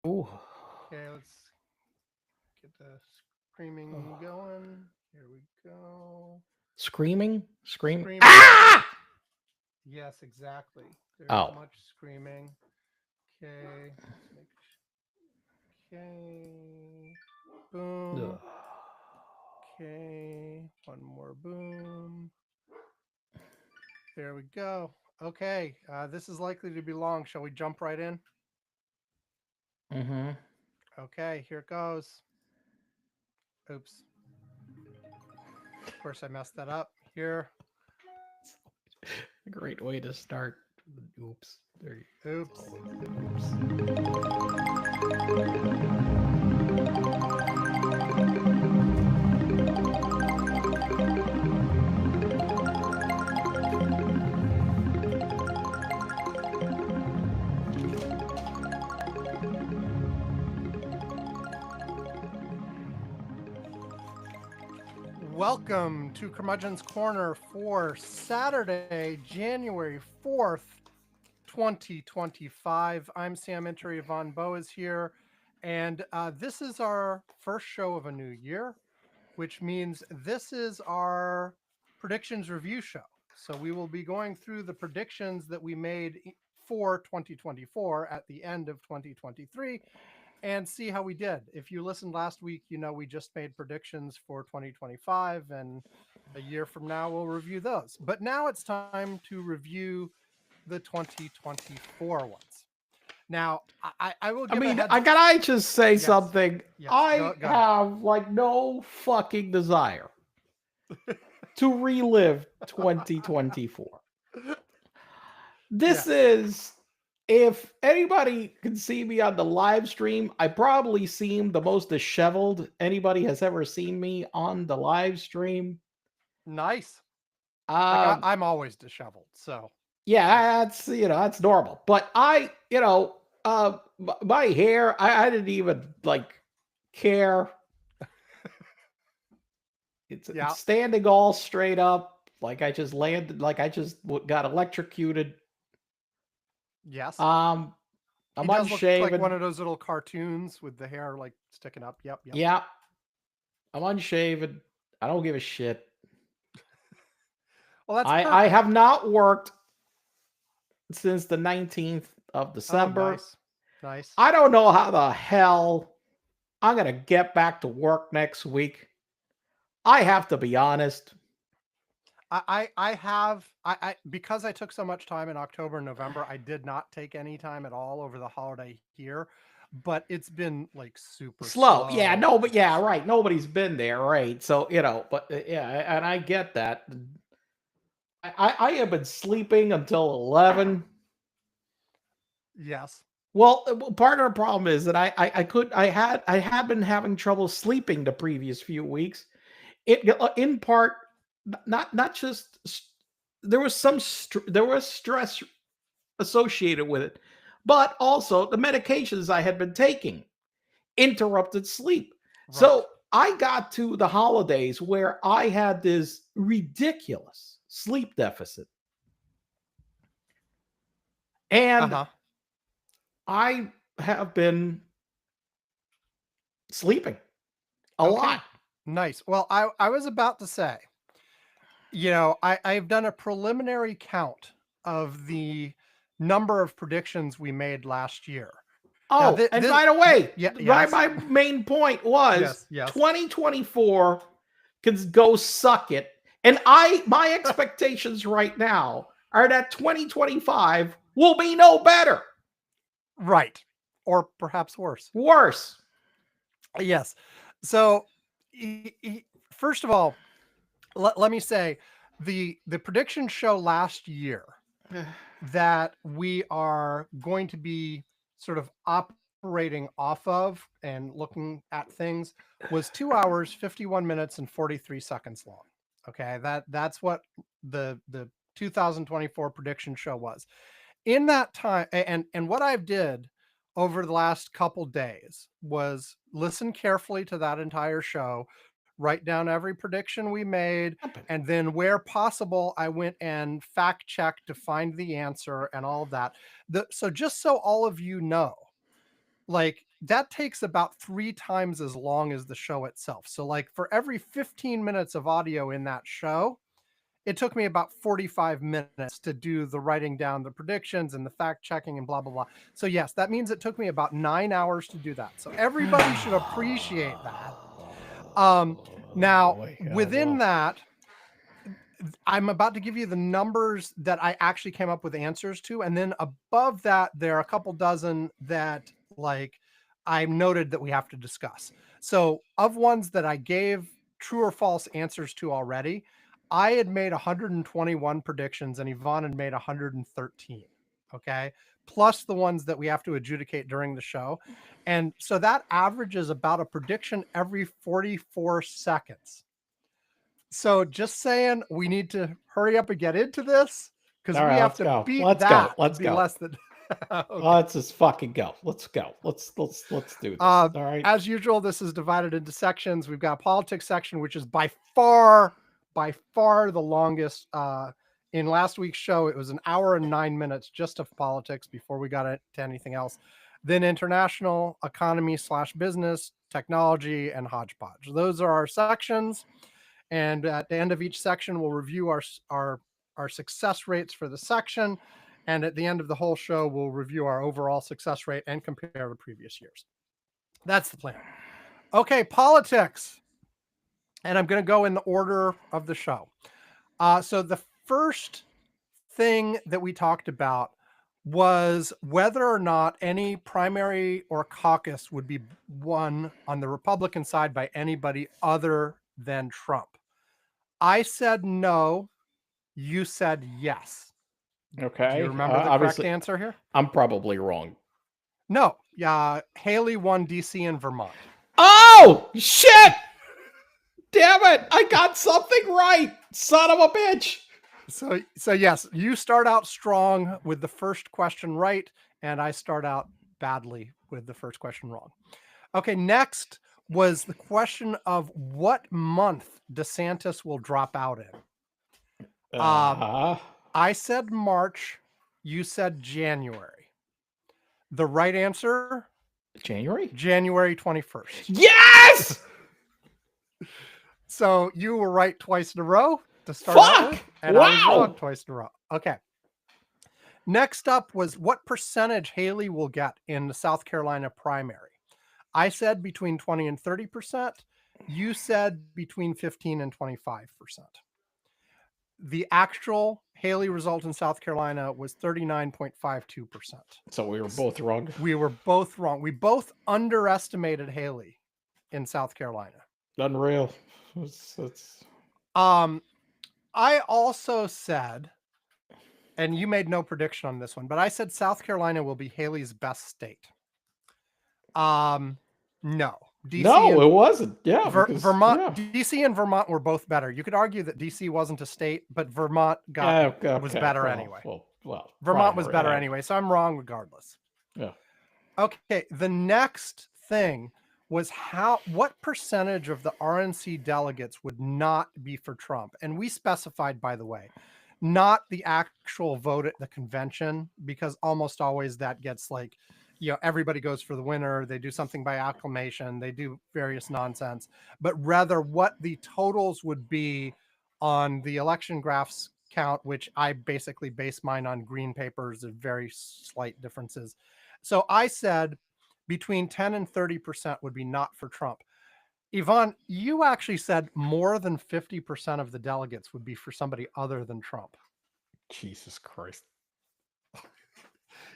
Ooh. Okay, let's get the screaming going. Here we go. Screaming? Screaming? Screaming. Ah! Yes, exactly. There's Oh. much screaming. Okay, let's make. Okay, boom. Ugh. Okay, one more boom. There we go. Okay, this is likely to be long. Shall we jump right in? Mm-hmm. Okay, here it goes. Oops. Of course, I messed that up. Here. A great way to start. Oops. There you Oops. go. Oops. Welcome to Curmudgeon's Corner for Saturday, January 4th, 2025. I'm Sam Entry. Yvonne Bow is here. And this is our first show of a new year, which means this is our predictions review show. So we will be going through the predictions that we made for 2024 at the end of 2023 and see how we did. If you listened last week, you know we just made predictions for 2025, and a year from now we'll review those. But now it's time to review the 2024 ones. Now, I will I give a mean, heads. can I just say Yes, something? yes. I Go ahead. have like no fucking desire to relive 2024. This Yes. is, if anybody can see me on the live stream, I probably seem the most disheveled anybody has ever seen me on the live stream. Nice. Like Um, I'm always disheveled. So yeah. yeah, that's normal. But my hair, I didn't even like care. It's Yeah. standing all straight up, like I just landed, like I just got electrocuted. Yes. Um, He I'm does look like one unshaven. of those little cartoons with the hair like sticking up. Yep. Yep. Yeah, I'm unshaven. I don't give a shit. Well, that's I perfect. have not worked since the 19th of Oh, December. nice. Nice. I don't know how the hell I'm gonna get back to work next week. I have to be honest. I have I because I took so much time in October and November, I did not take any time at all over the holiday here, but it's been like super Slow, yeah, slow. no, but yeah, right. Nobody's been there, right? So but yeah, and I get that. I have been sleeping until 11. Yes. Well, part of the problem is that I had been having trouble sleeping the previous few weeks. It in part not just there was there was stress associated with it, but also the medications I had been taking interrupted sleep. Right. So I got to the holidays where I had this ridiculous sleep deficit, and Uh-huh. I have been sleeping a lot. Okay. Nice. Well, I was about to say, I've done a preliminary count of the number of predictions we made last year. Now, Oh, and by the way, yeah, my, yes. my main point was Yes, yes. 2024 can go suck it. And my expectations right now are that 2025 will be no better. Right. Or perhaps worse. Worse. Yes. So, first of all, let me say the prediction show last year that we are going to be sort of operating off of and looking at things was 2 hours, 51 minutes, and 43 seconds long. Okay, that's what the 2024 prediction show was. In that time, and what I did over the last couple days was listen carefully to that entire show, write down every prediction we made, and then where possible I went and fact checked to find the answer and all of that. So just so all of you know, like that takes about 3 times as long as the show itself. So like for every 15 minutes of audio in that show, it took me about 45 minutes to do the writing down the predictions and the fact checking and blah, blah, blah. So yes, that means it took me about 9 hours to do that. So everybody should appreciate that. Now, within that, I'm about to give you the numbers that I actually came up with answers to. And then above that, there are a couple dozen that like I noted that we have to discuss. So of ones that I gave true or false answers to already, I had made 121 predictions and Yvonne had made 113. Okay. Plus the ones that we have to adjudicate during the show. And so that averages about a prediction every 44 seconds. So just saying, we need to hurry up and get into this because we have to beat that. Let's be go. Less than. Okay. Let's just fucking go. Let's go. Let's do this. All right. As usual, this is divided into sections. We've got a politics section, which is by far the longest. In last week's show, it was an hour and 9 minutes just of politics before we got to anything else. Then international, economy / business, technology, and hodgepodge. Those are our sections. And at the end of each section, we'll review our success rates for the section. And at the end of the whole show, we'll review our overall success rate and compare to previous years. That's the plan. Okay, politics. And I'm going to go in the order of the show. So the first thing that we talked about was whether or not any primary or caucus would be won on the Republican side by anybody other than Trump. I said no. You said yes. Okay. Do you remember the correct answer here? I'm probably wrong. No. Haley won DC and Vermont. Oh, shit! Damn it! I got something right! Son of a bitch! So yes, you start out strong with the first question right, and I start out badly with the first question wrong. Okay, next was the question of what month DeSantis will drop out in. I said March. You said January. The right answer? January 21st. Yes! So you were right twice in a row to start out with, and wow! I was wrong twice in a row. Okay. Next up was what percentage Haley will get in the South Carolina primary. I said between 20 and 30%. You said between 15 and 25%. The actual Haley result in South Carolina was 39.52%. So we were both wrong. We were both wrong. We both underestimated Haley in South Carolina. Unreal. I also said, and you made no prediction on this one, but I said South Carolina will be Haley's best state. No. DC it wasn't. Yeah. Vermont, yeah. DC and Vermont were both better. You could argue that DC wasn't a state, but Vermont was better anyway. Well, Vermont was better anyway, so I'm wrong regardless. Yeah. Okay, the next thing was what percentage of the RNC delegates would not be for Trump? And we specified, by the way, not the actual vote at the convention, because almost always that gets like, everybody goes for the winner. They do something by acclamation. They do various nonsense, but rather what the totals would be on the election graphs count, which I basically base mine on green papers of very slight differences. So I said between 10 and 30% would be not for Trump. Yvonne, you actually said more than 50% of the delegates would be for somebody other than Trump. Jesus Christ.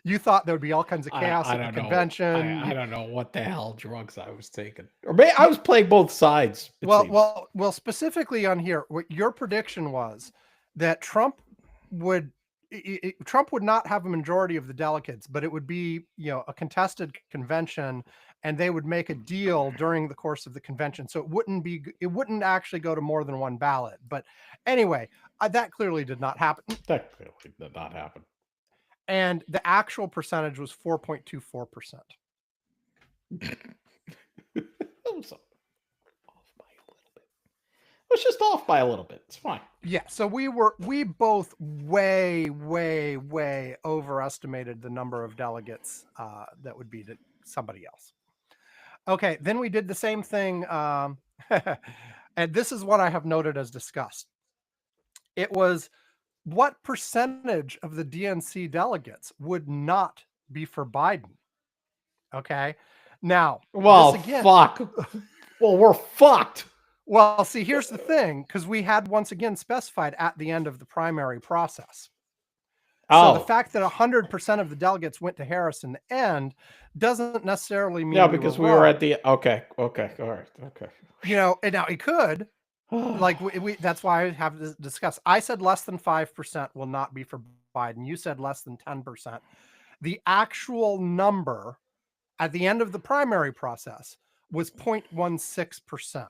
You thought there would be all kinds of chaos at the convention. I don't know what the hell drugs I was taking. Or maybe I was playing both sides. Well, specifically on here, what your prediction was that Trump would not have a majority of the delegates, but it would be, a contested convention, and they would make a deal during the course of the convention. So it wouldn't actually go to more than one ballot. But anyway, that clearly did not happen. That clearly did not happen. And the actual percentage was 4.24%. It's just off by a little bit. It's fine. Yeah. So we both way overestimated the number of delegates that would be to somebody else. Okay, then we did the same thing. And this is what I have noted as discussed. It was what percentage of the DNC delegates would not be for Biden? Okay. Now, this Well, again, fuck. Well, we're fucked. well, see, here's the thing, because we had once again specified at the end of the primary process. So the Oh, fact that 100% of the delegates went to Harris in the end doesn't necessarily mean yeah, we were because we were wrong. at the okay, okay, all right, okay. And now it could, like that's why I have to discuss. I said less than 5% will not be for Biden. You said less than 10%. The actual number at the end of the primary process was 0.16%.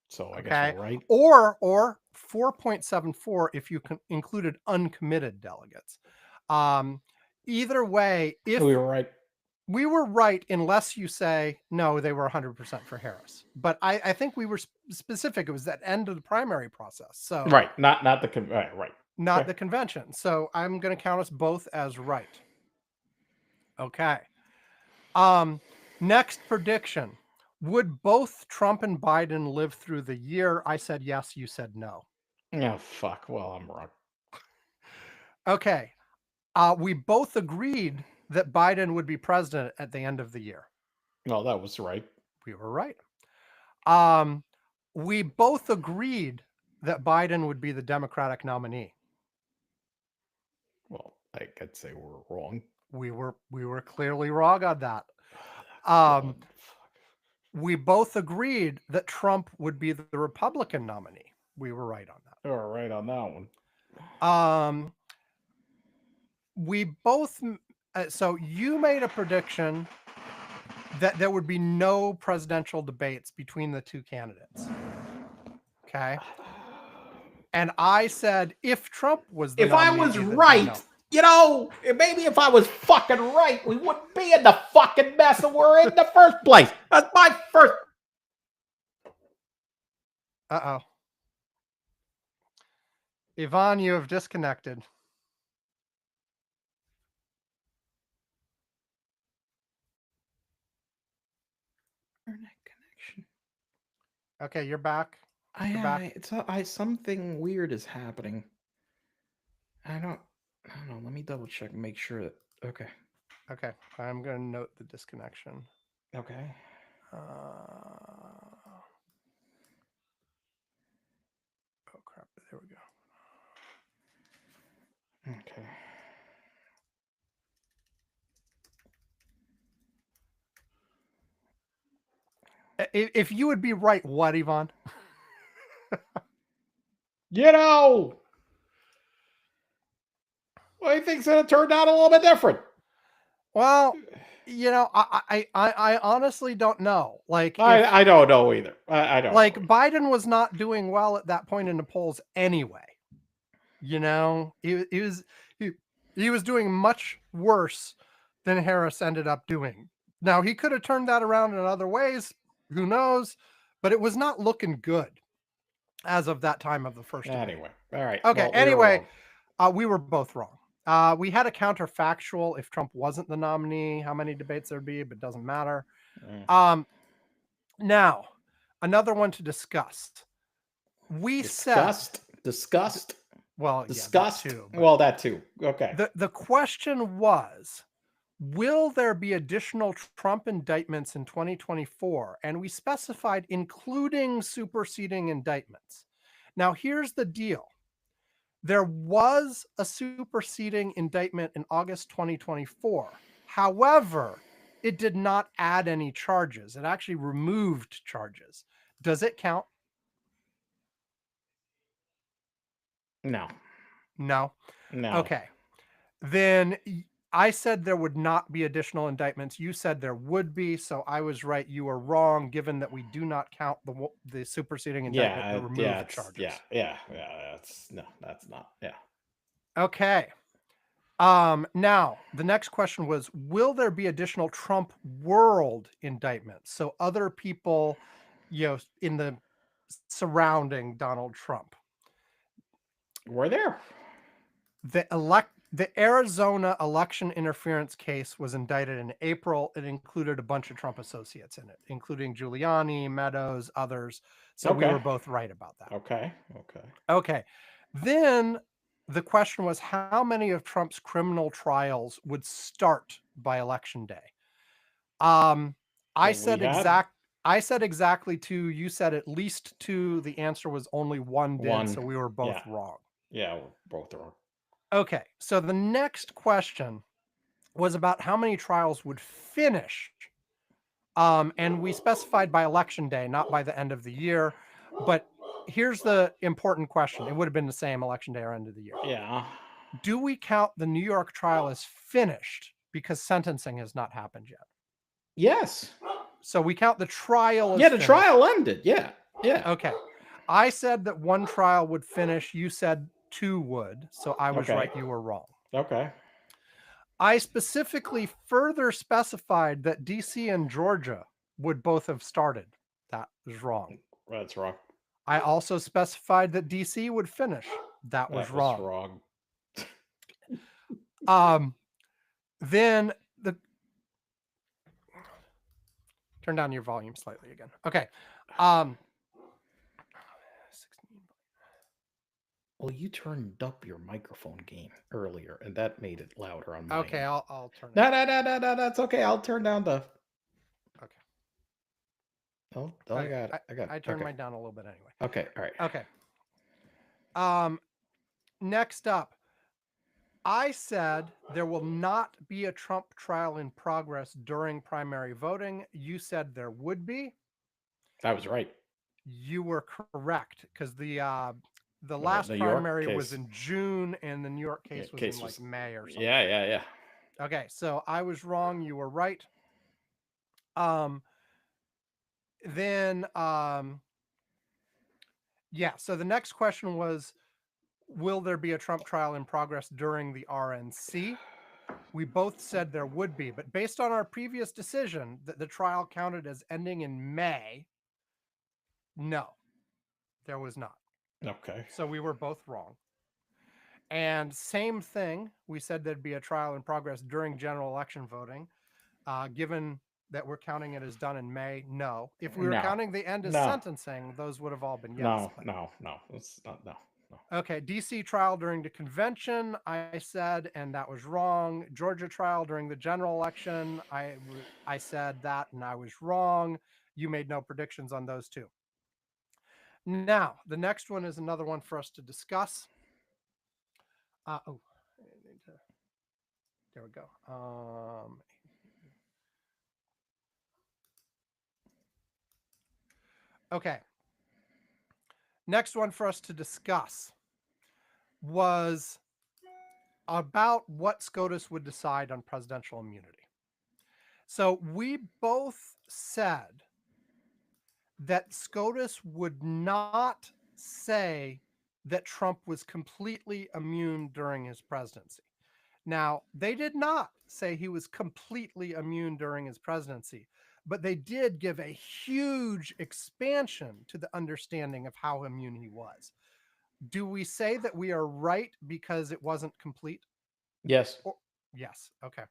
So I guess we're Okay. right. Or 4.74 if you included uncommitted delegates. Either way, if We were right. we were right, unless you say no, they were 100% for Harris. But I think we were specific. It was that end of the primary process. So Right. Not the right. not Okay. the convention. So I'm going to count us both as right. Okay. Next prediction. Would both Trump and Biden live through the year? I said yes, you said no. Oh fuck. Well, I'm wrong. Okay. We both agreed that Biden would be president at the end of the year. No, that was right. We were right. We both agreed that Biden would be the Democratic nominee. Well, I could say we're wrong. We were clearly wrong on that. God, We both agreed that Trump would be the Republican nominee. We were right on that. you were right on that one. We both so you made a prediction that there would be no presidential debates between the two candidates. Okay. And I said if Trump was the If I nominee, was there'd be right, maybe if I was fucking right, we wouldn't be in the fucking mess that we're in the first place. That's my first. Uh-oh. Yvonne, you have disconnected. Internet connection. Okay, you're back. Something weird is happening. I don't know. Let me double check and make sure that. Okay. Okay, I'm going to note the disconnection. Okay. Oh crap! There we go. Okay. If you would be right, what, Yvonne? Well, he thinks that it turned out a little bit different. Well, I honestly don't know. Like, I don't know either. I don't. Like, Biden was not doing well at that point in the polls anyway. He was doing much worse than Harris ended up doing. Now, he could have turned that around in other ways. Who knows? But it was not looking good as of that time of the first debate. Anyway, all right. Okay, anyway, we were both wrong. We had a counterfactual if Trump wasn't the nominee, how many debates there'd be, but it doesn't matter. Now, another one to discuss. We discussed. Well, discussed. Yeah, that too, well, that too. Okay. The question was, will there be additional Trump indictments in 2024? And we specified including superseding indictments. Now, here's the deal. There was a superseding indictment in August 2024. However, it did not add any charges. It actually removed charges. Does it count? No. Okay. Then I said there would not be additional indictments. You said there would be, so I was right. You were wrong, given that we do not count the superseding indictment that removed charges. Yeah. That's not. Yeah. Okay. Now the next question was, will there be additional Trump world indictments? So other people, in the surrounding Donald Trump. Were there? The Arizona election interference case was indicted in April. It included a bunch of Trump associates in it, including Giuliani, Meadows, others. So we Okay. were both right about that. Okay. Okay. Okay. Then the question was how many of Trump's criminal trials would start by election day? I Well, we said had exactly 2. You said at least 2. The answer was only 1 did, one. so we were both Yeah. wrong. Yeah. We're both wrong. Okay. So the next question was about how many trials would finish. And we specified by election day, not by the end of the year. But here's the important question. It would have been the same election day or end of the year. Yeah. Do we count the New York trial as finished because sentencing has not happened yet? Yes. So we count the trial as Yeah. The finished. trial ended. Yeah. Yeah. Okay. I said that 1 trial would finish. You said 2 would. So I was Okay. right. You were wrong. Okay. I specifically further specified that DC and Georgia would both have started. That was wrong. That's wrong. I also specified that DC would finish. That was wrong. wrong. Then the turn down your volume slightly again. Okay. 16. Well, you turned up your microphone gain earlier, and that made it louder on mine. Okay, I'll turn it. No. That's okay. I'll turn down the. Okay. Oh, I got it. I turned okay. mine down a little bit anyway. Okay. All right. Okay. Next up, I said there will not be a Trump trial in progress during primary voting. You said there would be. I was right. You were correct because the last New York primary was case. in June and the New York case was in like May or something. Yeah. Okay, so I was wrong. You were right. Then yeah, so the next question was, will there be a Trump trial in progress during the RNC? We both said there would be, but based on our previous decision that the trial counted as ending in May, no, there was not. Okay. So we were both wrong. And same thing, we said there'd be a trial in progress during general election voting. Given that we're counting it as done in May, no. If we were counting the end as sentencing, those would have all been yes. No. It's not. No. Okay, DC trial during the convention, I said, and that was wrong. Georgia trial during the general election, I said that, and I was wrong. You made no predictions on those 2. Now, the next one is another one for us to discuss. There we go. Okay. Next one for us to discuss was about what SCOTUS would decide on presidential immunity. So we both said that SCOTUS would not say that Trump was completely immune during his presidency. Now, they did not say he was completely immune during his presidency, but they did give a huge expansion to the understanding of how immune he was. Do we say that we are right because it wasn't complete? Yes. Yes. Okay.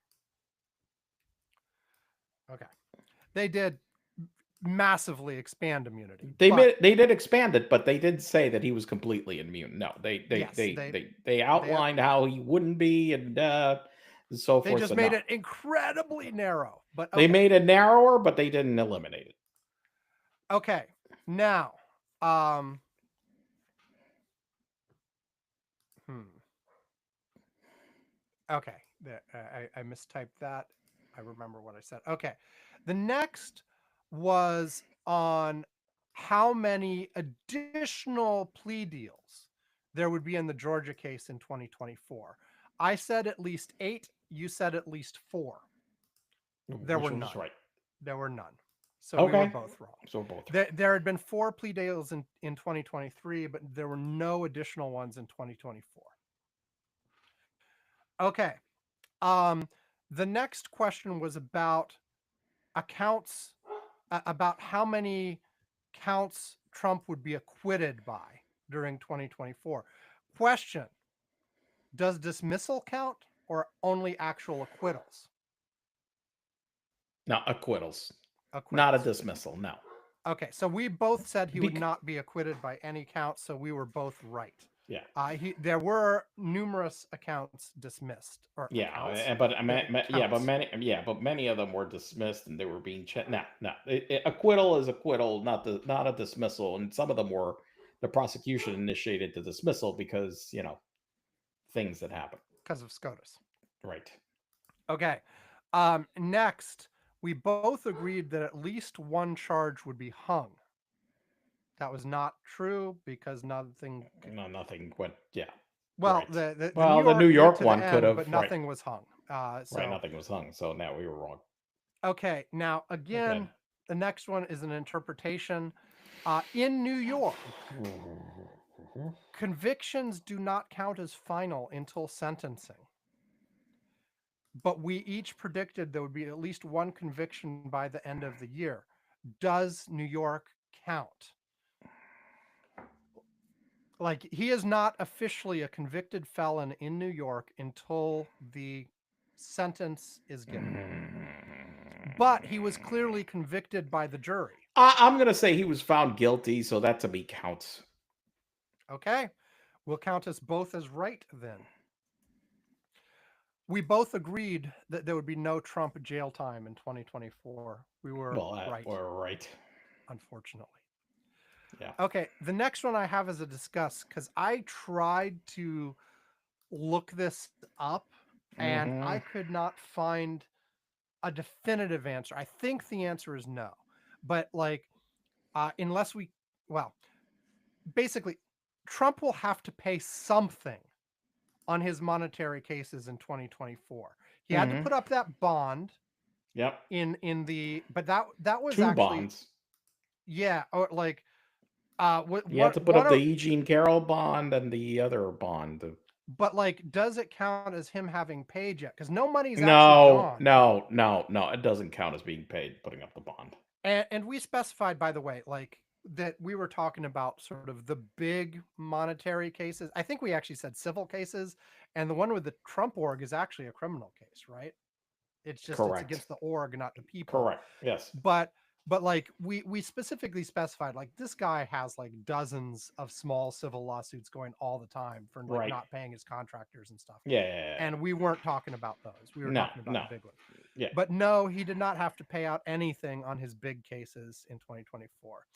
They did massively expand immunity. They did expand it, but they did say that he was completely immune. No, they outlined how he wouldn't be, and so forth. They just made it incredibly narrow. But they made it narrower, but they didn't eliminate it. Okay. Now, okay, I mistyped that. I remember what I said. Okay. The next was on how many additional plea deals there would be in the Georgia case in 2024. I said at least 8. You said at least 4. There were none. Right. There were none. So we were both wrong. So both. There had been 4 plea deals in 2023, but there were no additional ones in 2024. Okay. The next question was about accounts, about how many counts Trump would be acquitted by during 2024. Question: Does dismissal count or only actual acquittals? No, acquittals, not a Acquittals. dismissal. No. Okay, so we both said he would Bec- not be acquitted by any count, so we were both right. yeah. There were numerous accounts dismissed, or Yeah, accounts, yeah, but counts. many of them were dismissed and they were being checked. No, no, acquittal is acquittal, not a dismissal. And some of them were the prosecution initiated the dismissal because things that happen. Because of SCOTUS. Right. Okay. Next, we both agreed that at least one charge would be hung. That was not true because nothing. No, nothing went. Yeah. Well, Right. the New Well, the New York went York to the one could end, but have. Right. nothing was hung. Right. So Nothing was hung. So now we were wrong okay. Now again. again, the next one is an interpretation. In New York, convictions do not count as final until sentencing. But we each predicted there would be at least one conviction by the end of the year. Does New York count? Like, he is not officially a convicted felon in New York until the sentence is given. But he was clearly convicted by the jury. I'm gonna say he was found guilty, so that to me counts. Okay. We'll count us both as right then. We both agreed that there would be no Trump jail time in 2024. We were Well, right, we're right. unfortunately. Yeah. Okay, the next one I have is a discuss because I tried to look this up and I Hmm. could not find a definitive answer. I think the answer is no, but like, unless we, well, basically, Trump will have to pay something on his monetary cases in 2024. He had to Hmm. put up that bond Yep. in the, but that was Two actually, bonds. yeah, or like You had to put one up the of, Eugene Carroll bond and the other bond. but like, does it count as him having paid yet? Because no money's actually No, gone. no, no, no. It doesn't count as being paid putting up the bond. And we specified, by the way, like that we were talking about sort of the big monetary cases. I think we actually said civil cases, and the one with the Trump org is actually a criminal case, right? It's just it's Correct. against the org, not the people. Correct. Yes. But like we specifically specified like this guy has like dozens of small civil lawsuits going all the time for like Right. not paying his contractors and stuff. Yeah, yeah, yeah. And we weren't talking about those. We were No, talking about the no. big ones. Yeah. But no, he did not have to pay out anything on his big cases in 2024.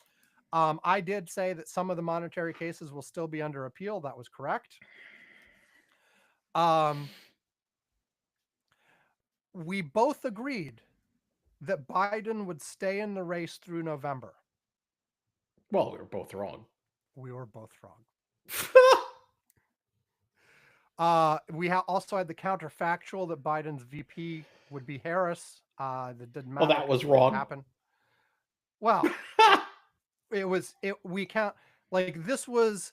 I did say that some of the monetary cases will still be under appeal. That was correct. Um, we both agreed that Biden would stay in the race through November. Well, we were both wrong. We were both wrong. We also had the counterfactual that Biden's VP would be Harris. That didn't Well, matter that because was it didn't wrong. happen. Well, we count like this was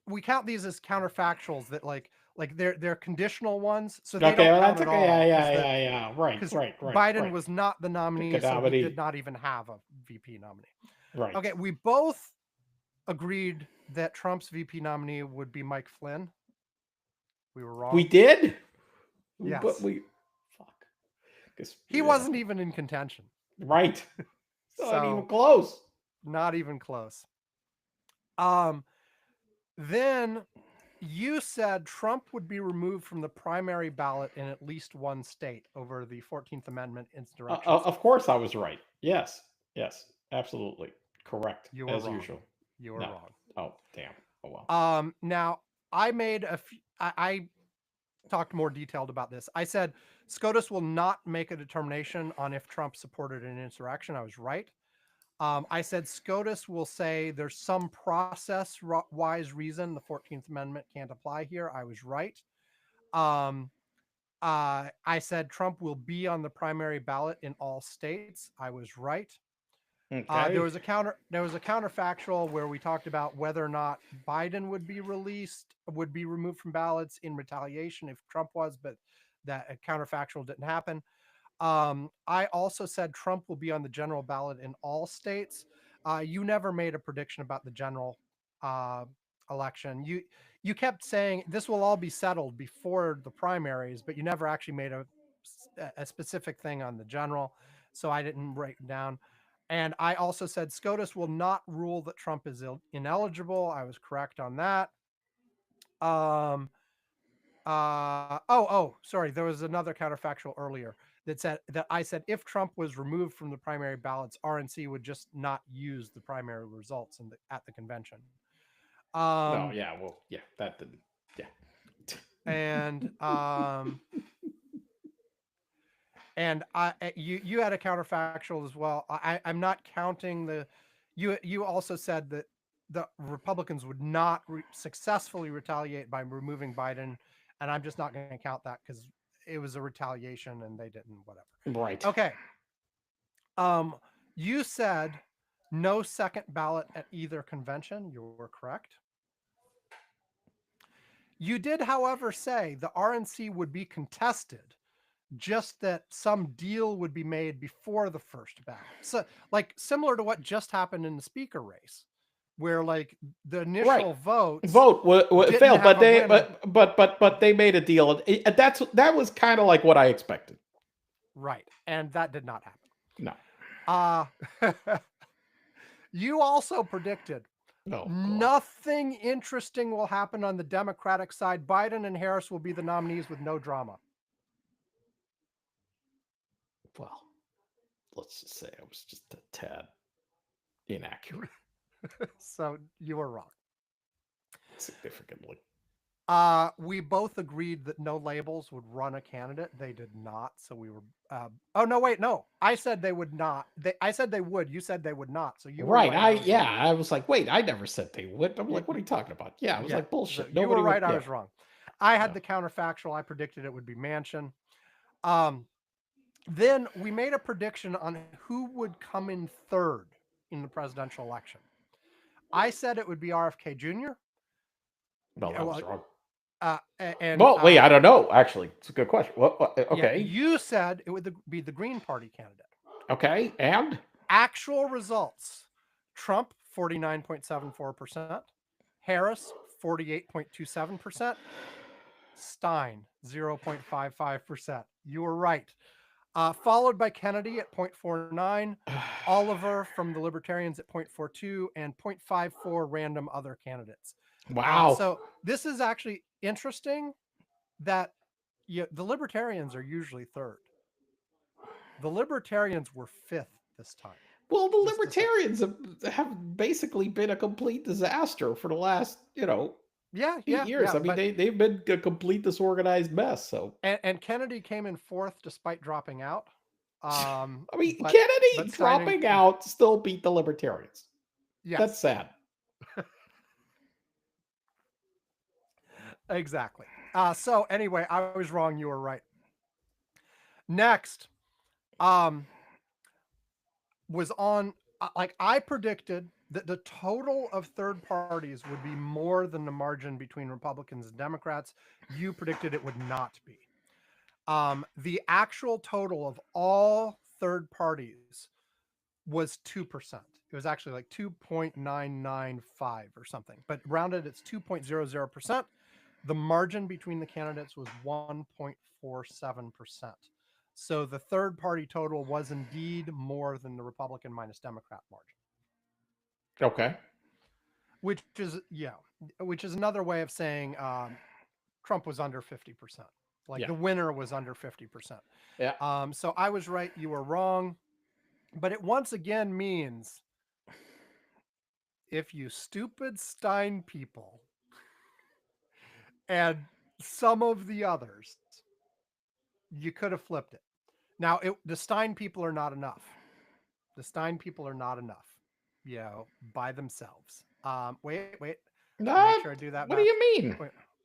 we count these as counterfactuals that like they're conditional ones, so they Okay, don't well, count that's at okay. Yeah, all yeah, yeah, yeah. Right, because right, right, Biden right. was not the nominee, Pick a so he did nominee. not even have a VP nominee. Right. Okay, we both agreed that Trump's VP nominee would be Mike Flynn. We were We wrong. did? But Yes. we. Fuck. He Yeah. wasn't even in contention. Right. Not even So close. not even close. Um, then you said Trump would be removed from the primary ballot in at least one state over the 14th Amendment insurrection Of stuff. course, I was right. Yes. Yes. Absolutely. Correct. You were As wrong. usual. You were No. wrong. Oh, damn. Oh, well. Now I made I talked more detailed about this. I said SCOTUS will not make a determination on if Trump supported an insurrection. I was right. I said SCOTUS will say there's some process-wise reason the 14th Amendment can't apply here. I was right. Um, I said Trump will be on the primary ballot in all states. I was right. There Okay. was a counterfactual where we talked about whether or not Biden would be removed from ballots in retaliation if Trump was, but that a counterfactual didn't happen. I also said Trump will be on the general ballot in all states. You never made a prediction about the general uh, election. you kept saying this will all be settled before the primaries, but you never actually made a specific thing on the general. So I didn't write it down. And I also said SCOTUS will not rule that Trump is ineligible. I was correct on that. Um, sorry. There was another counterfactual earlier that I said if Trump was removed from the primary ballots, RNC would just not use the primary results at the convention. No, Um, yeah, well, yeah, that didn't. Yeah. and you had a counterfactual as well. I'm not counting the you also said that the Republicans would not successfully retaliate by removing Biden, and I'm just not going to count that because it was a retaliation and they didn't. Whatever. Right. Okay. Um, you said no second ballot at either convention. You were correct. You did, however, say the RNC would be contested, just that some deal would be made before the first ballot. So, like, similar to what just happened in the speaker race, where like the Right. initial votes Vote didn't failed, have but a they winner. but they made a deal. That was kind of like what I expected. Right. And that did not happen. No. Uh you also predicted Oh God. nothing interesting will happen on the Democratic side. Biden and Harris will be the nominees with no drama. Well, let's just say I was just a tad inaccurate So you were wrong. significantly. We both agreed that no labels would run a candidate. They did not. So we were. Oh no! Wait, no. I said they would not. I said they would. You said they would not. So you were Right. right. I was wrong. I was like, wait, I never said they would. I'm like, what are you talking about? Yeah, I was Yeah. like, So bullshit. you were Nobody would. right. I Yeah. was wrong. I had Yeah. the counterfactual. I predicted it would be Manchin. Um, then we made a prediction on who would come in third in the presidential election. I said it would be RFK Jr. No, Yeah, that was well, wrong. and Well, wait, I don't know. Actually, it's a good question. yeah, Okay. you said it would be the Green Party candidate. Okay. And Actual results: Trump 49.74%, Harris 48.27%, Stein 0.55%. You were right. Followed by Kennedy at 0.49, Oliver from the Libertarians at 0.42, and 0.54 random other candidates. wow. So this is actually interesting that the Libertarians are usually third. The Libertarians were fifth this time. Well, the Just to say, libertarians have basically been a complete disaster for the last, yeah, 8 years. I mean, but they've been a complete disorganized mess. So, and Kennedy came in fourth despite dropping out. I mean, But Kennedy Stein, dropping out still beat the libertarians. That's yes, sad. exactly. So anyway, I was wrong. You were right. Next, um, was on like I predicted that the total of third parties would be more than the margin between Republicans and Democrats. You predicted it would not be. The actual total of all third parties was 2%. It was actually like 2.995 or something, but rounded it's 2.00%. The margin between the candidates was 1.47%. So the third party total was indeed more than the Republican minus Democrat margin, Okay. which is another way of saying Trump was under 50%. Like Yeah. the winner was under 50%. Yeah. So I was right, you were wrong. But it once again means if you stupid Stein people and some of the others, you could have flipped it. Now, the Stein people are not enough. The Stein people are not enough, by themselves. Wait. Make sure I do that What do math. you mean?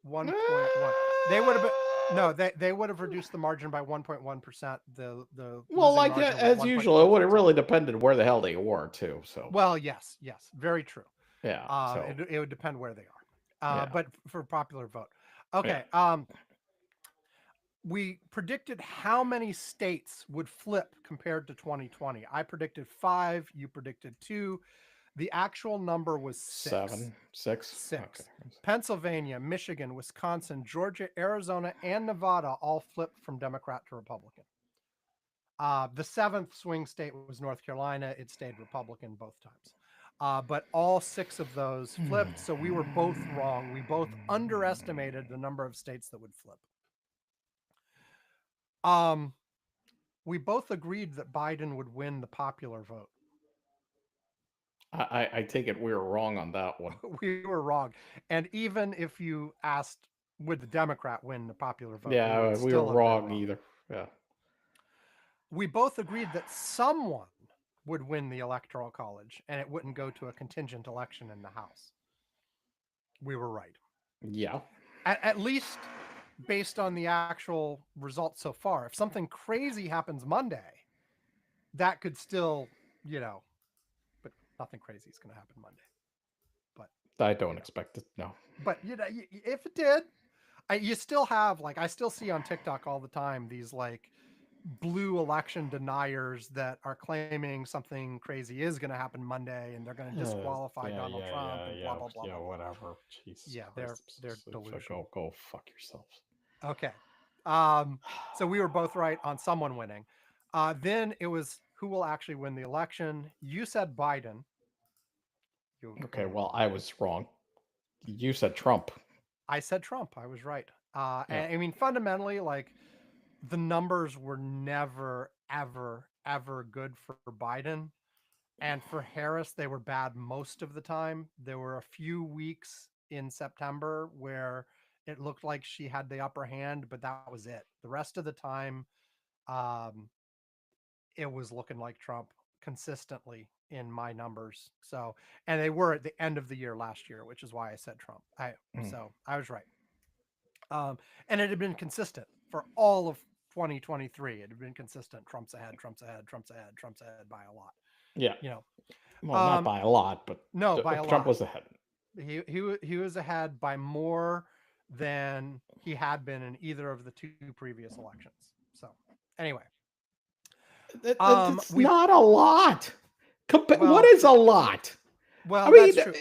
1.1. They would have been no, they would have reduced the margin by 1.1%. The Well, losing like margin was as usual, it would have 1.46. really depended where the hell they were too. So Well, yes, very true. yeah. So It would depend where they are. yeah. But for popular vote. Yeah. Okay. We predicted how many states would flip compared to 2020. I predicted 5, you predicted 2. The actual number was 6. 7, 6. 6. Okay. Pennsylvania, Michigan, Wisconsin, Georgia, Arizona, and Nevada all flipped from Democrat to Republican. The 7th swing state was North Carolina. It stayed Republican both times. But all 6 of those flipped, so we were both wrong. We both underestimated the number of states that would flip. We both agreed that Biden would win the popular vote. I take it we were wrong on that one. We were wrong. And even if you asked, would the Democrat win the popular vote? Yeah, we were wrong either. Yeah. We both agreed that someone would win the Electoral College and it wouldn't go to a contingent election in the House. We were right. Yeah. At least based on the actual results so far. If something crazy happens Monday, that could still, but nothing crazy is going to happen Monday. But I don't expect it. No. But if it did, you still have I still see on TikTok all the time these blue election deniers that are claiming something crazy is going to happen Monday and they're going to disqualify Donald Trump and blah blah blah. Yeah, whatever. Jesus. Yeah, Christ. they're delusional. Go fuck yourselves. Okay. So we were both right on someone winning. Then it was who will actually win the election. You said Biden. Okay, well, I was wrong. You said Trump. I said Trump. I was right. And I mean, fundamentally, the numbers were never, ever, ever good for Biden. And for Harris, they were bad most of the time. There were a few weeks in September where it looked like she had the upper hand, but that was it. The rest of the time, it was looking like Trump consistently in my numbers. So, and they were at the end of the year last year, which is why I said Trump. So I was right. And it had been consistent for all of 2023. It had been consistent. Trump's ahead, Trump's ahead, Trump's ahead, Trump's ahead by a lot. Yeah. Well, not by a lot, but no, by a lot. Trump was ahead. He was ahead by more than he had been in either of the 2 previous elections. So anyway. It's not a lot. What is a lot? Well, I mean, that's true.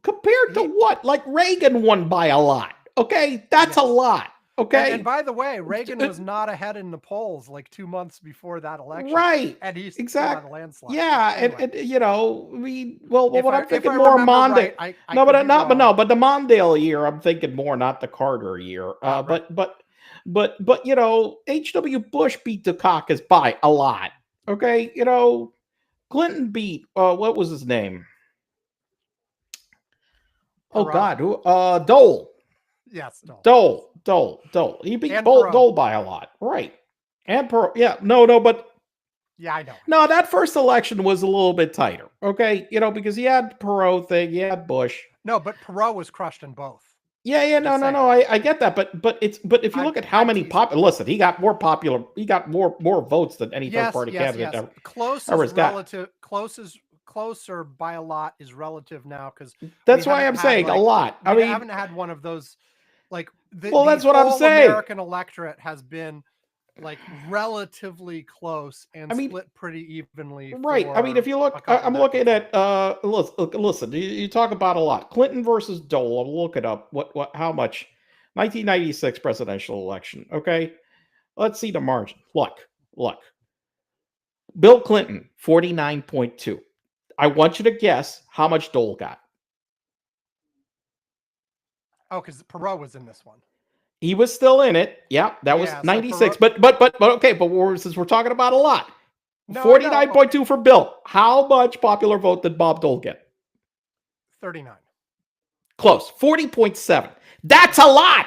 Compared to what? Like Reagan won by a lot. Okay, that's a lot. Okay. And by the way, Reagan was not ahead in the polls 2 months before that election. Right. And he's exactly a landslide. Yeah, anyway. What I'm thinking more Mondale. Right, but the Mondale year, I'm thinking more, not the Carter year. Right. But H.W. Bush beat Dukakis by a lot. Okay, Clinton beat what was his name? Oh God, who? Dole. Yes, Dole. He beat Dole by a lot, right? And Perot, yeah, but yeah, I know. No, that first election was a little bit tighter, okay? Because you had Perot thing, you had Bush. No, but Perot was crushed in both. Yeah, no. I get that, but if you look at how many listen, he got more popular. He got more votes than any third party candidate ever. Closer by a lot is relative now because that's why I'm saying a lot. I mean, haven't had one of those that's what I'm saying. American electorate has been relatively close and split pretty evenly. Right. I mean, if you look, I'm looking at listen. You talk about a lot. Clinton versus Dole. I'll look it up. What? How much? 1996 presidential election. Okay. Let's see the margin. Look. Bill Clinton 49.2. I want you to guess how much Dole got. Oh, because Perot was in this one. He was still in it. Yeah, that was 96. So but okay, since we're talking about a lot. 49.2 for Bill. How much popular vote did Bob Dole get? 39. Close. 40.7. That's a lot.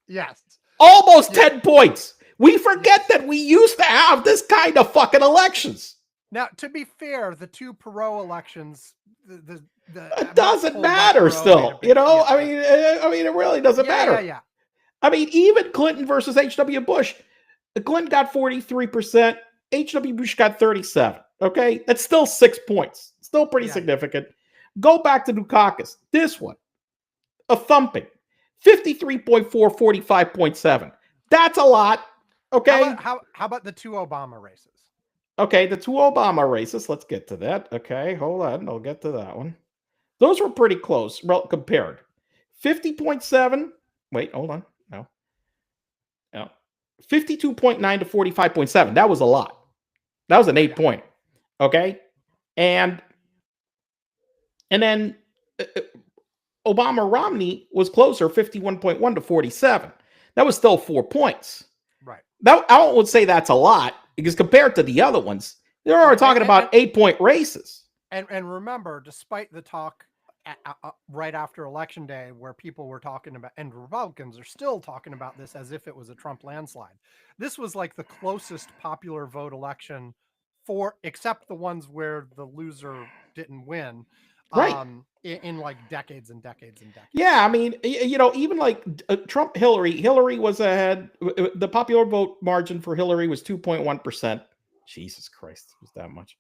Yes. Almost 10 points. We forget that we used to have this kind of fucking elections. Now, to be fair, the 2 Perot elections, it doesn't matter still, I mean, it really doesn't matter. Yeah. I mean, even Clinton versus H.W. Bush, Clinton got 43%, H.W. Bush got 37. Okay, that's still 6 points, still pretty significant. Go back to Dukakis. This one, a thumping, 53.4, 45.7. That's a lot. Okay. How about the 2 Obama races? Okay, the two Obama races. Let's get to that. Okay, hold on. I'll get to that one. Those were pretty close compared. 50.7. Wait, hold on. No. No. 52.9 to 45.7. That was a lot. That was an 8 point. Okay? And then Obama Romney was closer, 51.1 to 47. That was still 4 points. Right. That I would say that's a lot because compared to the other ones, they're already talking about 8 point races. And remember, despite the talk right after Election Day, where people were talking about, and Republicans are still talking about this as if it was a Trump landslide, this was like the closest popular vote election for, except the ones where the loser didn't win, Right. in like decades and decades and decades. Yeah, I mean, even like Trump, Hillary was ahead. The popular vote margin for Hillary was 2.1%. Jesus Christ, it was that much.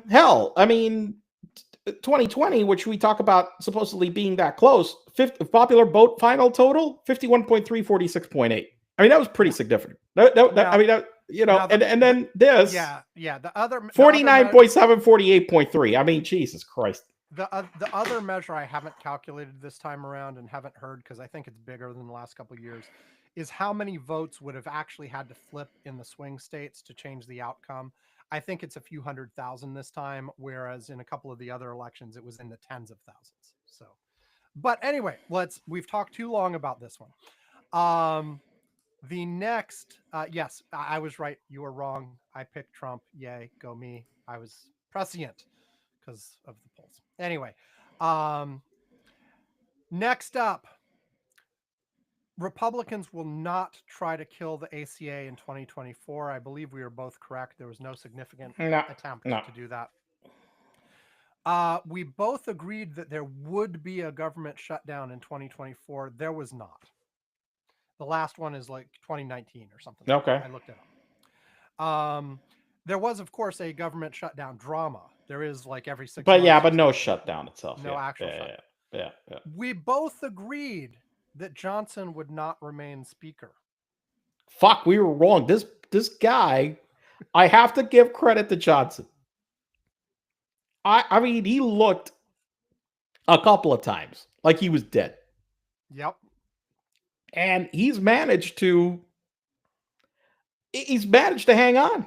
Hell, I mean, 2020, which we talk about supposedly being that close, popular vote final total 51.3, 46.8. I mean, that was pretty significant. I mean, and then this, the other 49.7, 48.3. I mean, Jesus Christ. The other measure I haven't calculated this time around and haven't heard, because I think it's bigger than the last couple of years, is how many votes would have actually had to flip in the swing states to change the outcome. I think it's a few 100,000 this time, whereas in a couple of the other elections, it was in the tens of thousands. So, but anyway, we've talked too long about this one. The next, yes, I was right. You were wrong. I picked Trump. Yay, go me. I was prescient because of the polls. Anyway, next up, Republicans will not try to kill the ACA in 2024. I believe we are both correct. There was no significant attempt to do that. We both agreed that there would be a government shutdown in 2024. There was not. The last one is like 2019 or something. Okay. I looked it up. There was, of course, a government shutdown drama. There is like every 6 months. But no shutdown itself. No actual shutdown. Yeah. We both agreed that Johnson would not remain speaker. Fuck, we were wrong. This guy, I have to give credit to Johnson. I mean, he looked a couple of times like he was dead. Yep. And he's managed to hang on.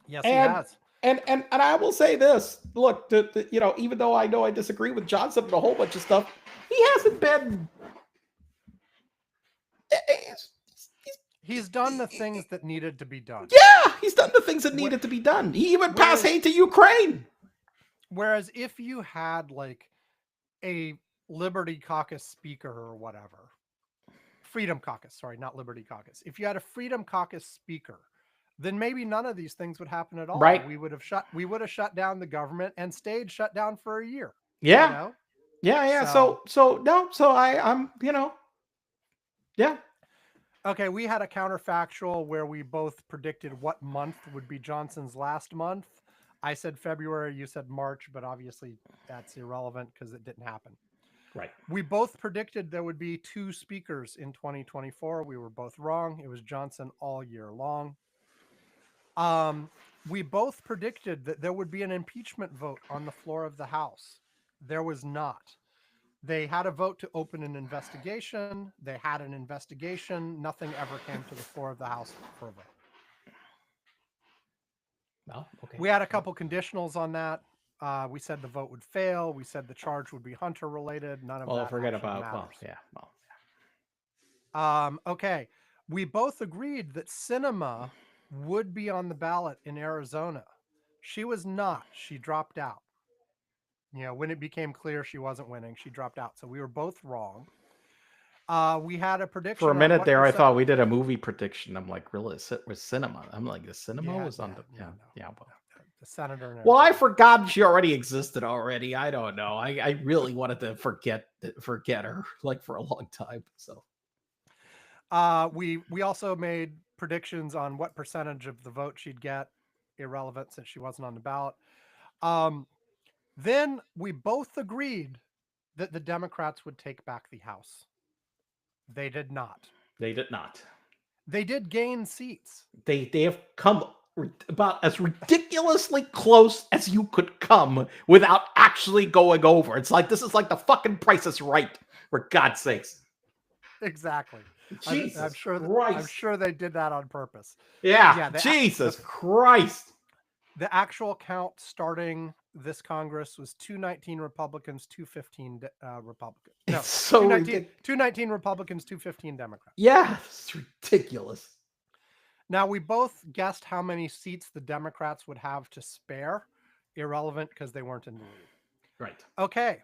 Yes, he has. And I will say this: look, even though I know I disagree with Johnson and a whole bunch of stuff, he hasn't been. He's done the things that needed to be done. Yeah, he's done the things that needed to be done. He even passed aid to Ukraine. Whereas if you had like a Liberty Caucus speaker or whatever, Freedom Caucus, sorry, not Liberty Caucus. If you had a Freedom Caucus speaker, then maybe none of these things would happen at all. Right. We would have shut down the government and stayed shut down for a year. Yeah. You know? Yeah. So I'm, yeah. Okay, we had a counterfactual where we both predicted what month would be Johnson's last month. I said February, you said March, but obviously that's irrelevant because it didn't happen. Right. We both predicted there would be 2 speakers in 2024. We were both wrong. It was Johnson all year long. We both predicted that there would be an impeachment vote on the floor of the House. There was not. They had a vote to open an investigation. They had an investigation. Nothing ever came to the floor of the House for a vote. Well, okay. We had a couple conditionals on that. We said the vote would fail. We said the charge would be Hunter related. None of that. Forget about matters. yeah. Okay. We both agreed that Sinema would be on the ballot in Arizona. She was not. She dropped out. When it became clear she wasn't winning, she dropped out. So we were both wrong. We had a prediction. For a minute there, I thought we did a movie prediction. I'm like, really? It was Cinema. I'm like, the Cinema was on the. The senator. Well, I forgot she already existed already. I don't know. I really wanted to forget her like for a long time. So. We also made predictions on what percentage of the vote she'd get, irrelevant since she wasn't on the ballot. Then we both agreed that the Democrats would take back the House. They did not. They did gain seats. They have come about as ridiculously close as you could come without actually going over. It's like this is like the fucking Price is Right, for God's sakes. Exactly. I'm Jesus sure I'm Christ. sure they did that on purpose. Yeah, Yeah, Jesus Christ. the actual count starting this Congress was 219 Republicans, 215 Republicans. It's No, so ridiculous. 219 Republicans, 215 Democrats. Yeah, it's ridiculous. Now, we both guessed how many seats the Democrats would have to spare. Irrelevant because they weren't in the lead. Right. Okay.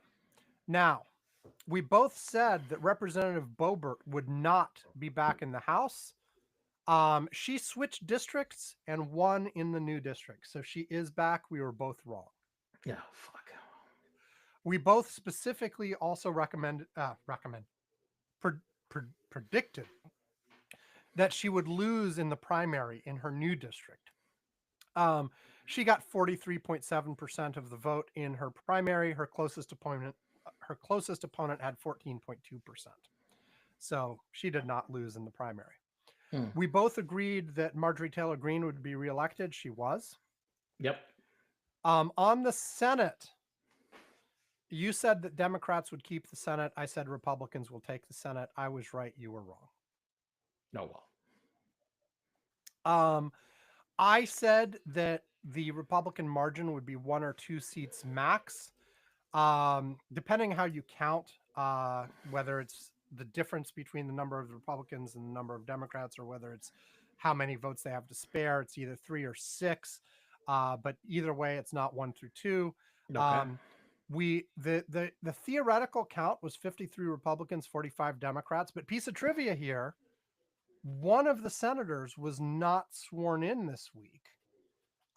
Now, we both said that Representative Boebert would not be back in the House. She switched districts and won in the new district. So she is back. We were both wrong. Yeah, fuck. We both specifically also predicted that she would lose in the primary in her new district. She got 43.7% of the vote in her primary. Her closest opponent had 14.2%. So she did not lose in the primary. We both agreed that Marjorie Taylor Greene would be reelected. She was. Yep. On the Senate, you said that Democrats would keep the Senate. I said Republicans will take the Senate. I was right. You were wrong. No, well. I said that the Republican margin would be 1 or 2 seats max, depending how you count, whether it's the difference between the number of Republicans and the number of Democrats, or whether it's how many votes they have to spare. It's either 3 or 6, but either way, it's not 1 through 2. Okay. The theoretical count was 53 Republicans, 45 Democrats. But piece of trivia here: one of the senators was not sworn in this week.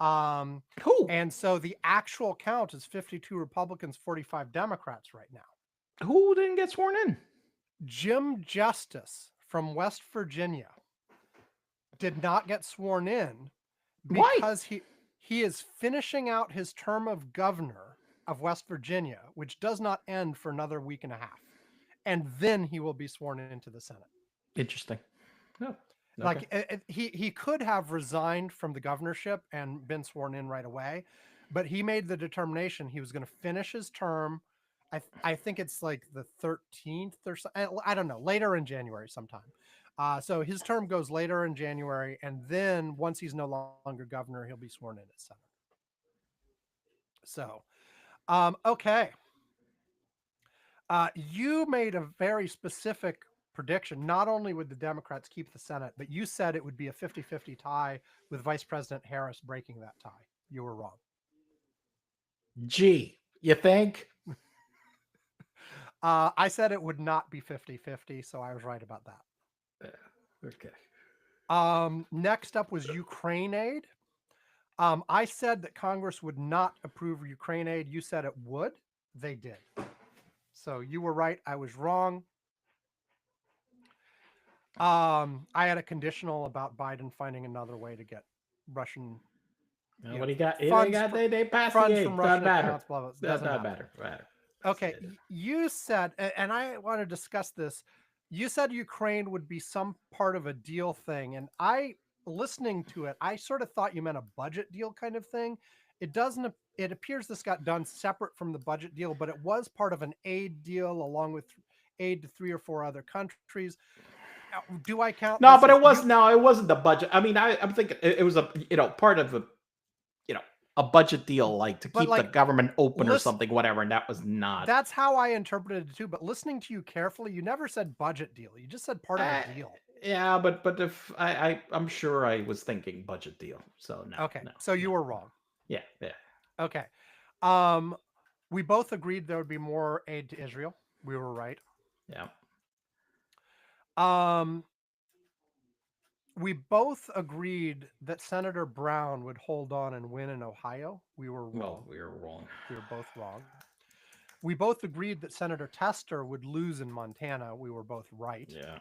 Who? And so the actual count is 52 Republicans, 45 Democrats right now. Who didn't get sworn in? Jim Justice from West Virginia did not get sworn in because he is finishing out his term of governor of West Virginia, which does not end for another week and a half. And then he will be sworn into the Senate. Interesting. Oh, okay. Like he could have resigned from the governorship and been sworn in right away, but he made the determination he was going to finish his term. I think it's like the 13th or so. I don't know, later in January sometime. So his term goes later in January, and then once he's no longer governor, he'll be sworn in as Senate. So, okay. You made a very specific prediction. Not only would the Democrats keep the Senate, but you said it would be a 50-50 tie with Vice President Harris breaking that tie. You were wrong. Gee, you think? I said it would not be 50-50, so I was right about that. Okay. Next up was Ukraine aid. I said that Congress would not approve Ukraine aid. You said it would. They did. So you were right. I was wrong. I had a conditional about Biden finding another way to get Russian. What do you got? They passed the aid. From Russian Doesn't accounts. Blah, blah, doesn't matter. Okay, you said, and I want to discuss this. You said Ukraine would be some part of a deal thing, and listening to it, I sort of thought you meant a budget deal kind of thing. It doesn't. It appears this got done separate from the budget deal, but it was part of an aid deal along with aid to 3 or 4 other countries. Do I count? No, but it was it wasn't the budget. I mean, I'm thinking it was a part of a budget deal, like to keep the government open or something, whatever. And that was not. That's how I interpreted it too. But listening to you carefully, you never said budget deal. You just said part of a deal. Yeah, but if I'm sure I was thinking budget deal. So no. Okay, no, so you were wrong. Yeah. Okay. We both agreed there would be more aid to Israel. We were right. Yeah. We both agreed that Senator Brown would hold on and win in Ohio. We were wrong. Well, we were wrong. We were both wrong. We both agreed that Senator Tester would lose in Montana. We were both right. Yeah.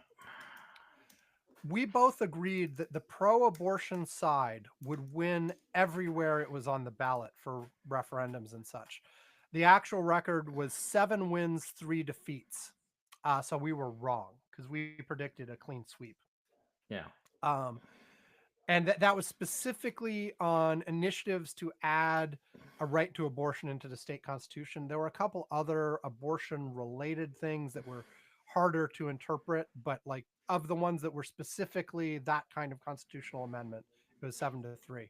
We both agreed that the pro-abortion side would win everywhere it was on the ballot for referendums and such. The actual record was 7 wins, 3 defeats. So we were wrong because we predicted a clean sweep. Yeah. And that was specifically on initiatives to add a right to abortion into the state constitution. There were a couple other abortion-related things that were harder to interpret, but like of the ones that were specifically that kind of constitutional amendment, it was 7-3.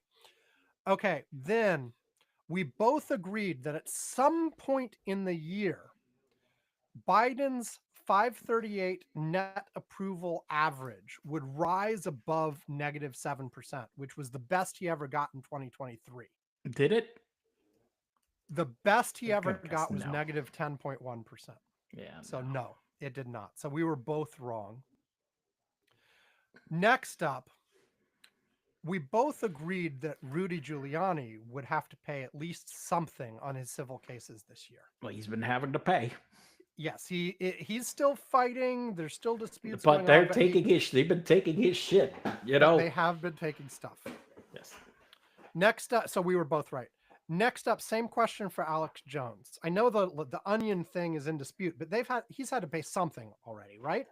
Okay, then we both agreed that at some point in the year, Biden's 538 net approval average would rise above -7%, which was the best he ever got in 2023. Did it? The best he ever guess got was no. -10.1%. Yeah. So no, it did not. So we were both wrong. Next up, we both agreed that Rudy Giuliani would have to pay at least something on his civil cases this year. Well, he's been having to pay. Yes, he's still fighting. There's still disputes But going they're on. taking they've been taking his shit, you know. They have been taking stuff. Yes. Next up, so we were both right. Next up, same question for Alex Jones. I know the onion thing is in dispute, but he's had to pay something already, right?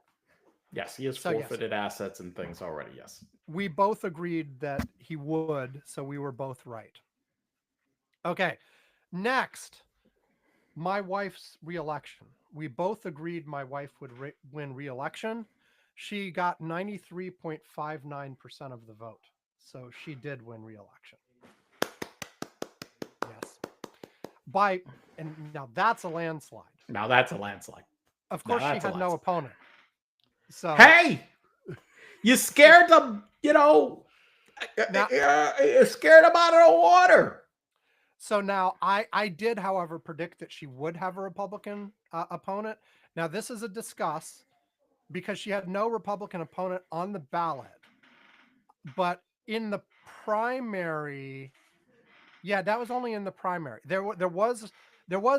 Yes, he has forfeited assets and things already, yes. We both agreed that he would, so we were both right. Okay, next, my wife's re-election. We both agreed my wife would win re-election. She got 93.59% of the vote, so she did win re-election. Yes. And now that's a landslide. Now that's a landslide. Of course, she had no opponent. So hey, you scared them, you know, you scared them out of the water. So now I did, however, predict that she would have a Republican opponent. Now this is a discuss because she had no Republican opponent on the ballot, but in the primary, yeah, that was only in the primary. There was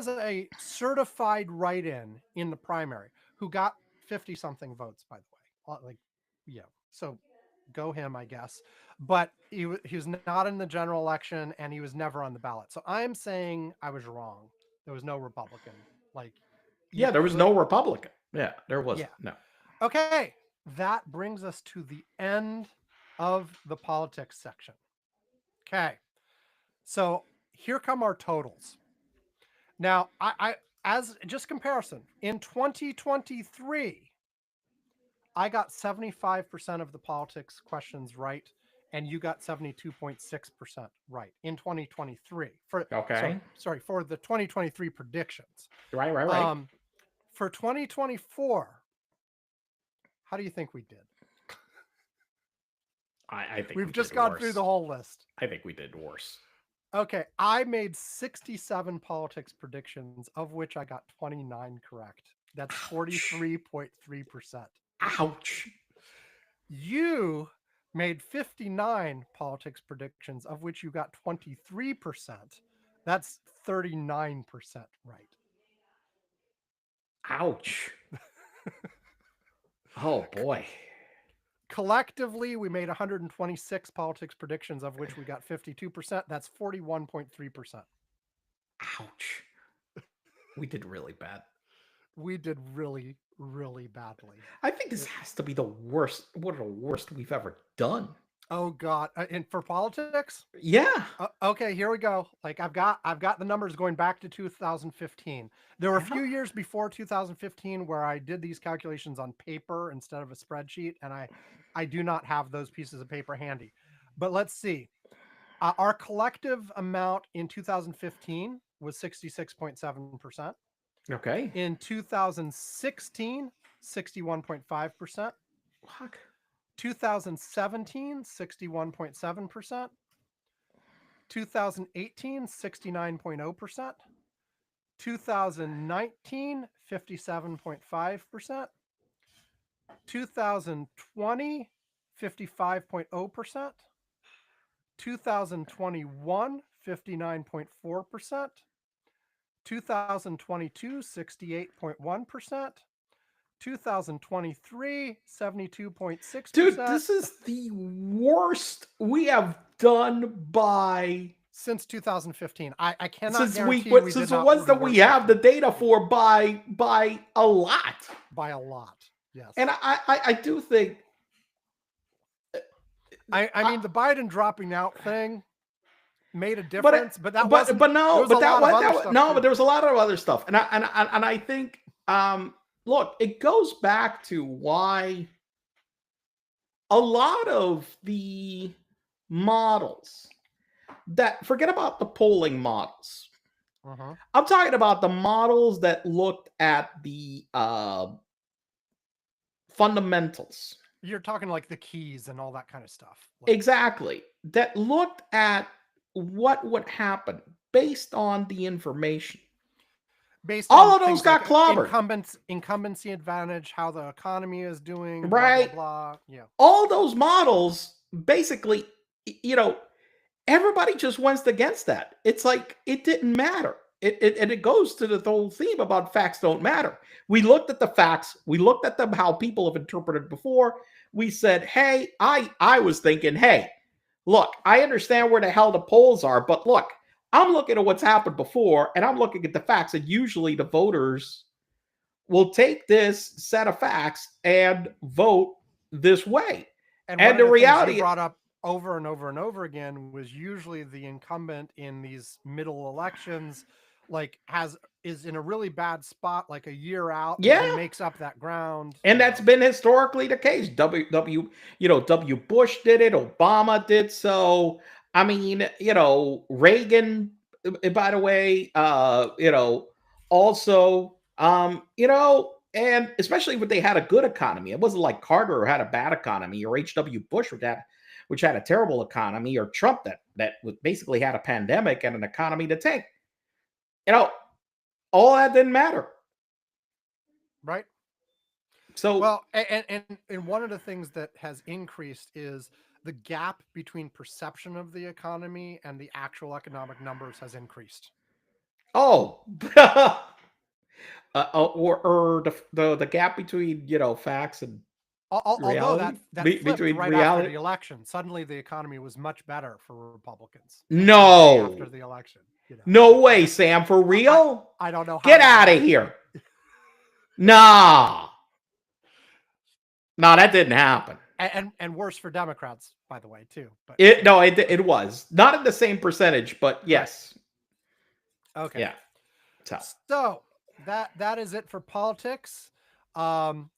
a certified write-in in the primary who got 50-something votes, by the way. Like, yeah, so go him, I guess. But he was not in the general election, and he was never on the ballot. So I'm saying I was wrong. There was no Republican. Like, yeah, there was no Republican. Yeah, there was no. Okay, that brings us to the end of the politics section. Okay, so here come our totals. Now, I as just comparison, in 2023, I got 75% of the politics questions right, and you got 72.6% right in 2023. For sorry, for the 2023 predictions. Right. For 2024, how do you think we did? I think we've just gone through the whole list. I think we did worse. Okay, I made 67 politics predictions, of which I got 29 correct. That's 43.3%. Ouch. You made 59 politics predictions, of which you got 23%. That's 39% right. Ouch. Oh, boy. Collectively, we made 126 politics predictions, of which we got 52%. That's 41.3%. Ouch. We did really bad. We did really, really badly. I think this has to be the worst, one of the worst we've ever done. Oh God! And for politics, yeah. Okay, here we go. Like I've got the numbers going back to 2015. There were a few years before 2015 where I did these calculations on paper instead of a spreadsheet, and I do not have those pieces of paper handy. But let's see. Our collective amount in 2015 was 66.7%. Okay. In 2016, 61.5%. Fuck. 2017, 61.7%. 2018, 69.0%. 2019, 57.5%. 2020, 55.0%. 2021, 59.4%. 2022, 68.1%. 2023, 72.6%. Dude, this is the worst we have done by since 2015. I cannot since guarantee since the ones that we have the data for by a lot. By a lot, yes. And I do think I I, mean, the Biden dropping out thing made a but it, difference, but that but wasn't. but There no, was a but lot of other that was stuff no, but too. there was a lot of other stuff, and I think look, it goes back to why a lot of the models that forget about the polling models. Uh-huh. I'm talking about the models that looked at the fundamentals. You're talking like the keys and all that kind of stuff. Like Exactly. That looked at what would happen based on the information. based All on of those things like got clobbered, incumbency advantage, how the economy is doing, blah blah right? blah. Yeah. All those models basically, you know, everybody just went against that. It's like it didn't matter. And it goes to the whole theme about facts don't matter. We looked at the facts. We looked at them how people have interpreted before. We said, hey, I was thinking, hey, look, I understand where the hell the polls are, but look, I'm looking at what's happened before, and I'm looking at the facts. And usually the voters will take this set of facts and vote this way. And one And of the the things you reality, brought up over and over and over again was usually the incumbent in these middle elections like has is in a really bad spot like a year out, but yeah, then makes up that ground. and that's been historically the case. W. Bush did it. Obama did so. I mean, Reagan. By the way, also, and especially when they had a good economy. It wasn't like Carter had a bad economy, or H.W. Bush which had a terrible economy, or Trump that basically had a pandemic and an economy to tank. You know, all that didn't matter. Right. So, Well, and one of the things that has increased is the gap between perception of the economy and the actual economic numbers has increased. oh, or the gap between facts and Although reality, that flipped between right after reality. the election, suddenly the economy was much better for Republicans, like the day No, after the election. You know, no way, Sam, for I, real. I don't know how Get that out of happened. here. Nah, nah, that didn't happen. And worse for Democrats, by the way, too. But It no, it was not in the same percentage, but right, yes, okay. yeah. So So that is it for politics. Um,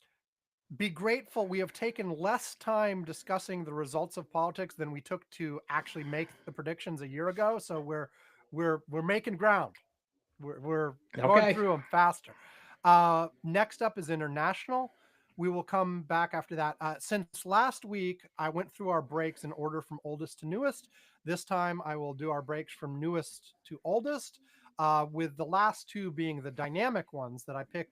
be grateful we have taken less time discussing the results of politics than we took to actually make the predictions a year ago. So we're making ground. We're going okay. through them faster. Next up is international. We will come back after that. Since last week, I went through our breaks in order from oldest to newest. This time, I will do our breaks from newest to oldest, with the last two being the dynamic ones that I pick.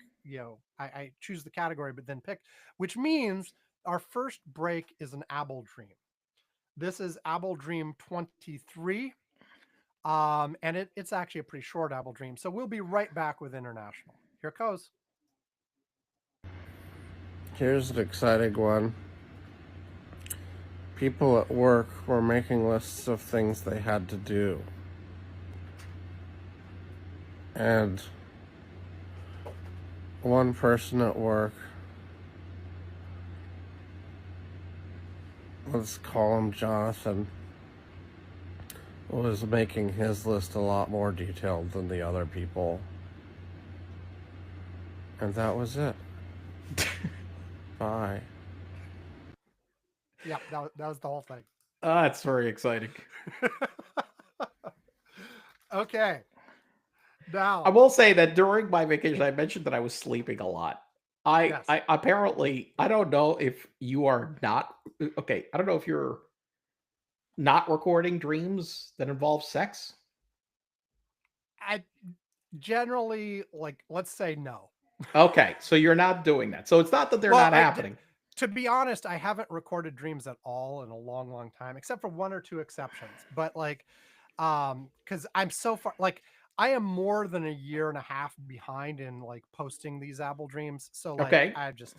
I choose the category, but then pick, which means our first break is an Abel Dream. This is Abel Dream 23. And it's actually a pretty short Apple Dream. So we'll be right back with international. Here it goes. Here's an exciting one. People at work were making lists of things they had to do. And one person at work, let's call him Jonathan, was making his list a lot more detailed than the other people. And that was it. Bye. Yeah, that was the whole thing. That's very exciting. Okay. I Now, will say that during my vacation, I mentioned that I was sleeping a lot. yes. I apparently, I don't know if you are not okay. I don't know if you're not recording dreams that involve sex. I generally like, let's say no. Okay, so you're not doing that. So it's not that they're Well, not happening. to be honest, I haven't recorded dreams at all in a long, long time, except for one or two exceptions. But like, because I'm so far, like, I am more than a year and a half behind in like posting these Apple dreams. So like, Okay, I just,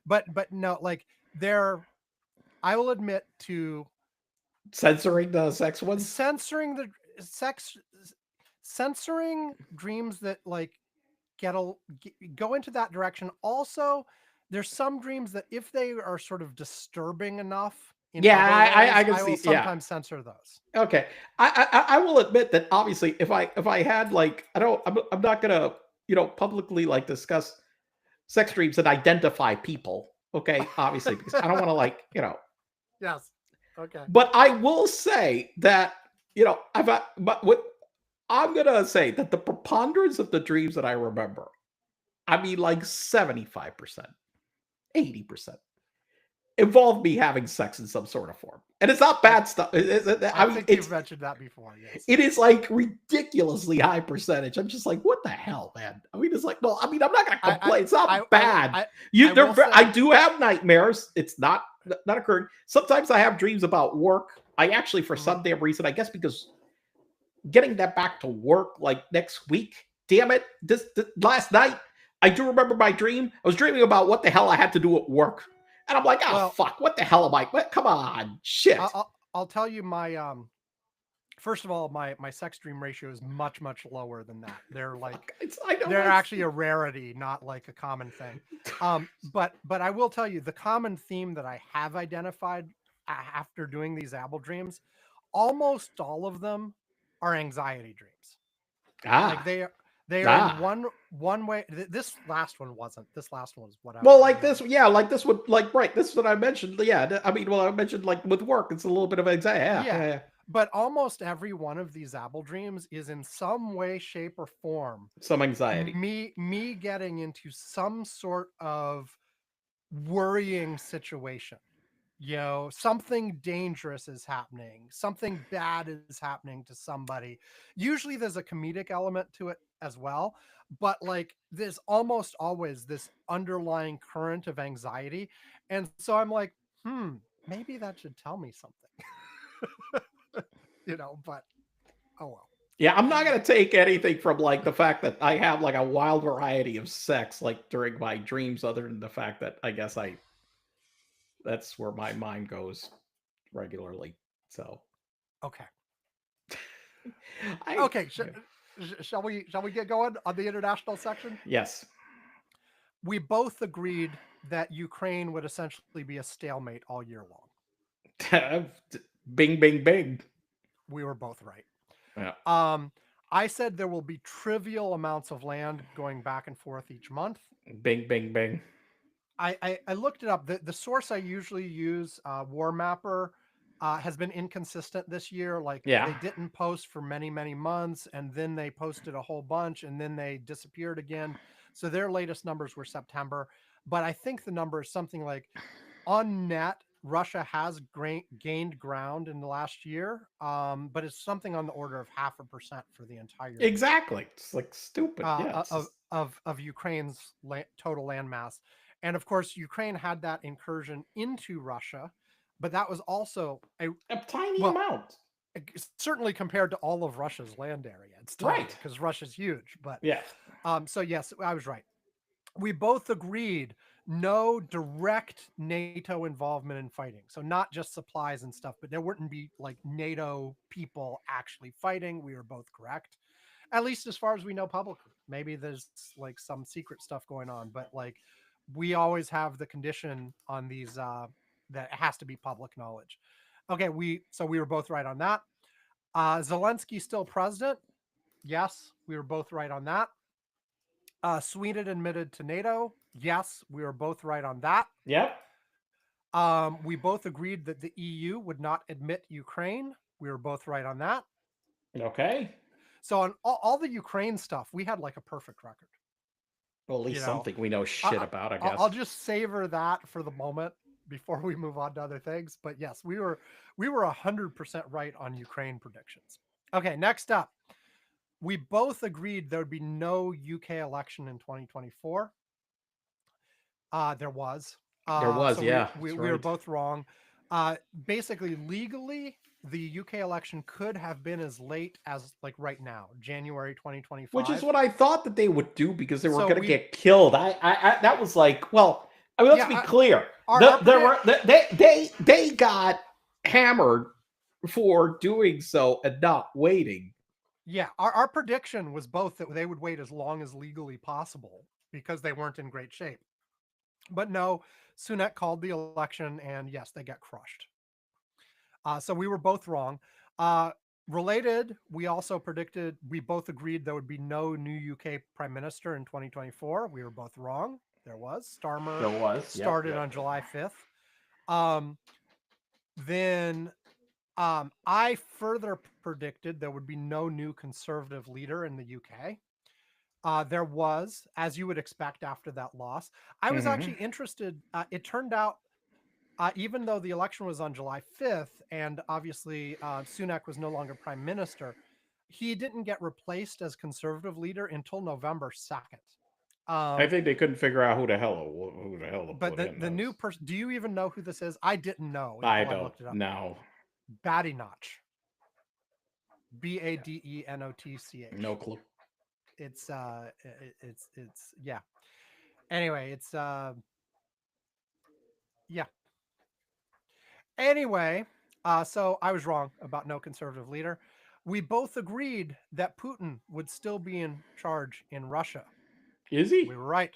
but no, like they're, I will admit to censoring the sex ones. censoring the sex, censoring dreams that like go into that direction. Also, there's some dreams that if they are sort of disturbing enough in Yeah, other ways, I can I will see. Yeah. sometimes censor those. Okay. I will admit that obviously if I had like I'm not gonna publicly like discuss sex dreams and identify people. Okay, obviously because I don't want to Yes. Okay. But I will say that but what I'm gonna say that the preponderance of the dreams that I remember, I mean like 75%, 80%. Involve me having sex in some sort of form. And it's not I bad stuff. I I mean, think you've mentioned that before. Yes. it is like ridiculously high percentage. I'm just like, what the hell, man? I mean, it's like, well, I mean, I'm not gonna complain. It's not bad. I will I say, do have nightmares. It's not occurring. Sometimes I have dreams about work. I actually, for some damn reason, I guess because getting that back to work like next week. Damn it! This last night, I do remember my dream. I was dreaming about what the hell I had to do at work. And I'm like, oh well, fuck, what the hell am I? What? Come on, shit. I'll tell you my first of all, my sex dream ratio is much lower than that. They're like they're actually a rarity, not like a common thing. But I will tell you the common theme that I have identified after doing these Apple dreams, almost all of them are anxiety dreams. Like they are in one way. This last one wasn't. This last one was whatever. Well, like this, yeah, like this would like right. This is what I mentioned. Yeah, I mean, well, I mentioned like with work, it's a little bit of anxiety. Yeah. But almost every one of these Apple dreams is in some way, shape, or form some anxiety. Me getting into some sort of worrying situation. You know, something dangerous is happening, something bad is happening to somebody. Usually there's a comedic element to it as well, but like there's almost always this underlying current of anxiety. And so I'm like, maybe that should tell me something. But oh well. Yeah, I'm not gonna take anything from like the fact that I have like a wild variety of sex like during my dreams, other than the fact that I guess that's where my mind goes regularly. So okay. Okay, shall we get going on the international section? Yes. We both agreed that Ukraine would essentially be a stalemate all year long. Bing, bing, bing. We were both right. Yeah. I said there will be trivial amounts of land going back and forth each month. Bing, bing, bing. I looked it up. The source I usually use, War Mapper, has been inconsistent this year. Like they didn't post for many months, and then they posted a whole bunch, and then they disappeared again. So their latest numbers were September, but I think the number is something like on net. Russia has gained ground in the last year, but it's something on the order of 0.5% for the entire year. Exactly. It's like stupid. Of Ukraine's total land mass. And of course, Ukraine had that incursion into Russia, but that was also a tiny amount. Certainly compared to all of Russia's land area. It's tiny because Russia's huge. But so yes, I was right. We both agreed no direct NATO involvement in fighting. So not just supplies and stuff, but there wouldn't be like NATO people actually fighting. We were both correct, at least as far as we know publicly. Maybe there's like some secret stuff going on, but like we always have the condition on these that it has to be public knowledge. Okay, we were both right on that. Zelensky still president? Yes, we were both right on that. Sweden admitted to NATO? Yes, we were both right on that. Yep. We both agreed that the EU would not admit Ukraine. We were both right on that. Okay. So on all the Ukraine stuff, we had like a perfect record. Well, at least something we know shit about, I guess. I'll just savor that for the moment before we move on to other things. But yes, we were 100% right on Ukraine predictions. Okay, next up. We both agreed there would be no UK election in 2024. There was. We were both wrong. Basically, legally, the UK election could have been as late as like right now, January 2025. Which is what I thought that they would do because they were going to get killed. I that was like, well, I mean, let's be clear. They got hammered for doing so and not waiting. Yeah, our prediction was both that they would wait as long as legally possible because they weren't in great shape. But no, Sunak called the election, and yes, they got crushed. So we were both wrong. Related, we also predicted, we both agreed there would be no new UK Prime Minister in 2024. We were both wrong. There was. Starmer There was. started on July 5th. Then I further predicted there would be no new conservative leader in the UK. There was, as you would expect after that loss. I was actually interested. It turned out, even though the election was on July 5th, and obviously Sunak was no longer prime minister, he didn't get replaced as conservative leader until November 2nd. I think they couldn't figure out who the hell to But put in. the new person, do you even know who this is? I didn't know until I I don't looked it up. know. Badenoch. Badenotch. No clue. It's yeah. Anyway, it's yeah. Anyway, so I was wrong about no conservative leader. We both agreed that Putin would still be in charge in Russia. Is he? We were right.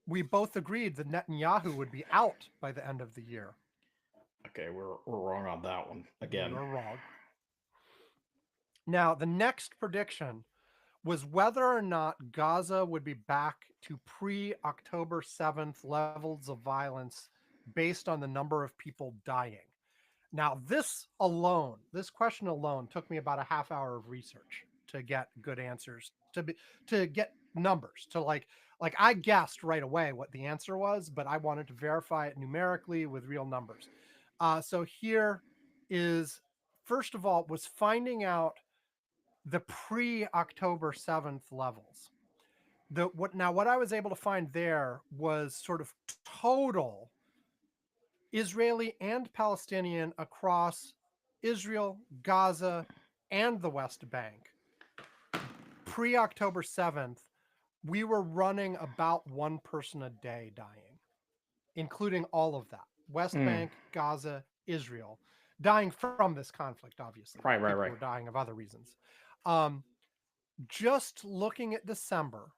We both agreed that Netanyahu would be out by the end of the year. Okay, we're wrong on that one again. We were wrong. Now, the next prediction was whether or not Gaza would be back to pre-October 7th levels of violence based on the number of people dying. Now, this question alone took me about a half hour of research to get good answers, to get numbers, to like I guessed right away what the answer was, but I wanted to verify it numerically with real numbers. So here is, first of all, was finding out the pre-October 7th levels. What I was able to find there was sort of total Israeli and Palestinian across Israel, Gaza, and the West Bank. Pre-October 7th, we were running about one person a day dying, including all of that. West Bank, Gaza, Israel, dying from this conflict, obviously. Right. People were dying of other reasons. Just looking at December,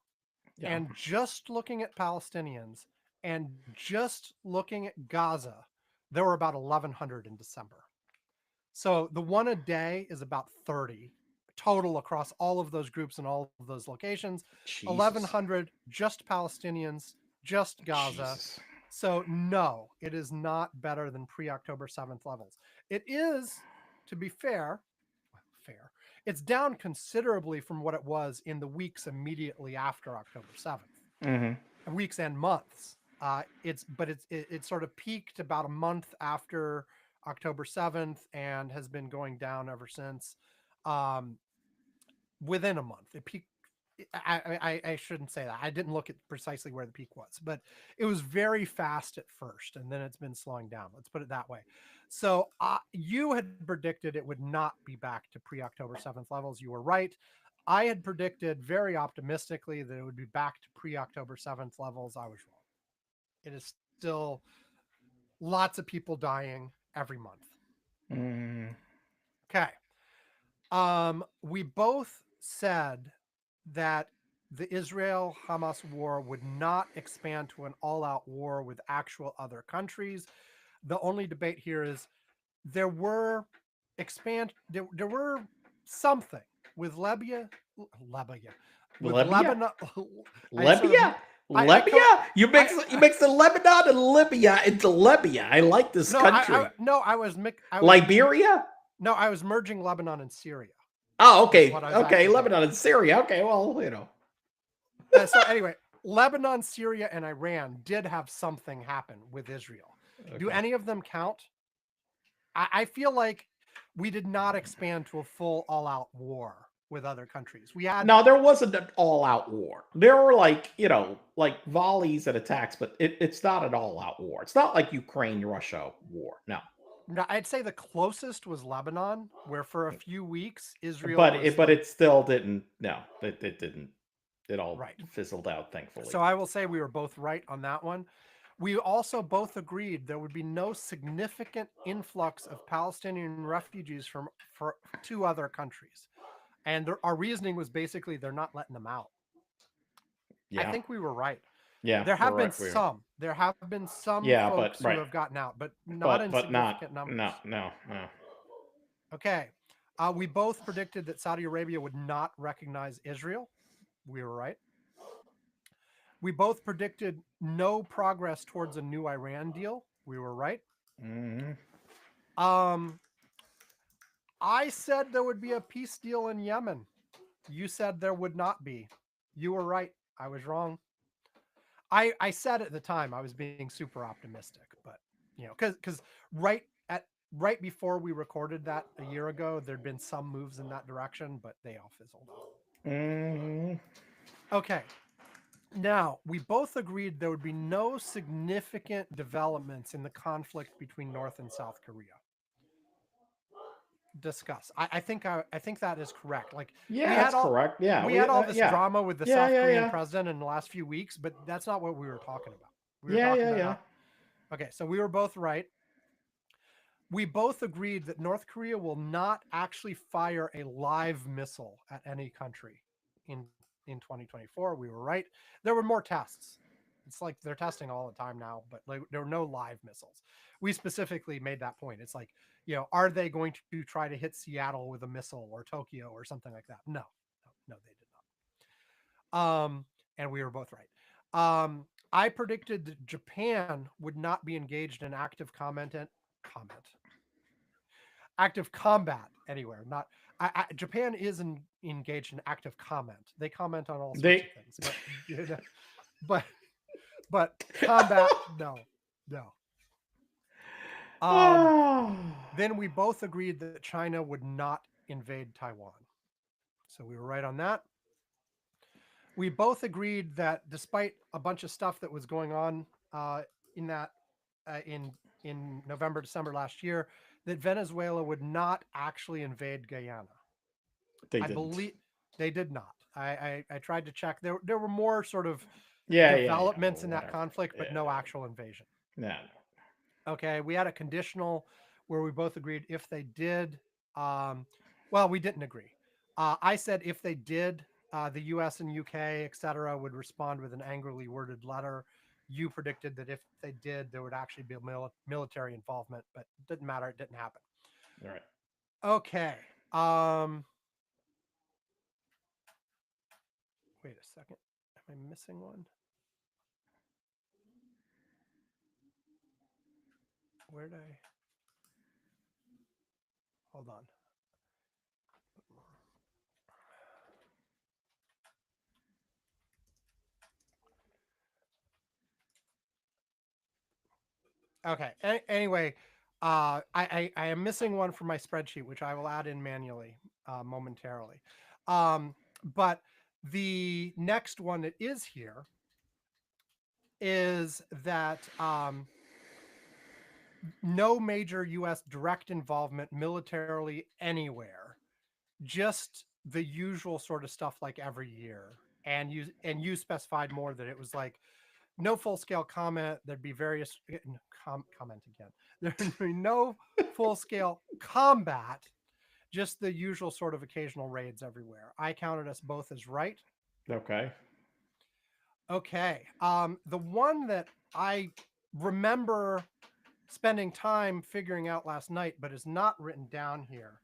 and just looking at Palestinians, and just looking at Gaza, there were about 1,100 in December. So the one a day is about 30 total across all of those groups and all of those locations. Jesus. 1,100 just Palestinians, just Gaza. Jesus. So no, it is not better than pre-October 7th levels. It is, to be fair, it's down considerably from what it was in the weeks immediately after October 7th. Weeks and months. It sort of peaked about a month after October 7th and has been going down ever since. Within a month, it peaked. I shouldn't say that. I didn't look at precisely where the peak was, but it was very fast at first, and then it's been slowing down. Let's put it that way. So you had predicted it would not be back to pre-October 7th levels. You were right. I had predicted very optimistically that it would be back to pre-October 7th levels. I was wrong. It is still lots of people dying every month. Okay. We both said that the Israel-Hamas war would not expand to an all-out war with actual other countries. The only debate here is there were something with Libya. Lebanon. Libya? You mix the Lebanon and Libya into Libya. I like this country. Liberia? No, I was merging Lebanon and Syria. Oh, okay. Okay, Lebanon and Syria. Okay, well, you know. So anyway, Lebanon, Syria, and Iran did have something happen with Israel. Okay. Do any of them count? I feel like we did not expand to a full all-out war with other countries. No, there wasn't an all-out war. There were like volleys and attacks, but it's not an all-out war. It's not like Ukraine-Russia war. No. No, I'd say the closest was Lebanon, where for a few weeks Israel. But it still didn't. No, it didn't. It all fizzled out, thankfully. So I will say we were both right on that one. We also both agreed there would be no significant influx of Palestinian refugees from two other countries, and our reasoning was basically they're not letting them out. Yeah. I think we were right. Yeah, There have been correct. We are. some. There have been some Yeah, but folks who right, have gotten out, but not in but significant not. numbers. No, no, no. Okay. We both predicted that Saudi Arabia would not recognize Israel. We were right. We both predicted no progress towards a new Iran deal. We were right. Hmm. Um, I said there would be a peace deal in Yemen. You said there would not be. You were right. I was wrong. I said at the time I was being super optimistic, but because right at right before we recorded that a year ago, there'd been some moves in that direction, but they all fizzled out. Hmm. Okay. Now, we both agreed there would be no significant developments in the conflict between North and South Korea. Discuss. I think that is correct. Like Yeah, that's correct. Yeah, we had all this yeah, drama with the yeah, South yeah, Korean yeah, president in the last few weeks, but that's not what we were talking about. We were yeah, talking yeah, about yeah. how okay, so we were both right. We both agreed that North Korea will not actually fire a live missile at any country in 2024. We were right. There were more tests. It's like they're testing all the time now, but like, there were no live missiles. We specifically made that point. It's like, are they going to try to hit Seattle with a missile or Tokyo or something like that? No, they did not. And we were both right. I predicted that Japan would not be engaged in comment active combat anywhere. Not Japan is engaged in active comment. They comment on all sorts They. of things, but but but combat, no, no. Um, Oh. then we both agreed that China would not invade Taiwan, so we were right on that. We both agreed that despite a bunch of stuff that was going on in that in November, December last year, that Venezuela would not actually invade Guyana. They I didn't. believe they did not. I tried to check. There were more sort of Yeah, yeah, yeah. developments Well, in that whatever. conflict, but Yeah, no actual invasion. no, Okay, we had a conditional where we both agreed if they did. Well, we didn't agree. I said if they did, the U.S. and U.K. etc. would respond with an angrily worded letter. You predicted that if they did, there would actually be a military involvement, but it didn't matter. It didn't happen. no. All right. Okay. Wait a second. Am I missing one? Where did I? Hold on. Okay. Anyway, I am missing one from my spreadsheet, which I will add in manually momentarily. But the next one that is here is that no major U.S. direct involvement militarily anywhere, just the usual sort of stuff like every year. And you specified more that it was like no full scale comment. There'd be various comment again. There'd be no full scale combat, just the usual sort of occasional raids everywhere. I counted us both as right. Okay. Okay. The one that I remember spending time figuring out last night, but is not written down here,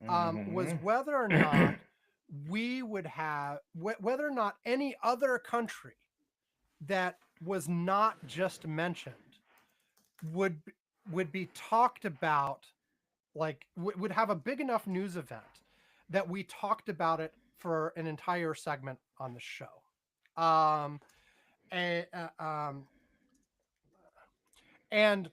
was Hmm. whether or not we would have, whether or not any other country that was not just mentioned would would be talked about, like would have a big enough news event that we talked about it for an entire segment on the show. Um, and, uh, um, and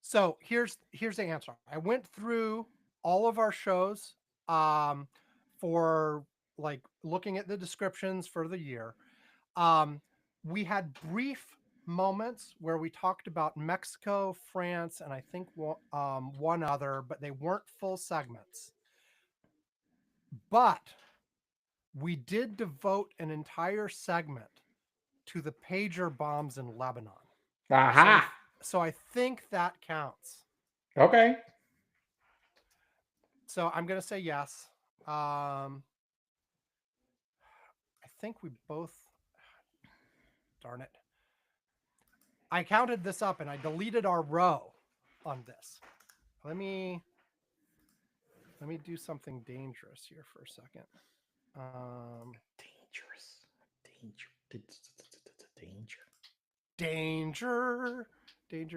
so here's the answer. I went through all of our shows um, for like looking at the descriptions for the year. Um, we had brief moments where we talked about Mexico, France, and I think one other, but they weren't full segments. But we did devote an entire segment to the pager bombs in Lebanon. So, Aha. so I think that counts. Okay. So I'm gonna say yes. I think we both. darn it. I counted this up and I deleted our row on this. Let me do something dangerous here for a second.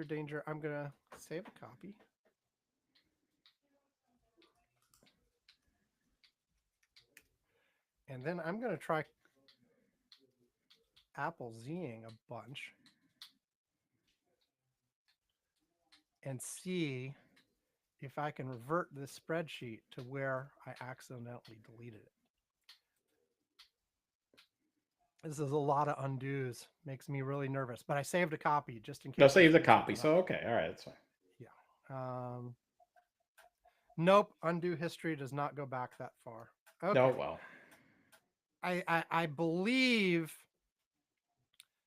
Danger. I'm gonna save a copy. And then I'm gonna try Apple Zing a bunch and see if I can revert this spreadsheet to where I accidentally deleted it. This is a lot of undos. Makes me really nervous, but I saved a copy just in case. No, save the copy. So, okay. All right. That's fine. Yeah. Nope. Undo history does not go back that far. Okay. Oh, well. I believe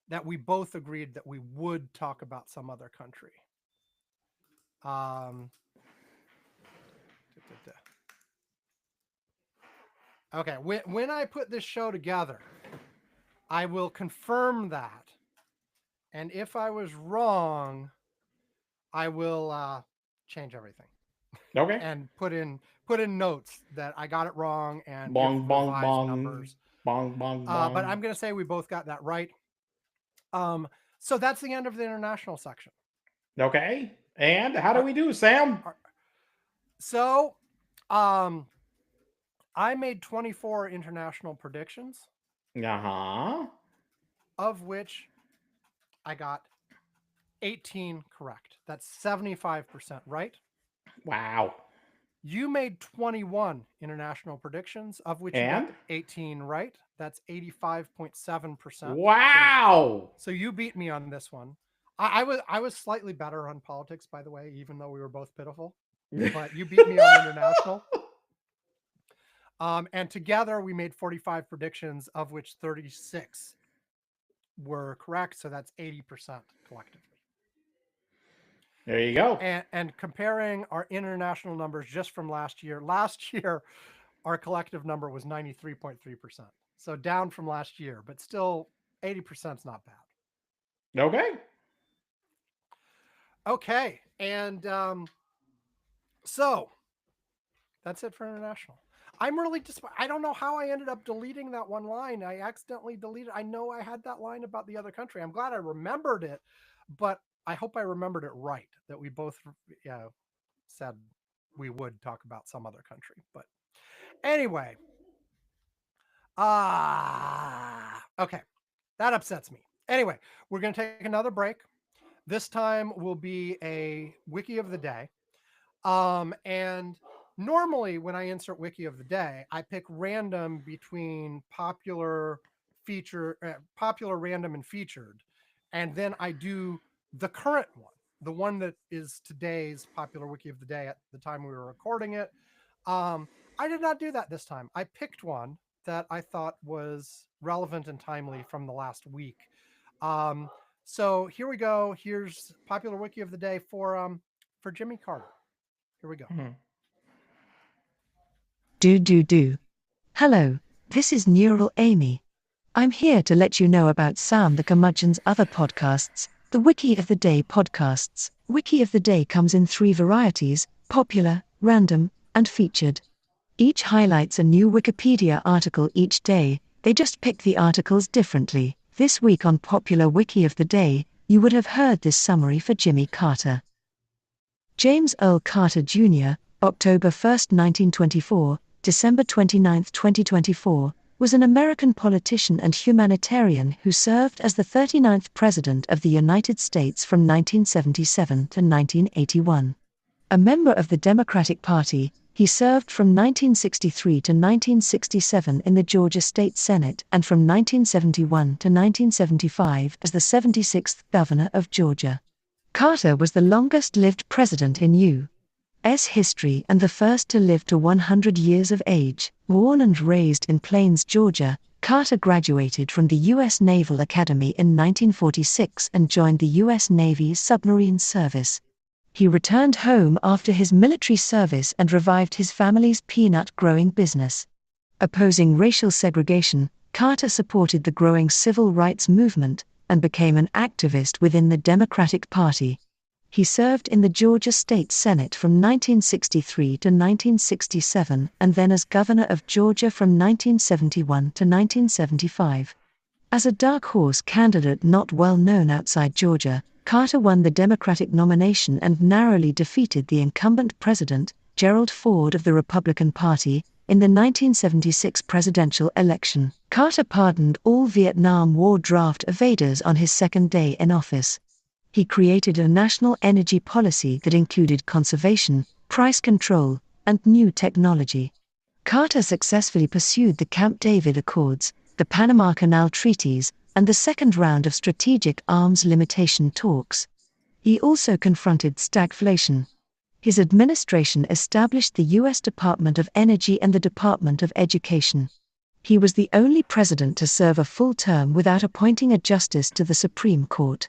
that we both agreed that we would talk about some other country. Okay, when I put this show together, I will confirm that. And if I was wrong, I will change everything. Okay. And put in notes that I got it wrong and Bong, give bong, revised bong. numbers. Bong, bong, bong. But I'm going to say we both got that right. So that's the end of the international section. Okay. And how do we do, Sam? So, I made 24 international predictions. Uh-huh. Of which I got 18 correct. That's 75% right. Wow. You made 21 international predictions, of which you got 18 right. That's 85.7%. Wow. So you beat me on this one. I was slightly better on politics, by the way, even though we were both pitiful. But you beat me on international. And together we made 45 predictions, of which 36 were correct. So that's 80% collectively. There you go. And comparing our international numbers just from last year, our collective number was 93.3%. So down from last year, but still 80% is not bad. Okay. And so that's it for international. I'm really I don't know how I ended up deleting that one line. I accidentally deleted. I know I had that line about the other country. I'm glad I remembered it, but I hope I remembered it right, that we both said we would talk about some other country. But anyway, okay, that upsets me. Anyway, we're going to take another break. This time will be a Wiki of the Day. And normally when I insert Wiki of the Day, I pick random between popular, random, and featured. And then I do the current one, the one that is today's popular Wiki of the Day at the time we were recording it. I did not do that this time. I picked one that I thought was relevant and timely from the last week. So here we go. Here's popular Wiki of the Day for Jimmy Carter. Here we go. Do. Hello, this is Neural Amy. I'm here to let you know about Sam the Curmudgeon's other podcasts, the Wiki of the Day podcasts. Wiki of the Day comes in 3 varieties: popular, random, and featured. Each highlights a new Wikipedia article each day. They just pick the articles differently. This week on Popular Wiki of the Day, you would have heard this summary for Jimmy Carter. James Earl Carter Jr., October 1, 1924, December 29, 2024, was an American politician and humanitarian who served as the 39th President of the United States from 1977 to 1981. A member of the Democratic Party, he served from 1963 to 1967 in the Georgia State Senate and from 1971 to 1975 as the 76th Governor of Georgia. Carter was the longest-lived president in U.S. history and the first to live to 100 years of age. Born and raised in Plains, Georgia, Carter graduated from the U.S. Naval Academy in 1946 and joined the U.S. Navy's submarine service. He returned home after his military service and revived his family's peanut-growing business. Opposing racial segregation, Carter supported the growing civil rights movement, and became an activist within the Democratic Party. He served in the Georgia State Senate from 1963 to 1967 and then as governor of Georgia from 1971 to 1975. As a dark horse candidate not well known outside Georgia, Carter won the Democratic nomination and narrowly defeated the incumbent president, Gerald Ford of the Republican Party, in the 1976 presidential election. Carter pardoned all Vietnam War draft evaders on his second day in office. He created a national energy policy that included conservation, price control, and new technology. Carter successfully pursued the Camp David Accords, the Panama Canal Treaties, and the second round of strategic arms limitation talks. He also confronted stagflation. His administration established the U.S. Department of Energy and the Department of Education. He was the only president to serve a full term without appointing a justice to the Supreme Court.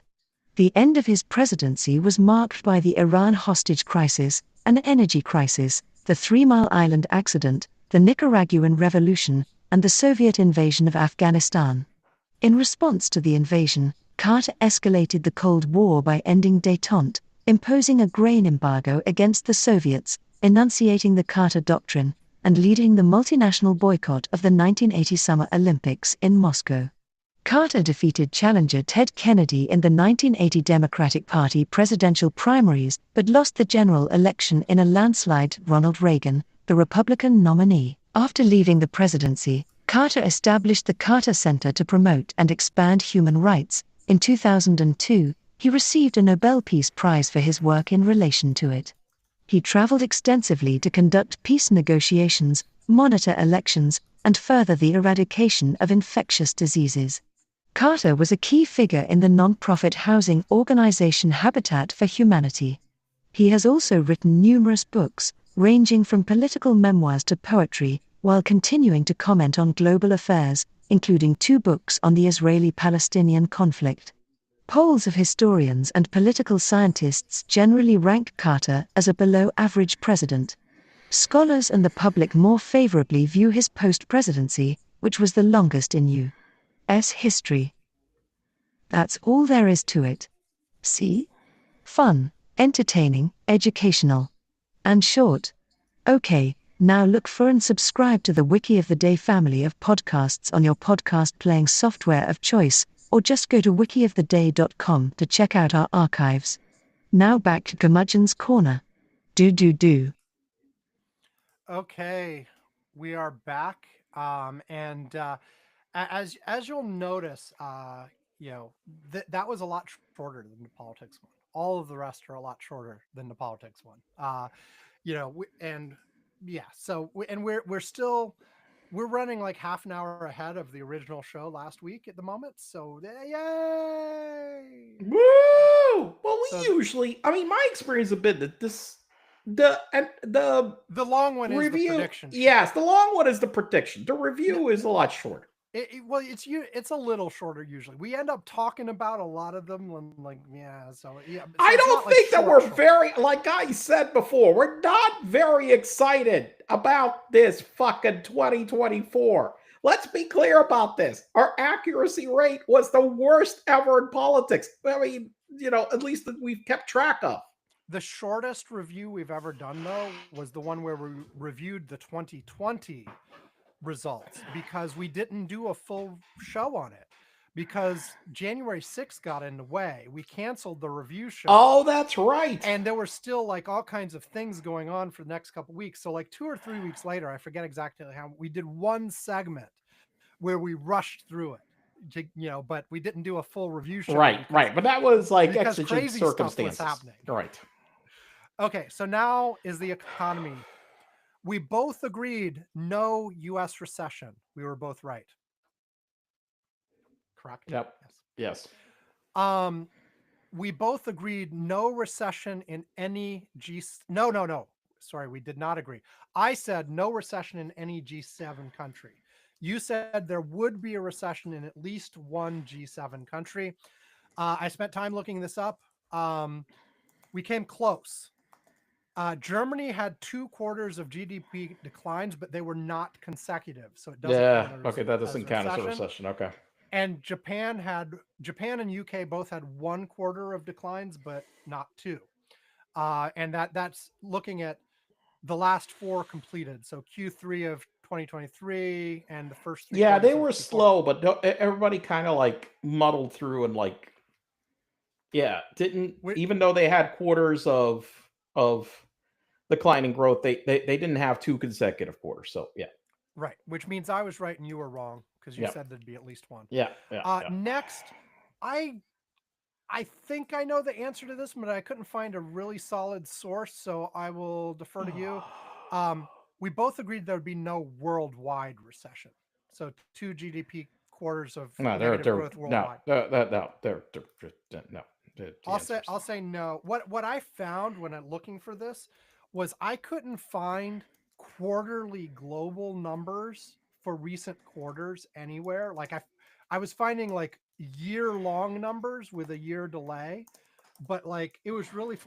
The end of his presidency was marked by the Iran hostage crisis, an energy crisis, the 3 Mile Island accident, the Nicaraguan Revolution, and the Soviet invasion of Afghanistan. In response to the invasion, Carter escalated the Cold War by ending détente, imposing a grain embargo against the Soviets, enunciating the Carter Doctrine, and leading the multinational boycott of the 1980 Summer Olympics in Moscow. Carter defeated challenger Ted Kennedy in the 1980 Democratic Party presidential primaries but lost the general election in a landslide to Ronald Reagan, the Republican nominee. After leaving the presidency, Carter established the Carter Center to promote and expand human rights. In 2002, he received a Nobel Peace Prize for his work in relation to it. He traveled extensively to conduct peace negotiations, monitor elections, and further the eradication of infectious diseases. Carter was a key figure in the non-profit housing organization Habitat for Humanity. He has also written numerous books, ranging from political memoirs to poetry, while continuing to comment on global affairs, including 2 books on the Israeli-Palestinian conflict. Polls of historians and political scientists generally rank Carter as a below-average president. Scholars and the public more favorably view his post-presidency, which was the longest in U.S. history. That's all there is to it. See? Fun, entertaining, educational, and short. Okay, now look for and subscribe to the Wiki of the Day family of podcasts on your podcast playing software of choice, or just go to wikioftheday.com to check out our archives. Now back to Curmudgeon's Corner. Do. Okay, we are back, and as you'll notice, that was a lot shorter than the politics one. All of the rest are a lot shorter than the politics one. We're running like half an hour ahead of the original show last week at the moment. So yay! Woo! Well, my experience has been that the long one review, is the prediction. Yes, the long one is the prediction. The review is a lot shorter. It's a little shorter usually. We end up talking about a lot of them, So I don't think that we're short. very, like I said before, we're not very excited about this fucking 2024. Let's be clear about this. Our accuracy rate was the worst ever in politics. I mean, at least that we've kept track of. The shortest review we've ever done, though, was the one where we reviewed the 2020 results, because we didn't do a full show on it because January 6th got in the way. We canceled the review show. Oh, that's right. And there were still like all kinds of things going on for the next couple of weeks. So like 2 or 3 weeks later, I forget exactly how, we did one segment where we rushed through it, but we didn't do a full review show. Right. But that was like because exigent crazy circumstances. stuff was happening. Right. Okay, so now is the economy. We both agreed no U.S. recession. We were both right. Correct? Yep. Yes. We both agreed no recession in any No. Sorry, we did not agree. I said no recession in any G7 country. You said there would be a recession in at least one G7 country. I spent time looking this up. We came close. Germany had 2 quarters of GDP declines, but they were not consecutive. So it doesn't count Okay, that doesn't count as a recession. Okay. And Japan and UK both had 1/4 of declines, but not 2. And that's looking at the last 4 completed. So Q3 of 2023 and the first 3 Yeah, they quarters of were Q4. slow, but everybody kind of like muddled through and like, yeah, didn't even though they had quarters of declining growth, they didn't have 2 consecutive quarters. So yeah, Right, which means I was right and you were wrong because you yeah, said there'd be at least one. yeah, yeah. Next, I think I know the answer to this, but I couldn't find a really solid source, so I will defer to you. We both agreed there would be no worldwide recession. So 2 GDP quarters of No, negative they're growth no, worldwide. no, they're no. The I'll say no. What I found when I'm looking for this was I couldn't find quarterly global numbers for recent quarters anywhere. Like I was finding like year-long numbers with a year delay, but like it was really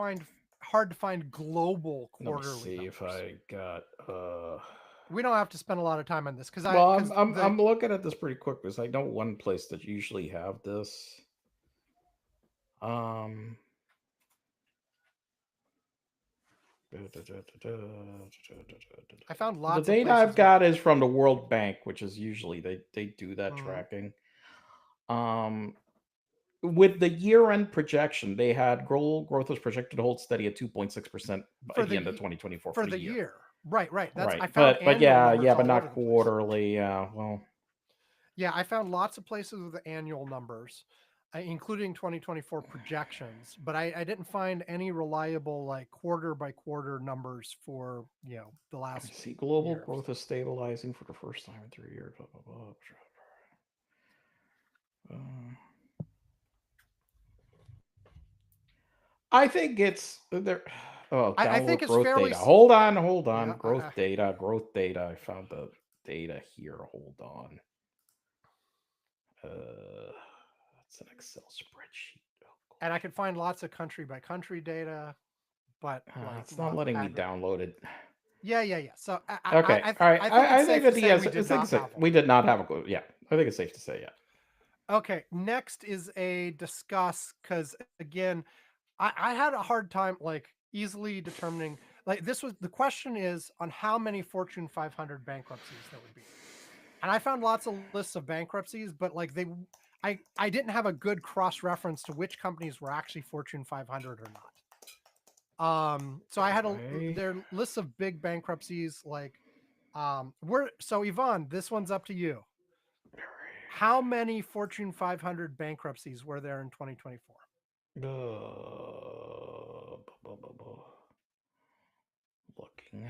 hard to find global Let me quarterly see numbers. if I got. We don't have to spend a lot of time on this because Well, I'm looking at this pretty quick because I know one place that usually have this. I found The lots of data places I've got is from the World Bank, which is usually they do that Mhm. tracking. With the year-end projection, they had global growth was projected to hold steady at 2.6% by for the the end of ye- 2024 for the year. Right. That's I Right, found but annual numbers but all over not the place. quarterly. Yeah, well, Yeah, I found lots of places with the annual numbers, including 2024 projections, but I didn't find any reliable like quarter by quarter numbers for the I last see global year. growth is stabilizing for the first time in 3 years. Blah blah blah. I think it's there. Oh, I download think it's growth fairly. data. Hold on, Yeah, Growth data, growth data. I found the data here. Hold on. It's an Excel spreadsheet. Oh, and I could find lots of country by country data, but like it's not letting me download it. Yeah. So Okay, all right. I think it's I think safe that to the say answer. we did not have one. We did not have a clue. Yeah, I think it's safe to say yeah. Okay, next is a discuss because again, I had a hard time like easily determining like the question is on how many Fortune 500 bankruptcies there would be. And I found lots of lists of bankruptcies, but like I didn't have a good cross reference to which companies were actually Fortune 500 or not. So I had their lists of big bankruptcies like so Yvonne, this one's up to you. How many Fortune 500 bankruptcies were there in 2024? Looking.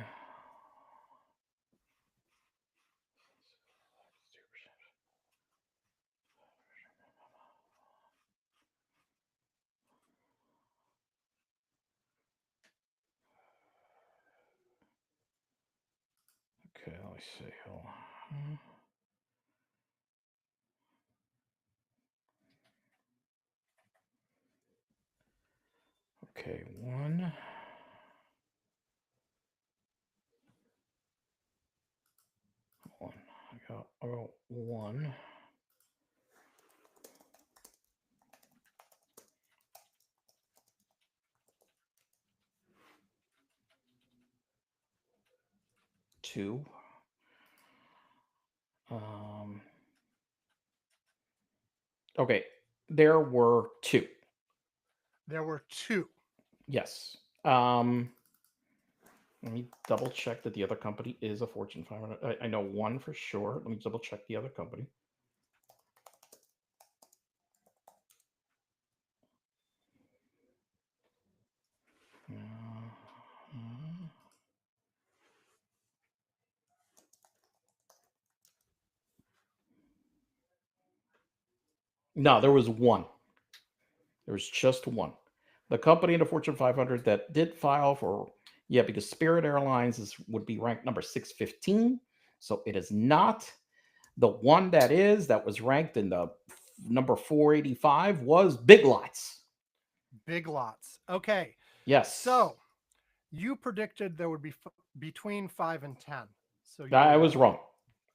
Okay, let me see. Hold on. Okay, one. Hold on. I got one. Two. Okay, there were two. There were two. Yes. Let me double check that the other company is a Fortune 500. I know one for sure. Let me double check the other company. No, there was one. There was just one. The company in the Fortune 500 that did file for, because Spirit Airlines would be ranked number 615. So it is not. The one that was ranked in the number 485 was Big Lots. Big Lots. Okay. Yes. So you predicted there would be between 5 and 10. So I was wrong.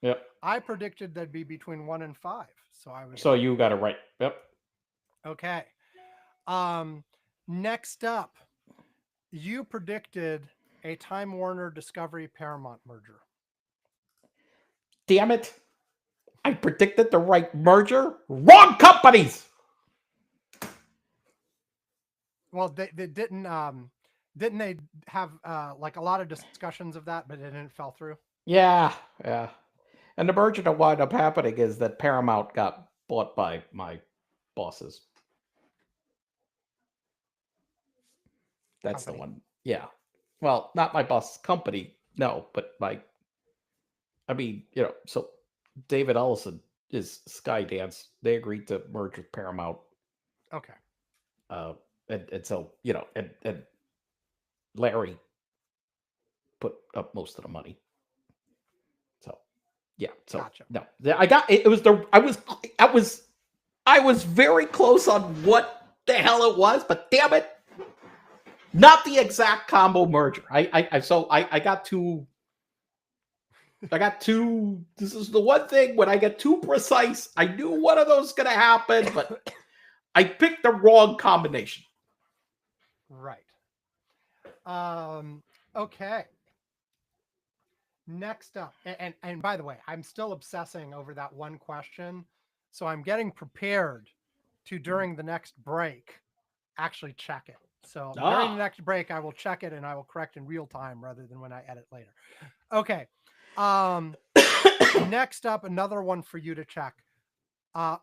Yep. I predicted there'd be between 1 and 5. So I was So right. you got it right. Yep. Okay. Next up, you predicted a Time Warner Discovery Paramount merger. Damn it. I predicted the right merger. Wrong companies. Well, they didn't they have like a lot of discussions of that, but it didn't fell through. Yeah. And the merger that wound up happening is that Paramount got bought by my bosses. That's Company. the one. Yeah. Well, not my boss's company. No, but so David Ellison is Skydance. They agreed to merge with Paramount. Okay. And so, and Larry put up most of the money. So, yeah. So, Gotcha. no, I got it. It was I was very close on what the hell it was, but damn it, not the exact combo merger. I got too. This is the one thing when I get too precise. I knew one of those is going to happen, but I picked the wrong combination. Right. Okay. Next up, and by the way, I'm still obsessing over that one question, so I'm getting prepared to during the next break actually check it. So during the next break, I will check it and I will correct in real time rather than when I edit later. Okay. Next up, another one for you to check.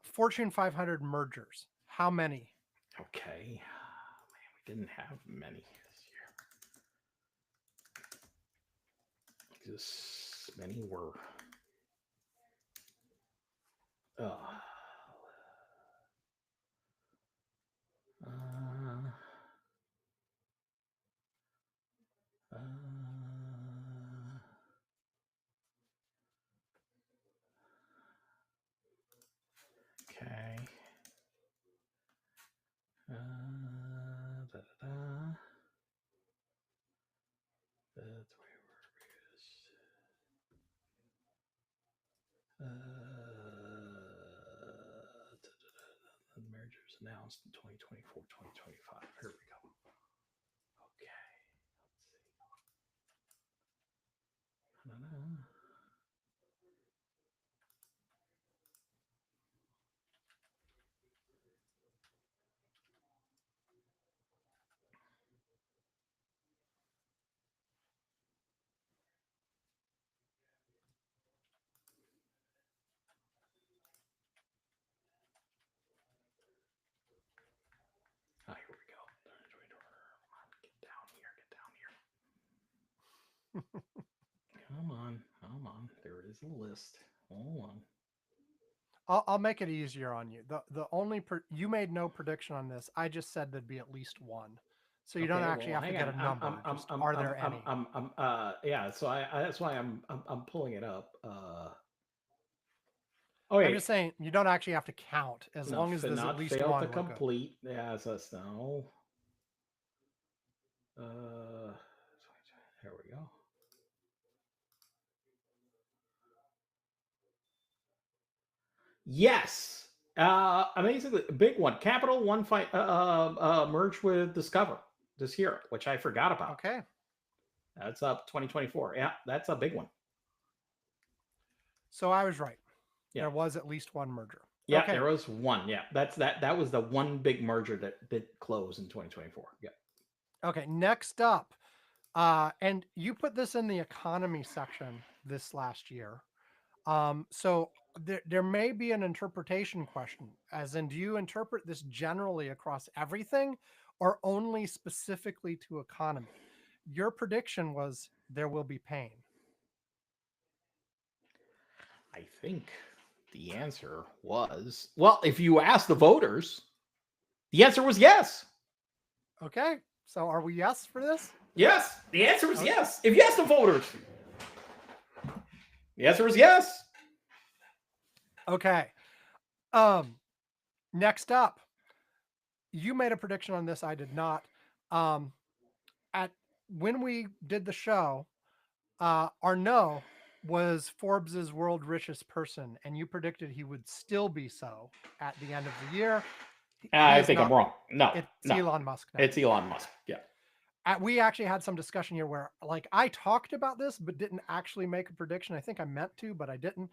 Fortune 500 mergers. How many? Okay. Man, we didn't have many this year. This many were. Uh, okay. That's where it is. The mergers announced in 2024, 2025. Here we go. Okay. Let's see. Ah, here we go. Get down here. Come on. There is a list. Hold on. I'll make it easier on you. The only you made no prediction on this. I just said there'd be at least one, so you don't actually have to get a number. Are there any? Yeah. So that's why I'm pulling it up. I'm just saying you don't actually have to count as long as there's at not least failed one. to complete. Yeah, so that's no. Here we go. Yes. Amazingly, big one. Capital One fight merged with Discover this year, which I forgot about. Okay. That's up 2024. Yeah, that's a big one. So I was right. Yeah. There was at least one merger. Yeah, okay. There was one. Yeah, that was the one big merger that did close in 2024. Yeah. Okay, next up, and you put this in the economy section this last year. So there may be an interpretation question, as in, do you interpret this generally across everything or only specifically to economy? Your prediction was there will be pain. I think the answer was, well, if you ask the voters, the answer was yes. Okay, so are we yes for this? Yes, the answer is yes. If you ask the voters, the answer is yes. Okay. Next up, you made a prediction on this. I did not. At when we did the show, Arnaud was Forbes's world richest person, and you predicted he would still be so at the end of the year. I think I'm wrong. No, It's no. Elon Musk now. It's Elon Musk. Yeah. We actually had some discussion here where, like, I talked about this but didn't actually make a prediction. I think I meant to, but I didn't.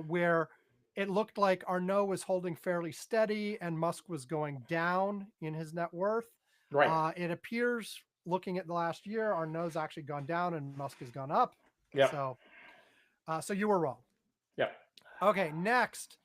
Where it looked like Arnault was holding fairly steady and Musk was going down in his net worth. Right. It appears, looking at the last year, Arnault's actually gone down and Musk has gone up. Yep. So you were wrong. Yep. Okay, next.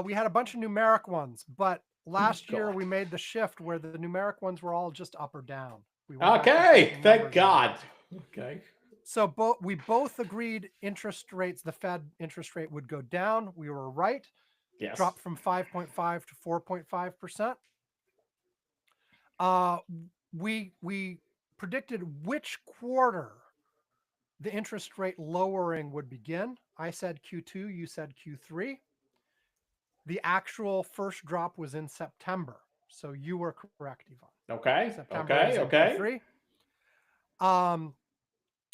We had a bunch of numeric ones, but last year we made the shift where the numeric ones were all just up or down. Okay, thank God. Okay. So we both agreed interest rates, the Fed interest rate would go down. We were right. Yes. Dropped from 5.5 to 4.5%. We predicted which quarter the interest rate lowering would begin. I said Q2, you said Q3. The actual first drop was in September. So you were correct, Yvonne. Okay. September Okay. Q3.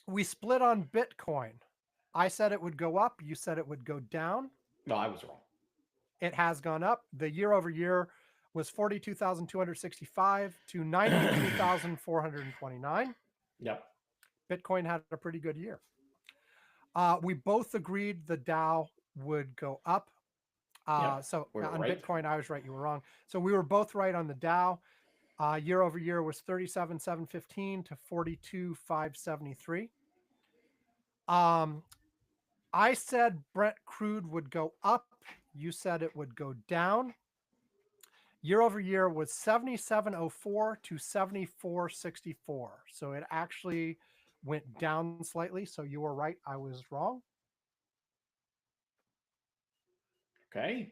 We split on Bitcoin. I said it would go up. You said it would go down. No, I was wrong. It has gone up. The year over year was 42,265 to 93,429. Yep. Bitcoin had a pretty good year. We both agreed the Dow would go up. So on right. Bitcoin, I was right. You were wrong. So we were both right on the Dow. Year over year was 37,715 to 42,573. I said Brent crude would go up. You said it would go down. Year over year was 77.04 to 74.64. So it actually went down slightly. So you were right. I was wrong. Okay.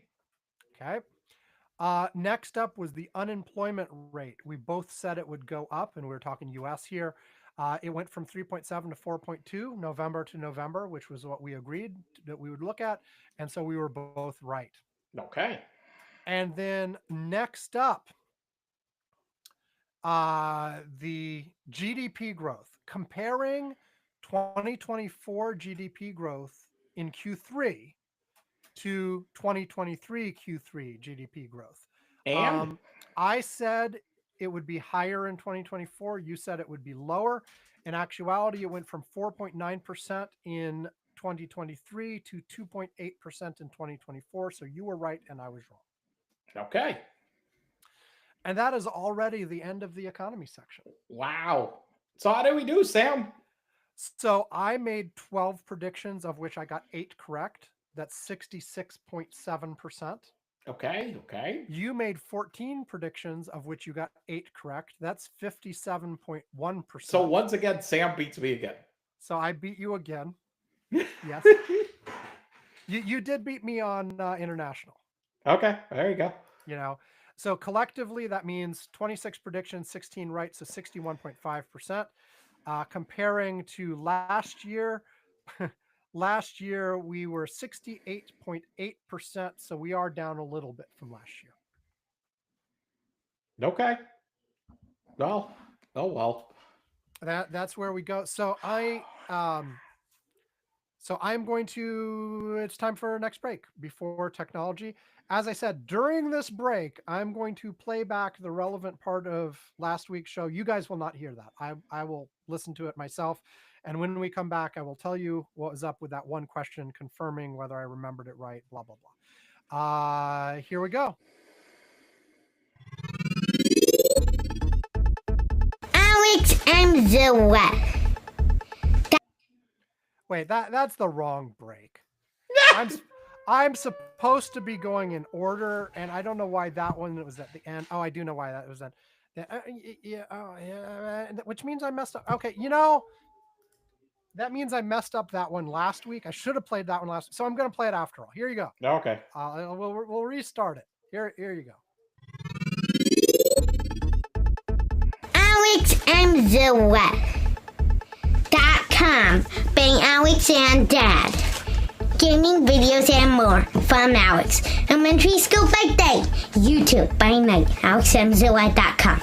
Next up was the unemployment rate. We both said it would go up, and we were talking US here. It went from 3.7 to 4.2 November to November, which was what we agreed that we would look at. And so we were both right. Okay. And then next up, the GDP growth. Comparing 2024 GDP growth in Q3 to 2023 Q3 GDP growth. And I said it would be higher in 2024. You said it would be lower. In actuality, it went from 4.9% in 2023 to 2.8% in 2024. So you were right and I was wrong. Okay. And that is already the end of the economy section. Wow. So how did we do, Sam? So I made 12 predictions, of which I got 8 correct. That's 66.7%. Okay. You made 14 predictions, of which you got 8 correct. That's 57.1%. So once again, Sam beats me again. So I beat you again. Yes. You did beat me on international. Okay, there you go. So collectively, that means 26 predictions, 16 right, so 61.5%. Comparing to last year, last year we were 68.8%, so we are down a little bit from last year. Okay. Well, oh well. That's where we go. So I'm going to, it's time for our next break before technology. As I said, during this break, I'm going to play back the relevant part of last week's show. You guys will not hear that. I will listen to it myself. And when we come back, I will tell you what was up with that one question, confirming whether I remembered it right, blah, blah, blah. Here we go. Alex and Zoe. Wait, that's the wrong break. I'm supposed to be going in order, and I don't know why that one was at the end. Oh, I do know why that was at. Which means I messed up. Okay, that means I messed up that one last week. I should have played that one last week. So I'm going to play it after all. Here you go. Okay. We'll restart it. Here you go. AlexandZoe.com. Being Alex and Dad. Gaming, videos, and more from Alex. Elementary school by day. YouTube by night. AlexandZoe.com.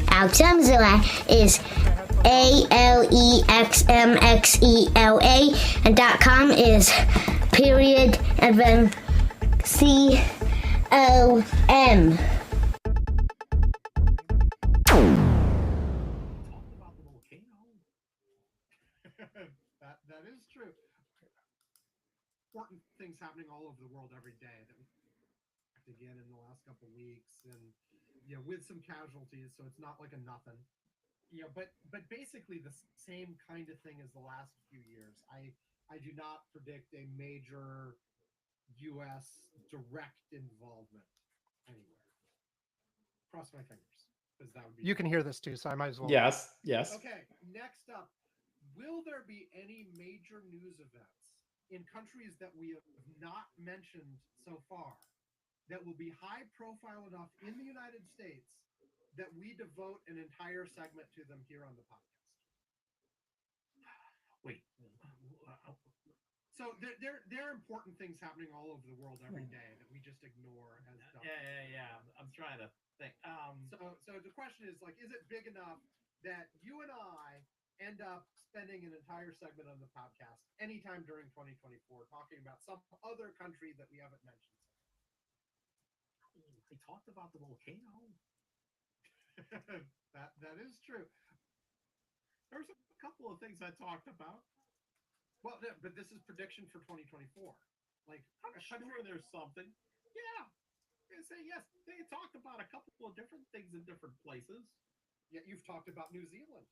AlexandZoe is ALEXMXELA, and .com is period and then COM. That is true. Important things happening all over the world every day that we again in the last couple of weeks, and with some casualties, so it's not like a nothing. But basically the same kind of thing as the last few years. I do not predict a major U.S. direct involvement anywhere. Cross my fingers, because that would be. You can hear this too, so I might as well. Yes. Okay, next up, will there be any major news events in countries that we have not mentioned so far that will be high profile enough in the United States that we devote an entire segment to them here on the podcast? Wait. So there are important things happening all over the world every day that we just ignore as dumb. Yeah. I'm trying to think. So the question is, like, is it big enough that you and I end up spending an entire segment on the podcast anytime during 2024 talking about some other country that we haven't mentioned? They talked about the volcano. that is true. There's a couple of things I talked about. Well, but this is prediction for 2024. Like, I'm sure there's something. Yeah. I say yes. They talked about a couple of different things in different places. Yeah, you've talked about New Zealand.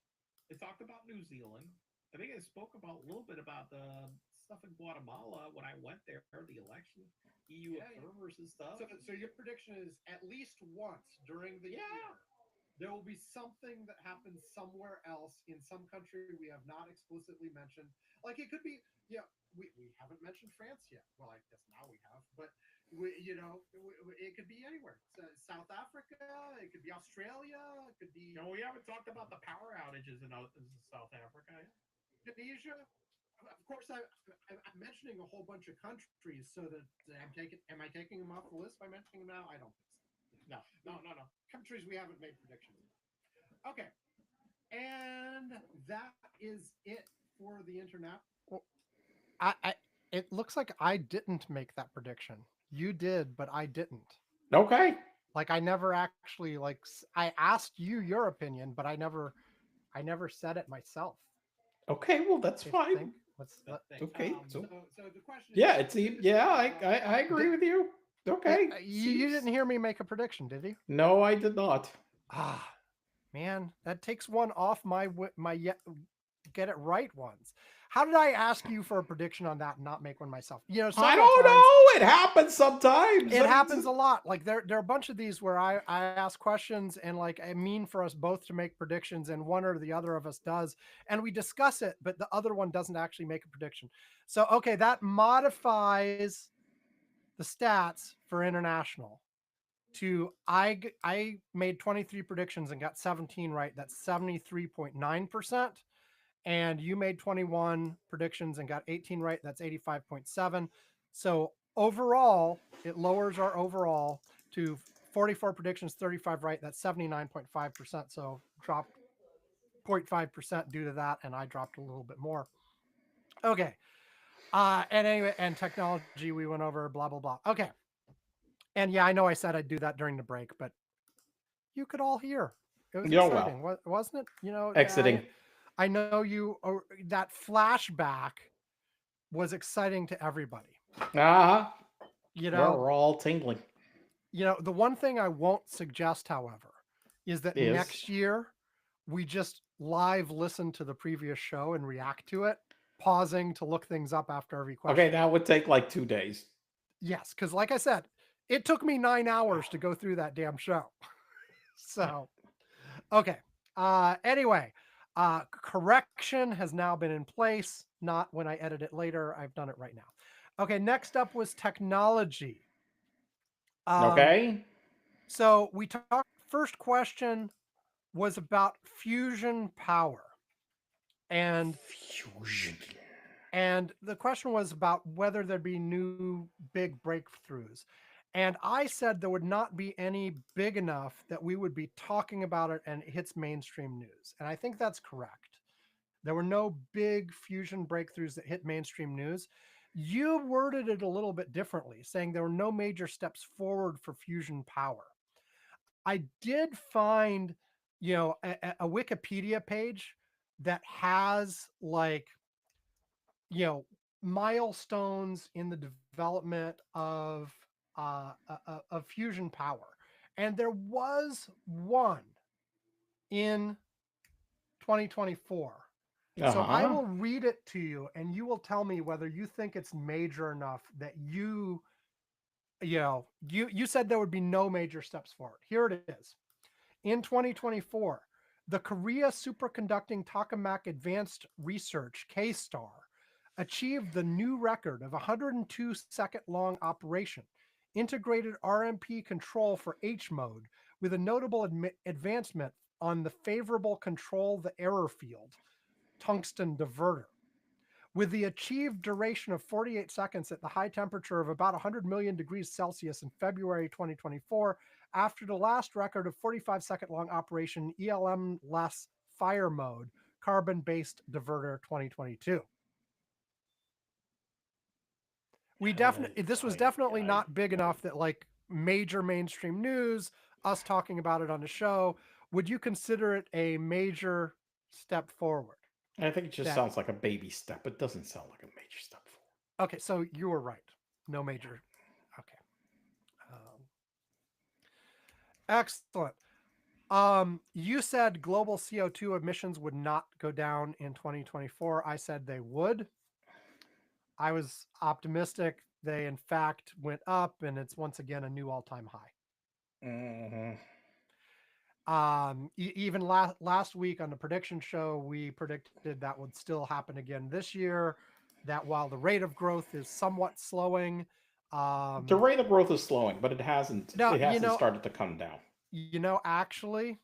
They talked about New Zealand. I think I spoke about a little bit about the stuff in Guatemala when I went there, the election, EU observers and stuff. So your prediction is at least once during the year, there will be something that happens somewhere else in some country we have not explicitly mentioned. Like, it could be, we haven't mentioned France yet. Well, I guess now we have, but it could be anywhere. South Africa, it could be Australia, it could be. No, we haven't talked about the power outages in South Africa. Indonesia. Of course, I'm mentioning a whole bunch of countries, so that am I taking them off the list by mentioning them now? I don't think so. No. Countries we haven't made predictions. Okay. And that is it for the internet. Well, it looks like I didn't make that prediction. You did, but I didn't. Okay. Like, I never actually, I asked you your opinion, but I never said it myself. Okay, well, that's fine. Okay. So the question is, I agree with you. Okay. You didn't hear me make a prediction, did you? No, I did not. Man, that takes one off my get it right ones. How did I ask you for a prediction on that and not make one myself? I don't know. It happens sometimes. It happens a lot. Like, there are a bunch of these where I ask questions and, like, I mean for us both to make predictions, and one or the other of us does, and we discuss it, but the other one doesn't actually make a prediction. So, okay, that modifies the stats for international to I made 23 predictions and got 17 right. That's 73.9%. And you made 21 predictions and got 18 right. That's 85.7. So overall, it lowers our overall to 44 predictions, 35 right. That's 79.5%. So dropped 0.5% due to that. And I dropped a little bit more. Okay. And anyway, and technology, we went over, blah, blah, blah. Okay. And yeah, I know I said I'd do that during the break, but you could all hear. It was exciting, wasn't it? Exiting. I know that flashback was exciting to everybody. We're all tingling. The one thing I won't suggest, however, is that next year we just live listen to the previous show and react to it, pausing to look things up after every question. Okay, that would take like 2 days. Yes, because like I said, it took me 9 hours to go through that damn show. So, okay. Anyway, correction has now been in place. Not when I edit it later. I've done it right now. Okay, next up was technology. Okay. So we talked, first question was about fusion power. And the question was about whether there'd be new big breakthroughs. And I said there would not be any big enough that we would be talking about it and it hits mainstream news. And I think that's correct. There were no big fusion breakthroughs that hit mainstream news. You worded it a little bit differently, saying there were no major steps forward for fusion power. I did find, a Wikipedia page that has like, milestones in the development of fusion power, and there was one in 2024. So I will read it to you, and you will tell me whether you think it's major enough that you said there would be no major steps forward. Here it is. In 2024, the Korea Superconducting Tokamak Advanced Research K-STAR achieved the new record of 102 second long operation, integrated RMP control for H mode with a notable advancement on the favorable control the error field, tungsten diverter. With the achieved duration of 48 seconds at the high temperature of about 100 million degrees Celsius in February 2024, after the last record of 45 second long operation ELM-less fire mode, carbon-based diverter 2022. This was definitely not big enough that like major mainstream news, us talking about it on the show. Would you consider it a major step forward? I think it just sounds like a baby step. It doesn't sound like a major step forward. Okay, so you were right. No major. Okay. Excellent. You said global CO2 emissions would not go down in 2024. I said they would. I was optimistic. They, in fact, went up, and it's once again a new all-time high. Mm-hmm. Even last week on the prediction show, we predicted that would still happen again this year, that while the rate of growth is somewhat slowing, the rate of growth is slowing, but it hasn't started to come down. Actually,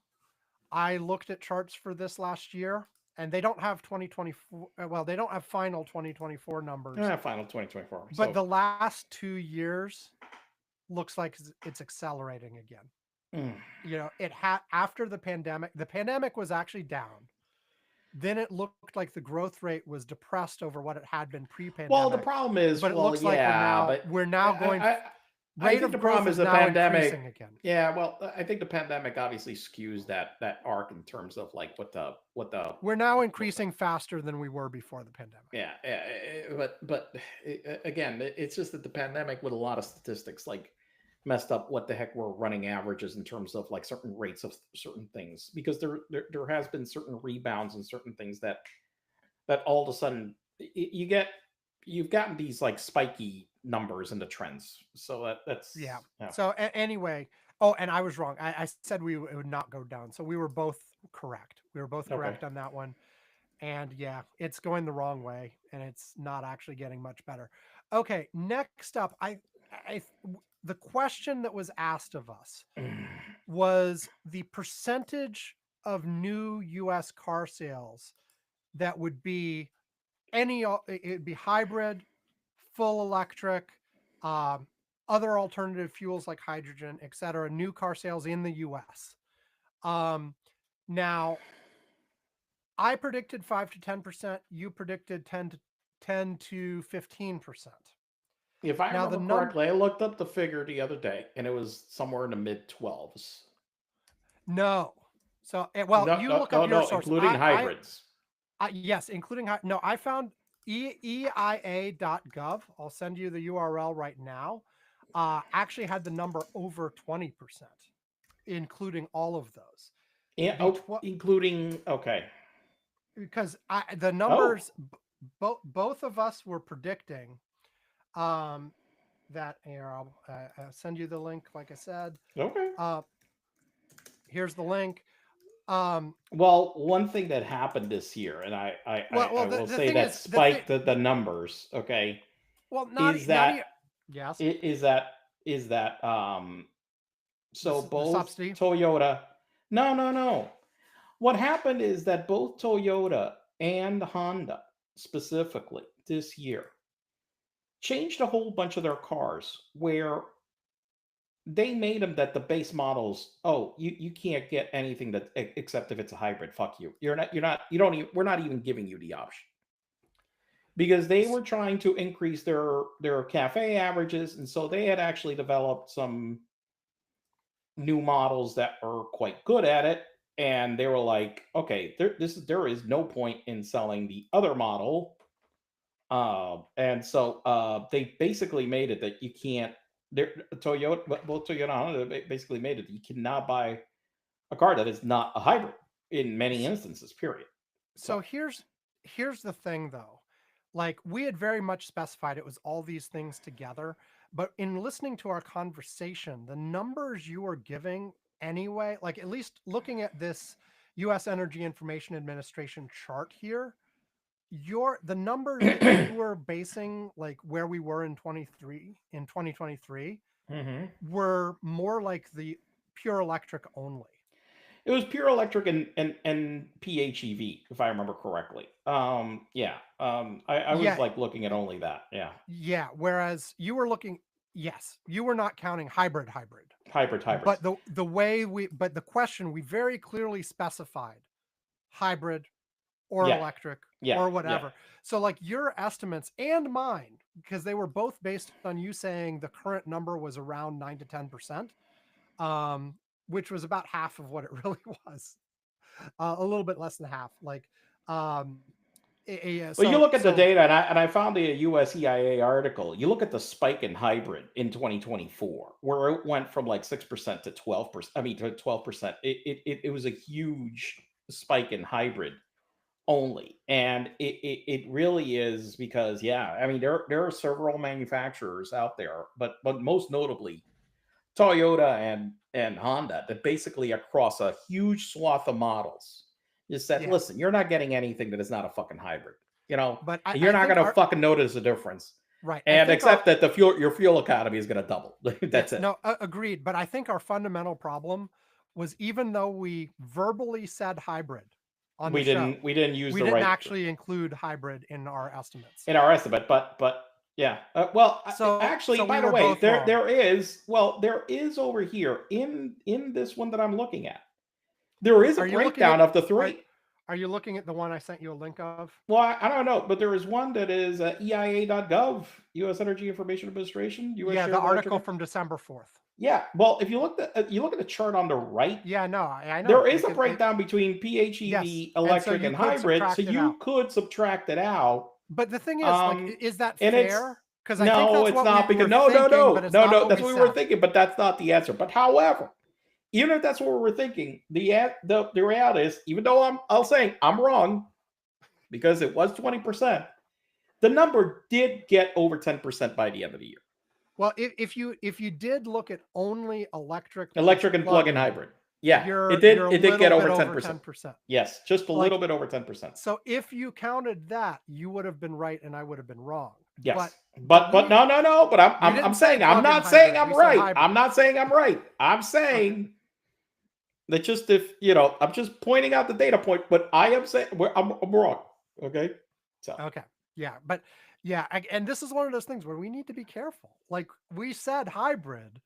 I looked at charts for this last year, and they don't have 2024. Well, they don't have final 2024 numbers. Yeah, final 2024. But the last 2 years looks like it's accelerating again. It had after the pandemic was actually down. Then it looked like the growth rate was depressed over what it had been pre-pandemic. Well, the problem is, but it looks like we're now going. I think the problem is the pandemic again. Yeah, well, I think the pandemic obviously skews that arc in terms of like what the. We're now increasing faster than we were before the pandemic. Yeah, but again, it's just that the pandemic with a lot of statistics like messed up what the heck were running averages in terms of like certain rates of certain things, because there has been certain rebounds and certain things that all of a sudden you've gotten these like spiky numbers and the trends. So that's yeah. So anyway, and I was wrong. I said it would not go down. So we were both correct. We were both correct on that one. And yeah, it's going the wrong way, and it's not actually getting much better. Okay, next up, the question that was asked of us was the percentage of new U.S. car sales that would be it'd be hybrid, full electric, other alternative fuels like hydrogen, etc. New car sales in the U.S. Now, I predicted 5 to 10%. You predicted 10 to 15%. If I remember correctly, I looked up the figure the other day, and it was somewhere in the mid-12s. No. So, you look up your source. Including hybrids. Yes, including no. I found EIA.gov. I'll send you the URL right now. Actually had the number over 20%, including all of those. Yeah, including okay. Because the numbers, both of us were predicting. That here, I'll send you the link. Like I said, okay. Here's the link. Well, one thing that happened this year, and I will say that spiked the numbers. Okay. Well, yes. Is that so both subsidy? Toyota? No. What happened is that both Toyota and Honda specifically this year changed a whole bunch of their cars where they made them that the base models. Oh, you can't get anything that except if it's a hybrid. Fuck you. You're not. You don't even. We're not even giving you the option because they were trying to increase their cafe averages, and so they had actually developed some new models that are quite good at it. And they were like, okay, there is no point in selling the other model. And so they basically made it that you can't. Toyota, both Toyota and Honda basically made it that you cannot buy a car that is not a hybrid in many instances. Period. So here's the thing, though. Like, we had very much specified it was all these things together, but in listening to our conversation, the numbers you were giving anyway, like at least looking at this U.S. Energy Information Administration chart here, the numbers that you were basing, like where we were in 2023 were more like the pure electric only. It was pure electric and PHEV, if I remember correctly. Yeah. I was Yeah. like looking at only that. Yeah. Yeah. Whereas you were looking, yes, you were not counting hybrid. Hybrid. But the question, we very clearly specified hybrid or Yeah. electric Yeah. or whatever. So like your estimates and mine, because they were both based on you saying the current number was around 9 to 10%, which was about half of what it really was. A little bit less than half. Like, Well, you look at the data, and I found the US EIA article. You look at the spike in hybrid in 2024, where it went from like 6% to 12%. I mean, to 12%. It was a huge spike in hybrid only, and it really is because, yeah, I mean, there are several manufacturers out there, but most notably Toyota and Honda, that basically across a huge swath of models just said, listen, you're not getting anything that is not a fucking hybrid, but you're not going to fucking notice a difference. Right. And except that your fuel economy is going to double. That's it. No, agreed. But I think our fundamental problem was, even though we verbally said hybrid on the show, we didn't actually include hybrid in our estimates. But yeah. Actually, by the way, there is over here in this one that I'm looking at. There is a breakdown of the three. Are you looking at the one I sent you a link of? Well, I don't know, but there is one that is EIA.gov, U.S. Energy Information Administration. The article from December 4th. Yeah, well, if you look at the chart on the right, I know there is a breakdown between PHEV, electric, and hybrid, so you could subtract it out. But the thing is, is that fair? Because no, it's not, because no, that's what we were thinking, but that's not the answer. But however, even if that's what we were thinking, the reality is, even though I'm saying I'm wrong, because it was 20%, the number did get over 10% by the end of the year. Well, if you did look at only electric and plug-in hybrid, yeah, it did get over 10%. Yes, just a little bit over 10%. So if you counted that, you would have been right, and I would have been wrong. Yes, but no. But I'm saying I'm not saying I'm right. I'm not saying I'm right. I'm saying that just I'm just pointing out the data point. But I am saying I'm wrong. Okay. So okay, yeah, but. Yeah, and this is one of those things where we need to be careful. Like, we said hybrid,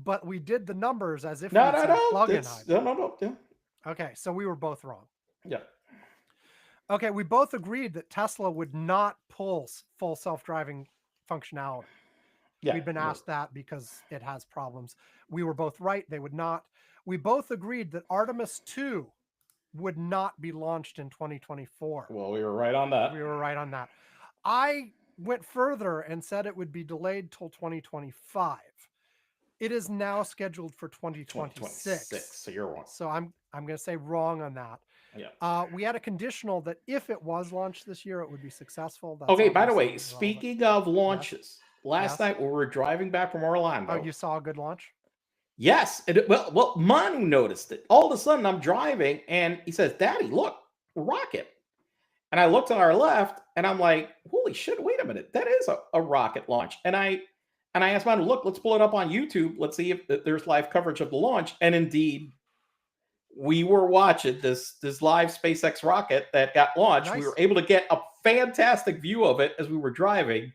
but we did the numbers as if we said plug-in hybrid. No. Yeah. Okay, so we were both wrong. Yeah. Okay, we both agreed that Tesla would not pull full self-driving functionality. Yeah, we've been asked that because it has problems. We were both right. They would not. We both agreed that Artemis 2 would not be launched in 2024. Well, we were right on that. I went further and said it would be delayed till 2025. It is now scheduled for 2026. So you're wrong. So I'm going to say wrong on that. Yeah. We had a conditional that if it was launched this year, it would be successed. Okay. By the way, speaking of launches, last night we were driving back from Orlando. Oh, you saw a good launch? Yes. Well, Manu noticed it. All of a sudden, I'm driving, and he says, "Daddy, look, rocket." And I looked to our left, and I'm like, holy shit, wait a minute. That is a rocket launch. And I asked Manu, look, let's pull it up on YouTube. Let's see if there's live coverage of the launch. And indeed, we were watching this live SpaceX rocket that got launched. Nice. We were able to get a fantastic view of it as we were driving.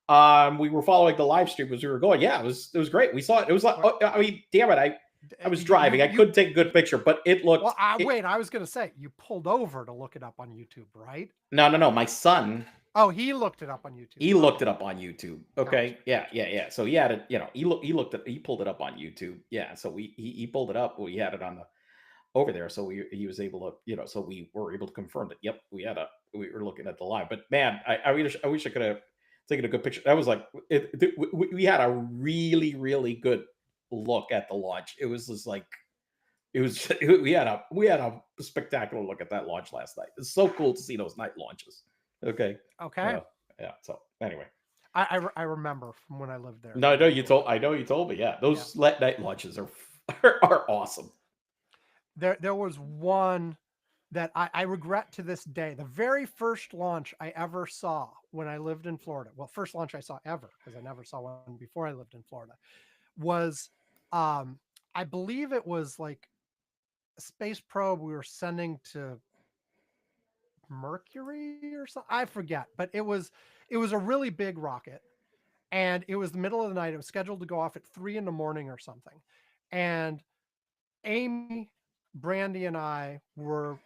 We were following the live stream as we were going. Yeah, it was great. We saw it. It was like, I mean, damn it, I was driving. I couldn't take a good picture, but it looked. Well, I was going to say you pulled over to look it up on YouTube, right? No. My son. Oh, he looked it up on YouTube. He looked it up on YouTube. Okay. Gotcha. Yeah. So he had it. He pulled it up on YouTube. Yeah. So he pulled it up. We had it on the over there. So he was able to. So we were able to confirm that. Yep, we were looking at the live. But man, I wish I could have taken a good picture. That was like we had a really really good look at the launch. It was just like. It was we had a spectacular look at that launch last night. It's so cool to see those night launches. Okay. Okay. Yeah. So anyway, I remember from when I lived there. no, I know you told me. Yeah, those night launches are awesome. There was one that I regret to this day. The very first launch I ever saw when I lived in Florida. Well, first launch I saw ever, because I never saw one before I lived in Florida, was I believe it was like a space probe we were sending to Mercury or something. I forget, but it was a really big rocket, and it was the middle of the night. It was scheduled to go off at 3 a.m. or something, and Amy, Brandy, and I were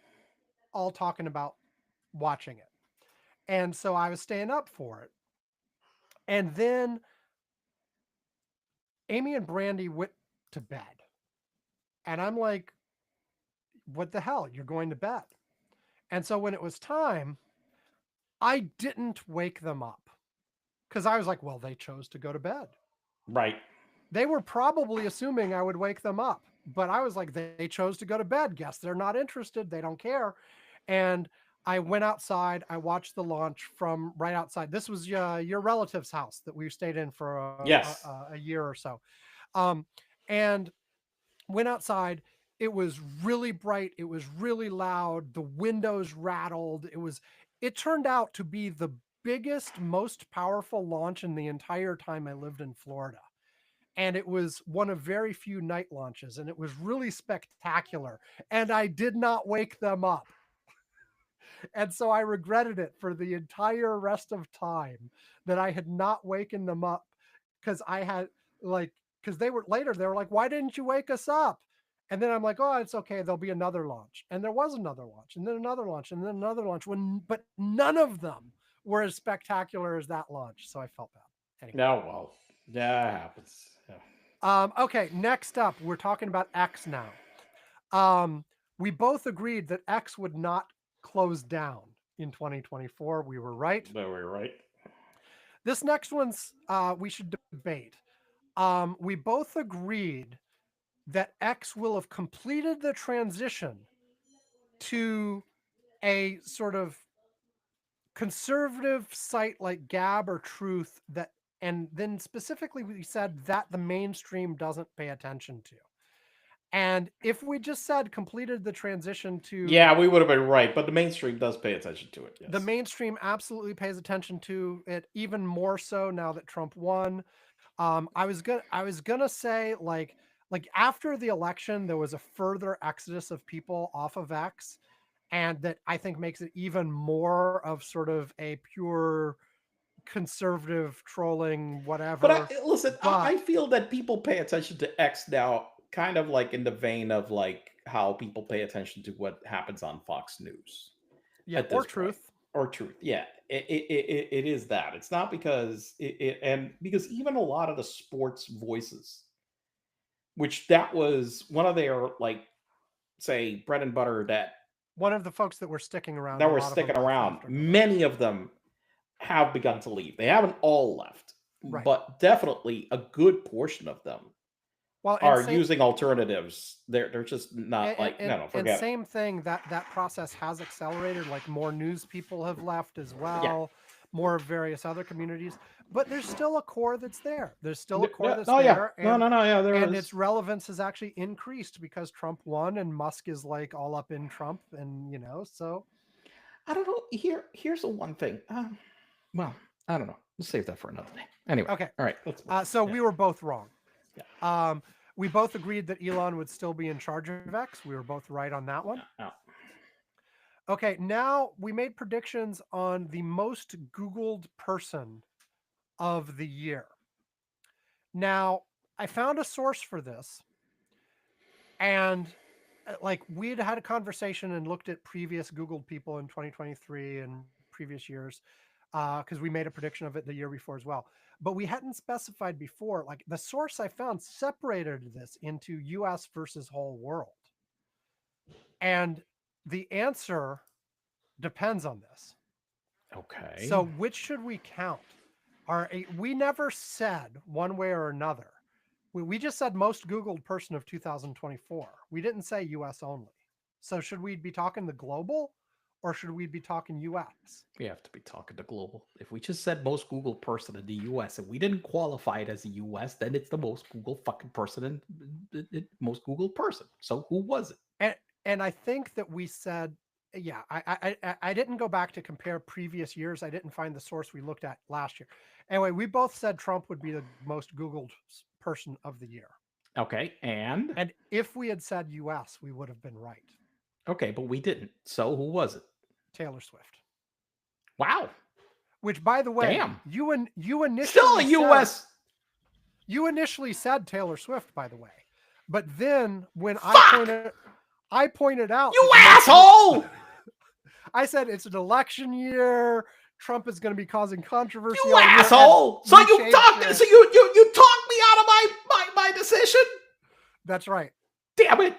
all talking about watching it, and so I was staying up for it, and then Amy and Brandy went to bed, and I'm like, "What the hell? You're going to bed?" And so when it was time, I didn't wake them up because I was like, well, they chose to go to bed. Right. They were probably assuming I would wake them up, but I was like, they chose to go to bed. Guess they're not interested. They don't care. And I went outside. I watched the launch from right outside. This was your relative's house that we stayed in for a year or so. And went outside. It was really bright. It was really loud. The windows rattled. It turned out to be the biggest, most powerful launch in the entire time I lived in Florida. And it was one of very few night launches, and it was really spectacular. And I did not wake them up. And so I regretted it for the entire rest of time that I had not waken them up, because I had because they were like, why didn't you wake us up? And then I'm like, oh, it's okay. There'll be another launch. And there was another launch, and then another launch, and then another launch. But none of them were as spectacular as that launch. So I felt bad. Anyway. No, well, yeah, it happens. Yeah. Okay, next up, we're talking about X now. We both agreed that X would not close down in 2024. We were right. No, we were right. This next one's we should debate. We both agreed that X will have completed the transition to a sort of conservative site like Gab or Truth, and then specifically we said that the mainstream doesn't pay attention to. And if we just said completed the transition to... Yeah, we would have been right, but the mainstream does pay attention to it. Yes. The mainstream absolutely pays attention to it, even more so now that Trump won. I was gonna say like after the election, there was a further exodus of people off of X, and that I think makes it even more of sort of a pure conservative trolling, whatever. But I feel that people pay attention to X now, kind of like in the vein of like how people pay attention to what happens on Fox News. Yeah, or Truth. Or Truth. Yeah, it is that. It's not because because even a lot of the sports voices, which that was one of their like, say, bread and butter, that one of the folks that were sticking around. Many of them have begun to leave. They haven't all left, right, but definitely a good portion of them are using alternatives. They're just not forget it. Same thing, that process has accelerated. Like more news people have left as well. Yeah. More of various other communities, but there's still a core that's there. There's still a core that's there. Yeah. And its relevance has actually increased because Trump won and Musk is like all up in Trump, and so I don't know. Here's the one thing. Well, I don't know. Let's save that for another day. Anyway. Okay. All right. So we were both wrong. Yeah. We both agreed that Elon would still be in charge of X. We were both right on that one. Yeah. Okay, now we made predictions on the most Googled person of the year. Now, I found a source for this, and like we'd had a conversation and looked at previous Googled people in 2023 and previous years, because we made a prediction of it the year before as well. But we hadn't specified before. Like the source I found separated this into US versus whole world. And the answer depends on this. Okay. So which should we count? We never said one way or another. We just said most Googled person of 2024. We didn't say US only. So should we be talking the global or should we be talking US? we have to be talking to global. If we just said most Google person in the US and we didn't qualify it as a US, then it's the most Google fucking person and most Google person. So who was it? And I think that we said, yeah, I didn't go back to compare previous years. I didn't find the source we looked at last year. Anyway, we both said Trump would be the most Googled person of the year. Okay, and if we had said US, we would have been right. Okay, but we didn't. So who was it? Taylor Swift. Wow. Which, by the way, Damn. you initially Still a US. You initially said Taylor Swift, by the way, but then when Fuck! I pointed out, You asshole! I said it's an election year. Trump is going to be causing controversy. You asshole! So you talked. So you talked me out of my decision. That's right. Damn it!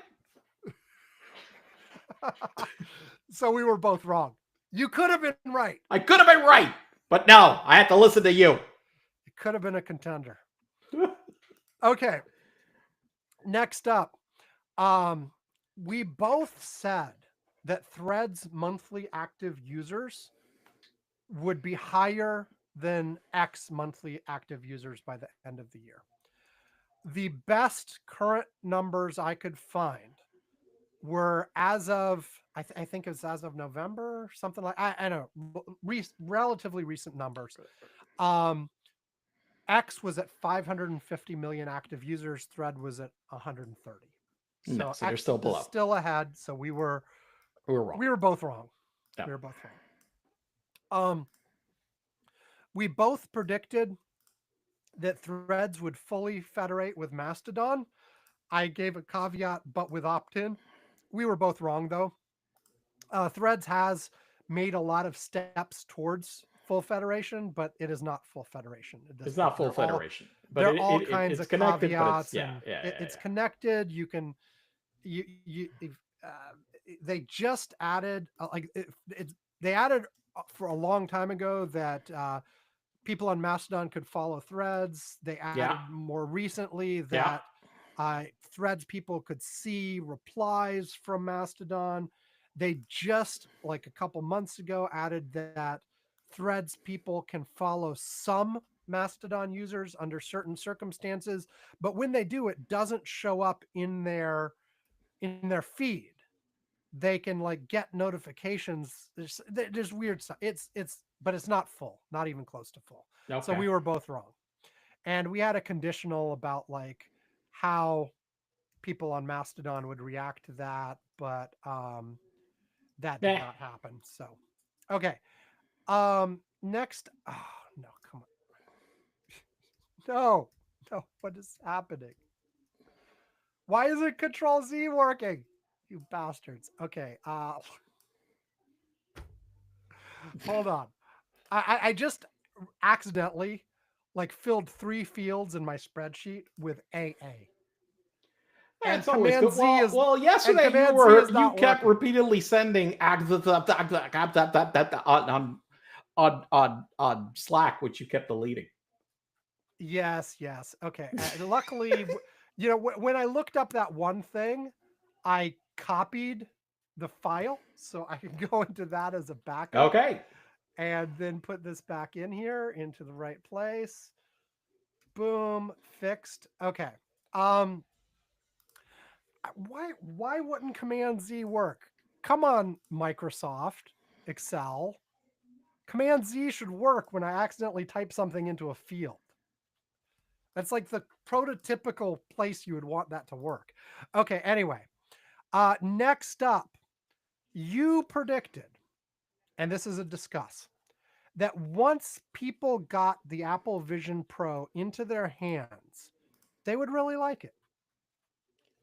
So we were both wrong. You could have been right. I could have been right, but no, I had to listen to you. It could have been a contender. Okay. Next up, we both said that Threads monthly active users would be higher than X monthly active users by the end of the year. The best current numbers I could find were as of, I think it was as of November, something like, I don't know, relatively recent numbers. X was at 550 million active users. Thread was at 130. So they're still below. Still ahead. So we were wrong. We were both wrong. Yeah. We were both wrong. We both predicted that Threads would fully federate with Mastodon. I gave a caveat, but with opt-in. We were both wrong, though. Threads has made a lot of steps towards full federation, but it is not full federation. It's not full federation. But there are all kinds of caveats. It's connected. You can, they just added, they added for a long time ago that people on Mastodon could follow Threads. They added more recently that Threads people could see replies from Mastodon. They just, like a couple months ago, added that Threads people can follow some Mastodon users under certain circumstances, but when they do, it doesn't show up in their feed. They can like get notifications. There's weird stuff. But it's not full, not even close to full. Okay. So we were both wrong. And we had a conditional about like how people on Mastodon would react to that, but that did not happen. So, okay. Next, oh no, come on. No, what is happening? Why isn't Control Z working? You bastards. Okay. Hold on. I just accidentally like filled 3 fields in my spreadsheet with AA. And Command Z is yesterday you kept repeatedly sending on Slack, which you kept deleting. Yes. Okay. Luckily, when I looked up that one thing, I copied the file so I can go into that as a backup. Okay. And then put this back in here into the right place. Boom, fixed. Okay. Why wouldn't Command Z work? Come on, Microsoft Excel. Command Z should work when I accidentally type something into a field. That's like the prototypical place you would want that to work. Okay, anyway. Next up, you predicted, and this is a discuss, that once people got the Apple Vision Pro into their hands, they would really like it.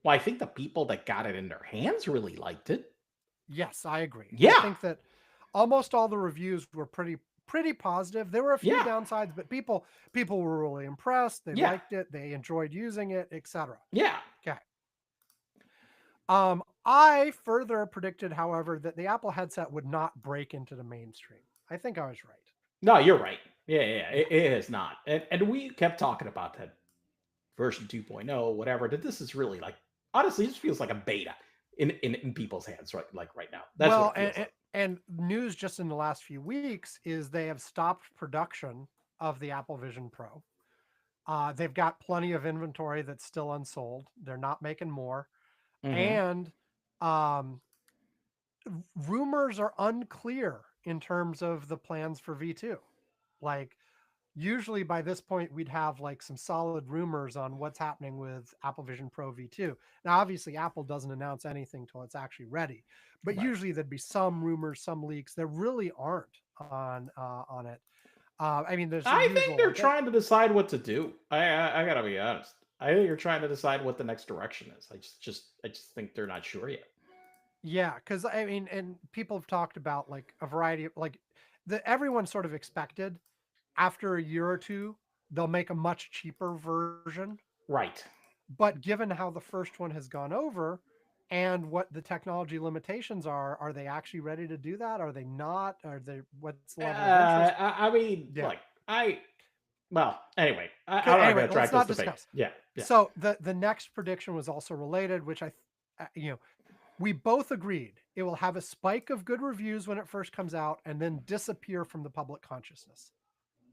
Well, I think the people that got it in their hands really liked it. Yes, I agree. Yeah. I think that almost all the reviews were pretty positive. There were a few Yeah. downsides, but people were really impressed. They Yeah. liked it. They enjoyed using it, etc. Yeah. Okay. I further predicted, however, that the Apple headset would not break into the mainstream. I think I was right. No, you're right. Yeah, it is not. And we kept talking about that version 2.0, whatever, that this is really like, honestly, this feels like a beta in people's hands right now. That's well, what it feels like. And news just in the last few weeks is they have stopped production of the Apple Vision Pro. They've got plenty of inventory that's still unsold. They're not making more. Mhm. And rumors are unclear in terms of the plans for V2. Like, usually by this point, we'd have like some solid rumors on what's happening with Apple Vision Pro V2. Now, obviously, Apple doesn't announce anything till it's actually ready, but Right. usually there'd be some rumors, some leaks. There really aren't on it. I mean, there's the I usual. think they're trying to decide what to do. I gotta be honest. I think they're trying to decide what the next direction is. I just think they're not sure yet. Yeah, because I mean, and people have talked about like a variety of like everyone sort of expected after a year or two they'll make a much cheaper version. Right. But given how the first one has gone over and what the technology limitations are they actually ready to do that? Are they not? Are they what's the level of interest? I mean, Yeah. well, anyway, I'm not Anyway, going to track let's this not debate. discuss. Yeah. So the next prediction was also related, which we both agreed it will have a spike of good reviews when it first comes out and then disappear from the public consciousness.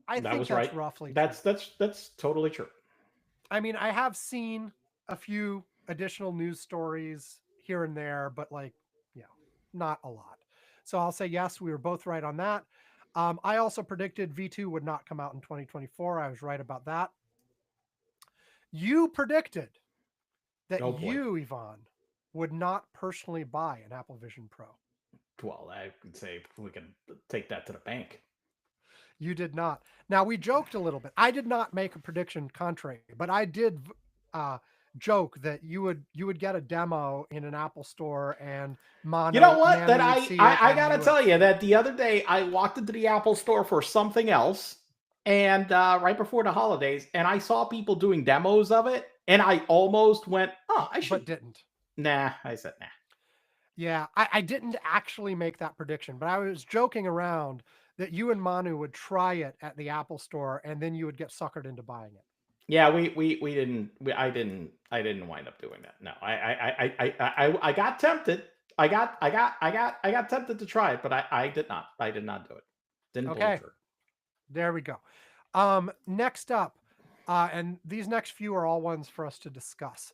I That think was that's right. roughly That's true. that's totally true. I mean, I have seen a few additional news stories here and there, but not a lot. So I'll say yes, we were both right on that. I also predicted V2 would not come out in 2024. I was right about that. You predicted that Oh boy. you, Yvonne, would not personally buy an Apple Vision Pro. Well, I could say we can take that to the bank. You did not. Now, we joked a little bit. I did not make a prediction contrary, but I did joke that you would get a demo in an Apple store and You know what? Manu That would see it I and gotta you tell would- you that the other day I walked into the Apple store for something else, and right before the holidays, and I saw people doing demos of it, and I almost went, "Oh, I but should." didn't. Nah, I said nah. Yeah, I didn't actually make that prediction, but I was joking around that you and Manu would try it at the Apple store and then you would get suckered into buying it. Yeah, we didn't. I didn't wind up doing that. No, I got tempted. I got tempted to try it, but I did not. I did not do it. Didn't pull Okay. the trigger. There we go. Next up, and these next few are all ones for us to discuss.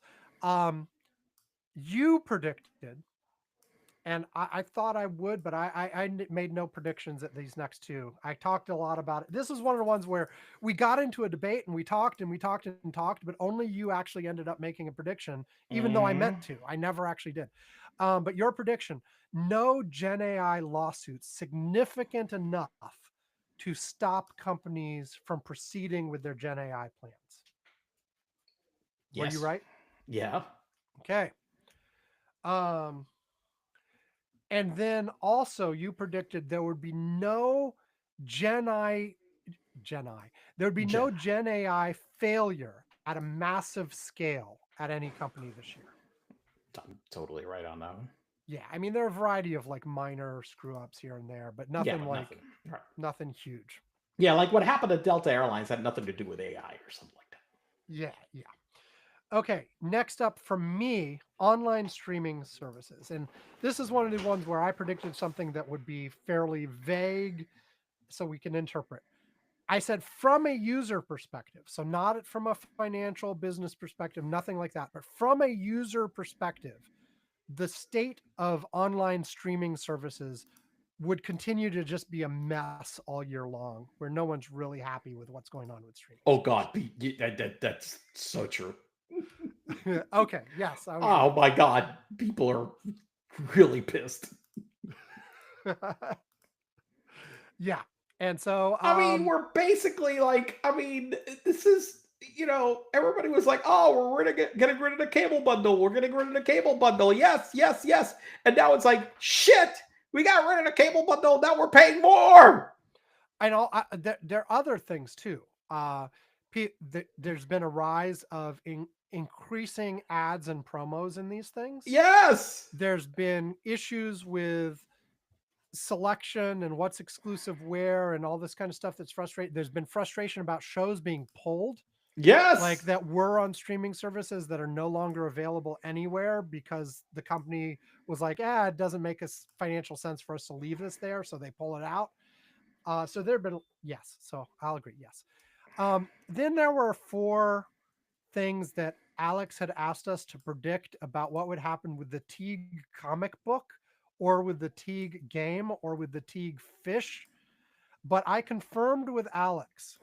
You predicted, and I thought I would, but I made no predictions at these next two. I talked a lot about it. This is one of the ones where we got into a debate and we talked and we talked and talked, but only you actually ended up making a prediction, even though I meant to. I never actually did. But your prediction, no Gen AI lawsuits significant enough to stop companies from proceeding with their Gen AI plans. Yes. Were you right? Yeah. Okay. And then also you predicted there would be no There would be no Gen AI failure at a massive scale at any company this year. I'm totally right on that one. Yeah, I mean there are a variety of like minor screw ups here and there, but nothing but like nothing. Right. nothing huge. Yeah, like what happened at Delta Airlines had nothing to do with AI or something like that. Yeah. Okay, next up from me, online streaming services. And this is one of the ones where I predicted something that would be fairly vague so we can interpret. I said from a user perspective, so not from a financial business perspective, nothing like that, but from a user perspective, the state of online streaming services would continue to just be a mess all year long, where no one's really happy with what's going on with streaming. Oh God, that's so true. Okay, yes. Oh my God, people are really pissed. Yeah. And so, I mean, we're basically like, I mean, this is, everybody was like, oh, we're getting rid of the cable bundle. We're getting rid of the cable bundle. Yes, yes, yes. And now it's like, shit, we got rid of the cable bundle. Now we're paying more. I know there are other things too. There's been a rise of increasing ads and promos in these things. Yes. There's been issues with selection and what's exclusive where and all this kind of stuff that's frustrating. There's been frustration about shows being pulled. Yes. Like that were on streaming services that are no longer available anywhere because the company was like, it doesn't make us financial sense for us to leave this there. So they pull it out. So there have been, yes. So I'll agree. Yes. Then there were 4 things that Alex had asked us to predict about what would happen with the Teague comic book or with the Teague game or with the Teague fish. But I confirmed with Alex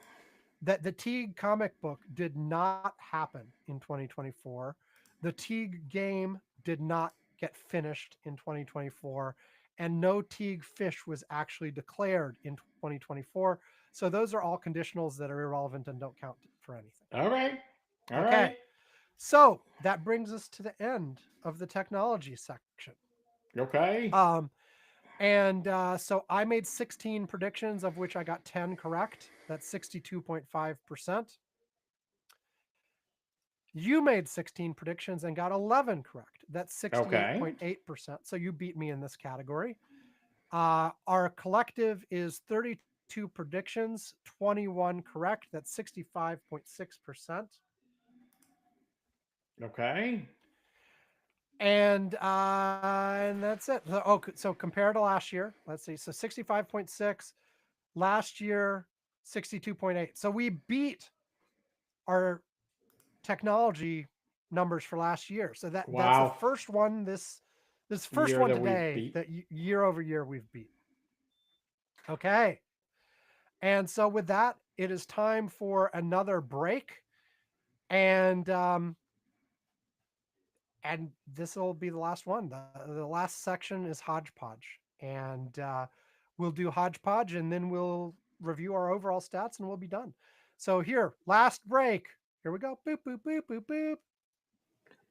that the Teague comic book did not happen in 2024. The Teague game did not get finished in 2024. And no Teague fish was actually declared in 2024. So those are all conditionals that are irrelevant and don't count for anything. All right. All Okay. right. So that brings us to the end of the technology section. Okay. So I made 16 predictions, of which I got 10 correct. That's 62.5%. You made 16 predictions and got 11 correct. That's 68.8%. So you beat me in this category. Our collective is 32 predictions, 21 correct. That's 65.6%. Okay. And that's it. So compared to last year, let's see. So 65.6, last year 62.8. So we beat our technology numbers for last year. So that's the first one this first year one that today that year over year we've beat. Okay. And so with that, it is time for another break. And this will be the last one. The last section is hodgepodge. And we'll do hodgepodge and then we'll review our overall stats and we'll be done. So here, last break. Here we go. Boop, boop, boop, boop, boop.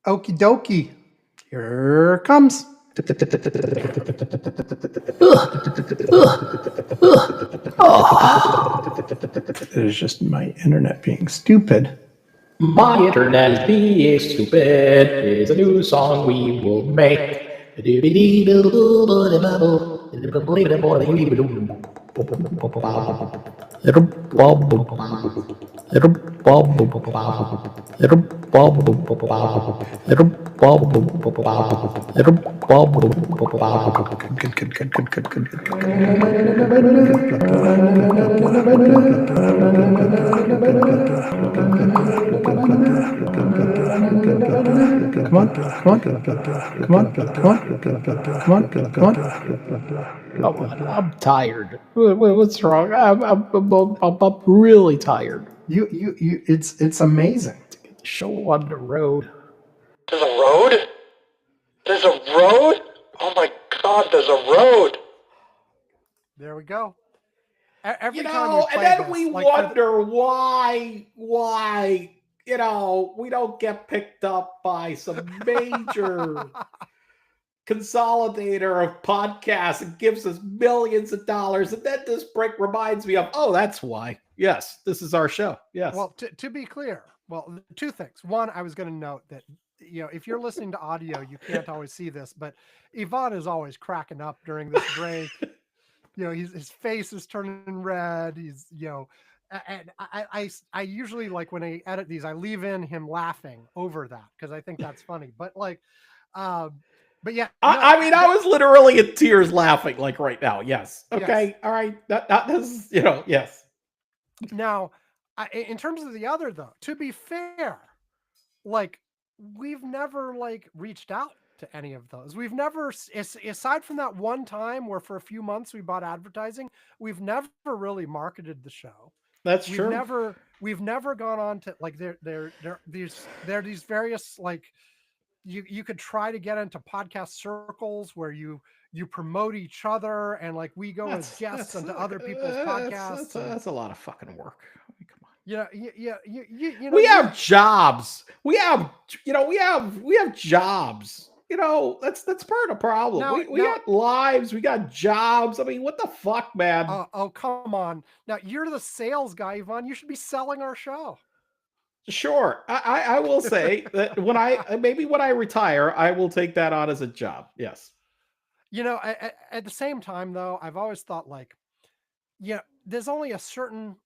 Okie dokie. Here it comes. It is just my internet being stupid. My internet is being stupid is a new song we will make. I'm tired. What's wrong? I'm really tired. It's amazing. Get the show on the road. There's a road? There's a road? Oh my God, there's a road. There we go. Every and then this, we wonder why, we don't get picked up by some major consolidator of podcasts and gives us millions of dollars. And then this break reminds me of, that's why. Yes, this is our show. Yes. Well, to be clear, two things. One, I was going to note that, if you're listening to audio, you can't always see this, but Yvonne is always cracking up during this break. His face is turning red. He's, and I usually, like, when I edit these, I leave in him laughing over that because I think that's funny. But but yeah, I mean, I was literally in tears laughing, like right now. Yes. Okay. Yes. All right. That is, yes. Now, in terms of the other, though, to be fair, like, we've never reached out to any of those. We've never, aside from that one time where for a few months we bought advertising, we've never really marketed the show. That's true. We've never gone on to, like, there are these various, like, you could try to get into podcast circles where you promote each other, and like we go as guests onto other people's podcasts. That's a lot of fucking work. I mean, come on. We have jobs. We have jobs. That's part of the problem. We got lives. We got jobs. I mean, what the fuck, man? Oh, come on. Now you're the sales guy, Yvonne. You should be selling our show. Sure. I will say that when I retire, I will take that on as a job. Yes. At the same time, though, I've always thought there's only a certain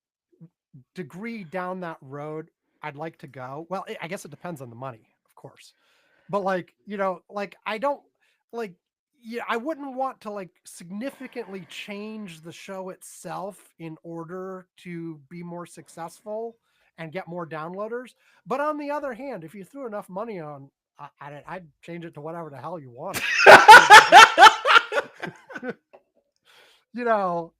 degree down that road I'd like to go. Well, I guess it depends on the money, of course. But I don't I wouldn't want to significantly change the show itself in order to be more successful and get more downloaders. But on the other hand, if you threw enough money at it, I'd change it to whatever the hell you want.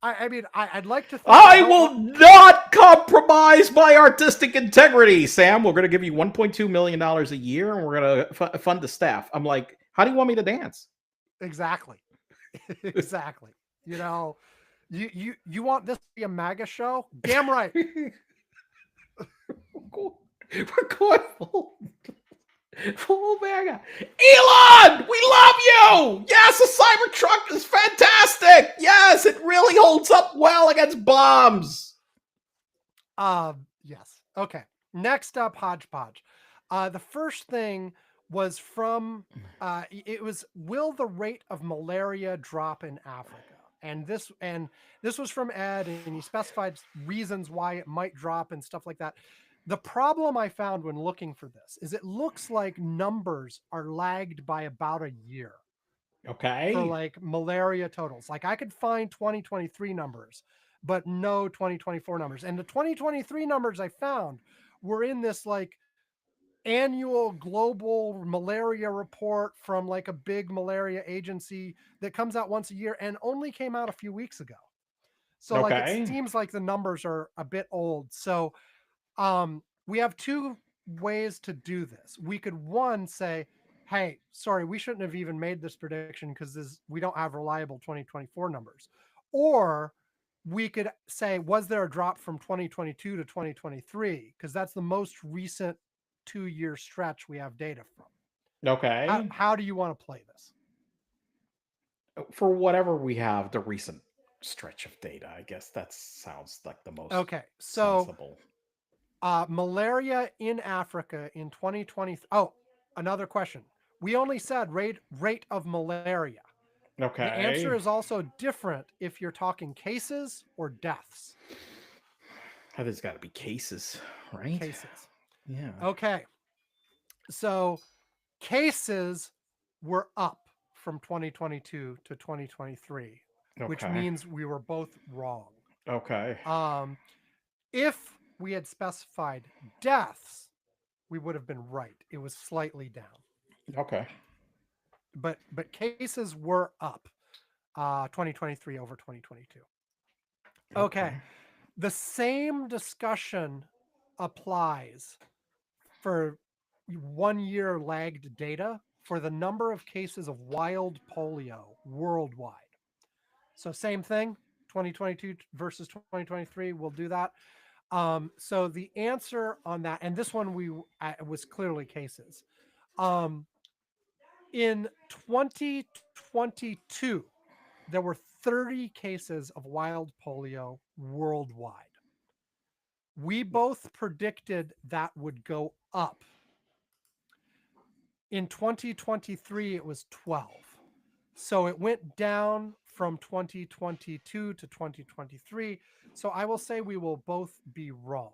I'd like to think I will not compromise my artistic integrity, Sam. We're going to give you $1.2 million a year, and we're going to fund the staff. I'm like, how do you want me to dance? Exactly. Exactly. You want this to be a MAGA show? Damn right. We're going full MAGA. Elon, we love you. Yes, a Cybertruck is fantastic. Yes, it really holds up well against bombs. Yes. Okay. Next up, Hodgepodge. The first thing was from it was, will the rate of malaria drop in Africa? And this was from Ed, and he specified reasons why it might drop and stuff like that. The problem I found when looking for this is it looks like numbers are lagged by about a year. Okay. For malaria totals. I could find 2023 numbers, but no 2024 numbers. And the 2023 numbers I found were in this annual global malaria report from a big malaria agency that comes out once a year and only came out a few weeks ago. So it seems like the numbers are a bit old. So we have two ways to do this. We could one say, hey, sorry, we shouldn't have even made this prediction because we don't have reliable 2024 numbers. Or we could say, was there a drop from 2022 to 2023? Because that's the most recent 2-year stretch we have data from. Okay. How do you want to play this? For whatever we have, the recent stretch of data, I guess that sounds like the most sensible. Malaria in Africa in 2020. Oh, another question. We only said rate of malaria. Okay. The answer is also different if you're talking cases or deaths. There's got to be cases, right? Cases. Yeah. Okay. So cases were up from 2022 to 2023, which means we were both wrong. Okay. If we had specified deaths, we would have been right. It was slightly down. Okay. But cases were up 2023 over 2022. Okay. The same discussion applies for 1 year lagged data for the number of cases of wild polio worldwide. So same thing, 2022 versus 2023, we'll do that. So the answer on that, and this one was clearly cases. In 2022, there were 30 cases of wild polio worldwide. We both predicted that would go up. In 2023, it was 12. So it went down from 2022 to 2023. So I will say we will both be wrong.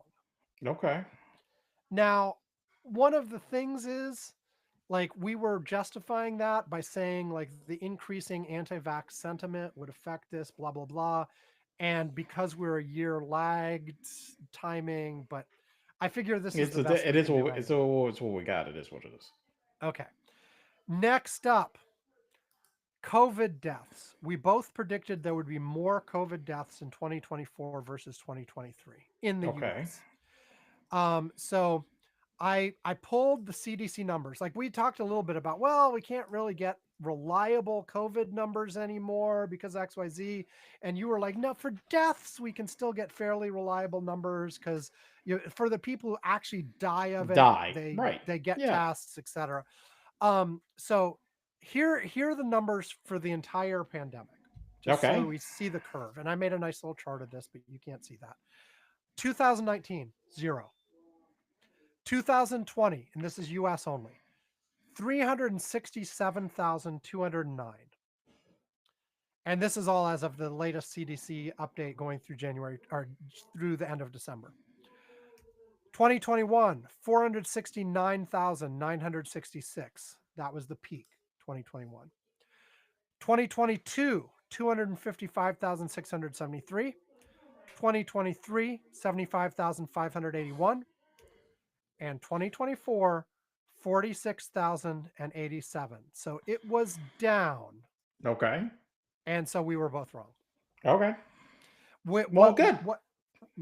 Okay. Now, one of the things is, we were justifying that by saying, the increasing anti-vax sentiment would affect this, blah, blah, blah. And because we're a year lagged timing, but I figure this is the best. It's what we got. It is what it is. Okay. Next up, COVID deaths. We both predicted there would be more COVID deaths in 2024 versus 2023 in the US. So I pulled the CDC numbers. Like we talked a little bit about, well, we can't really get reliable COVID numbers anymore because XYZ. And you were like, no, for deaths, we can still get fairly reliable numbers because for the people who actually die of it, Right. they get Yeah. tests, etc. So here are the numbers for the entire pandemic, just Okay. so we see the curve. And I made a nice little chart of this, but you can't see that. 2019, 0. 2020, and this is US only, 367,209. And this is all as of the latest CDC update going through January or through the end of December. 2021, 469,966. That was the peak, 2021. 2022, 255,673. 2023, 75,581. And 2024, 46,087. So it was down. Okay. And so we were both wrong. Okay. Good.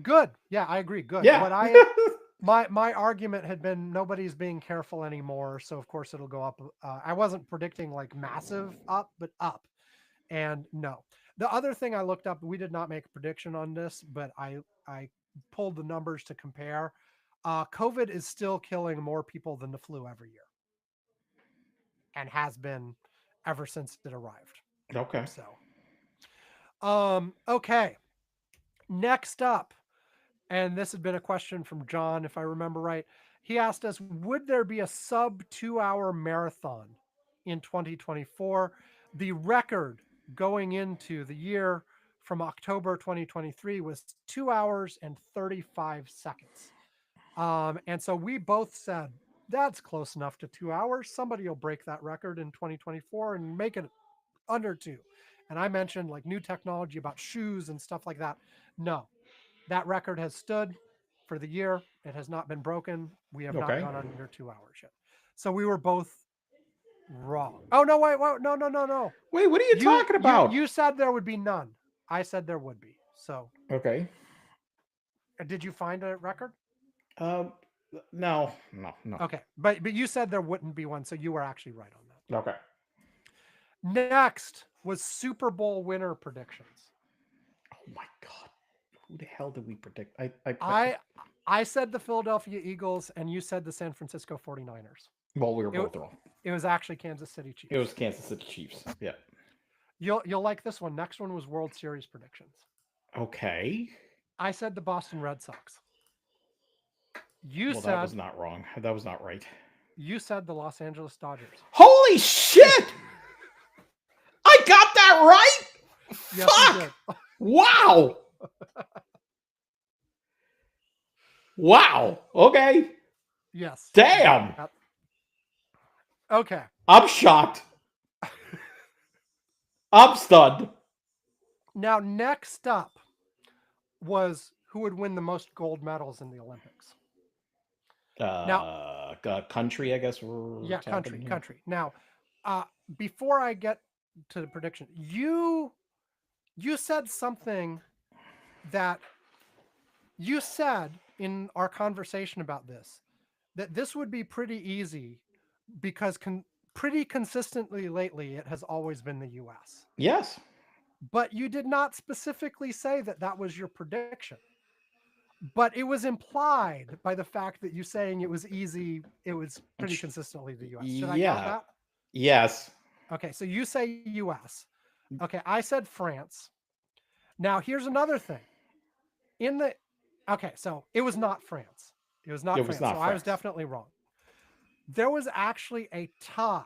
Good. Yeah, I agree. Good. Yeah. What my argument had been nobody's being careful anymore, so of course it'll go up. I wasn't predicting like massive up, but up. And no. The other thing I looked up, we did not make a prediction on this, but I pulled the numbers to compare. COVID is still killing more people than the flu every year, and has been ever since it arrived. Okay. So, okay. Next up, and this had been a question from John, if I remember right. He asked us, would there be a sub 2-hour marathon in 2024? The record going into the year from October 2023 was 2 hours and 35 seconds. And so we both said, that's close enough to 2 hours. Somebody will break that record in 2024 and make it under 2. And I mentioned like new technology about shoes and stuff like that. No, that record has stood for the year. It has not been broken. We have not gone under 2 hours yet. So we were both wrong. Oh, no, wait, no. Wait, what are you talking about? You said there would be none. I said there would be. So. Okay. Did you find a record? No. Okay, but you said there wouldn't be one, so you were actually right on that. Okay. Next was Super Bowl winner predictions. Oh my God, who the hell did we predict? I said the Philadelphia Eagles, and you said the San Francisco 49ers. Well, we were both wrong. It was actually Kansas City Chiefs. It was Kansas City Chiefs. Yeah. You'll like this one. Next one was World Series predictions. Okay. I said the Boston Red Sox. That was not wrong. That was not right. You said the Los Angeles Dodgers. Holy shit! I got that right? Yes, Fuck! you did. Wow! Wow. Okay. Yes. Damn. Okay. I'm shocked. I'm stunned. Now, next up was who would win the most gold medals in the Olympics. Country, I guess. Yeah, country. Now, before I get to the prediction, you said something that you said in our conversation about this, that this would be pretty easy because pretty consistently lately, it has always been the U.S. Yes. But you did not specifically say that was your prediction. But it was implied by the fact that you saying it was easy, it was pretty consistently the U.S. Should I count that? Yes. Okay, so you say U.S. Okay, I said France. Now, here's another thing. So it was not France. It was not France. So I was definitely wrong. There was actually a tie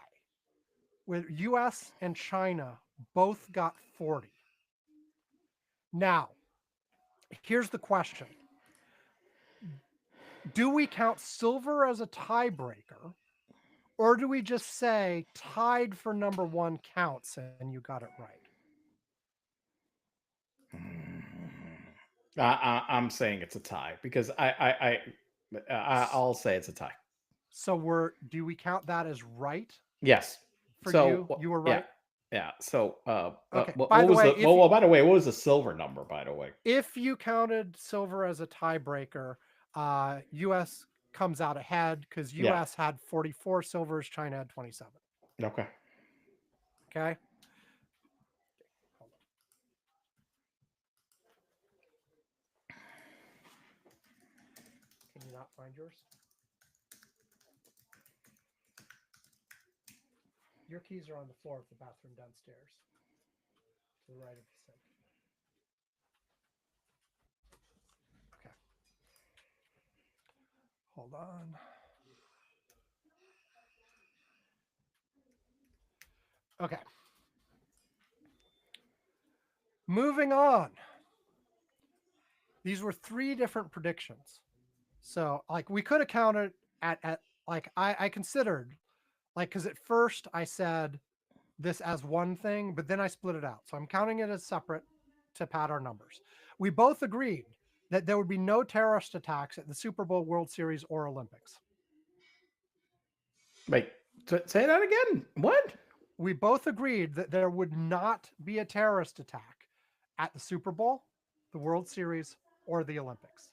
with U.S. and China. Both got 40. Now, here's the question. Do we count silver as a tiebreaker, or do we just say tied for number one counts and you got it right? I'm saying it's a tie because I'll say it's a tie. So do we count that as right? Yes. You were right. Yeah. So, okay. By the way, what was the silver number? By the way, if you counted silver as a tiebreaker, U.S. comes out ahead because Yeah. US had 44 silvers, China had 27. Okay. Okay. Can you not find yours? Your keys are on the floor of the bathroom downstairs, to the right of the sink. Okay. Hold on. Okay. Moving on. These were 3 different predictions. So like we could have counted at like I considered like because at first I said this as one thing, but then I split it out. So I'm counting it as separate to pad our numbers. We both agreed that there would be no terrorist attacks at the Super Bowl, World Series, or Olympics. Wait, say that again. What? We both agreed that there would not be a terrorist attack at the Super Bowl, the World Series, or the Olympics.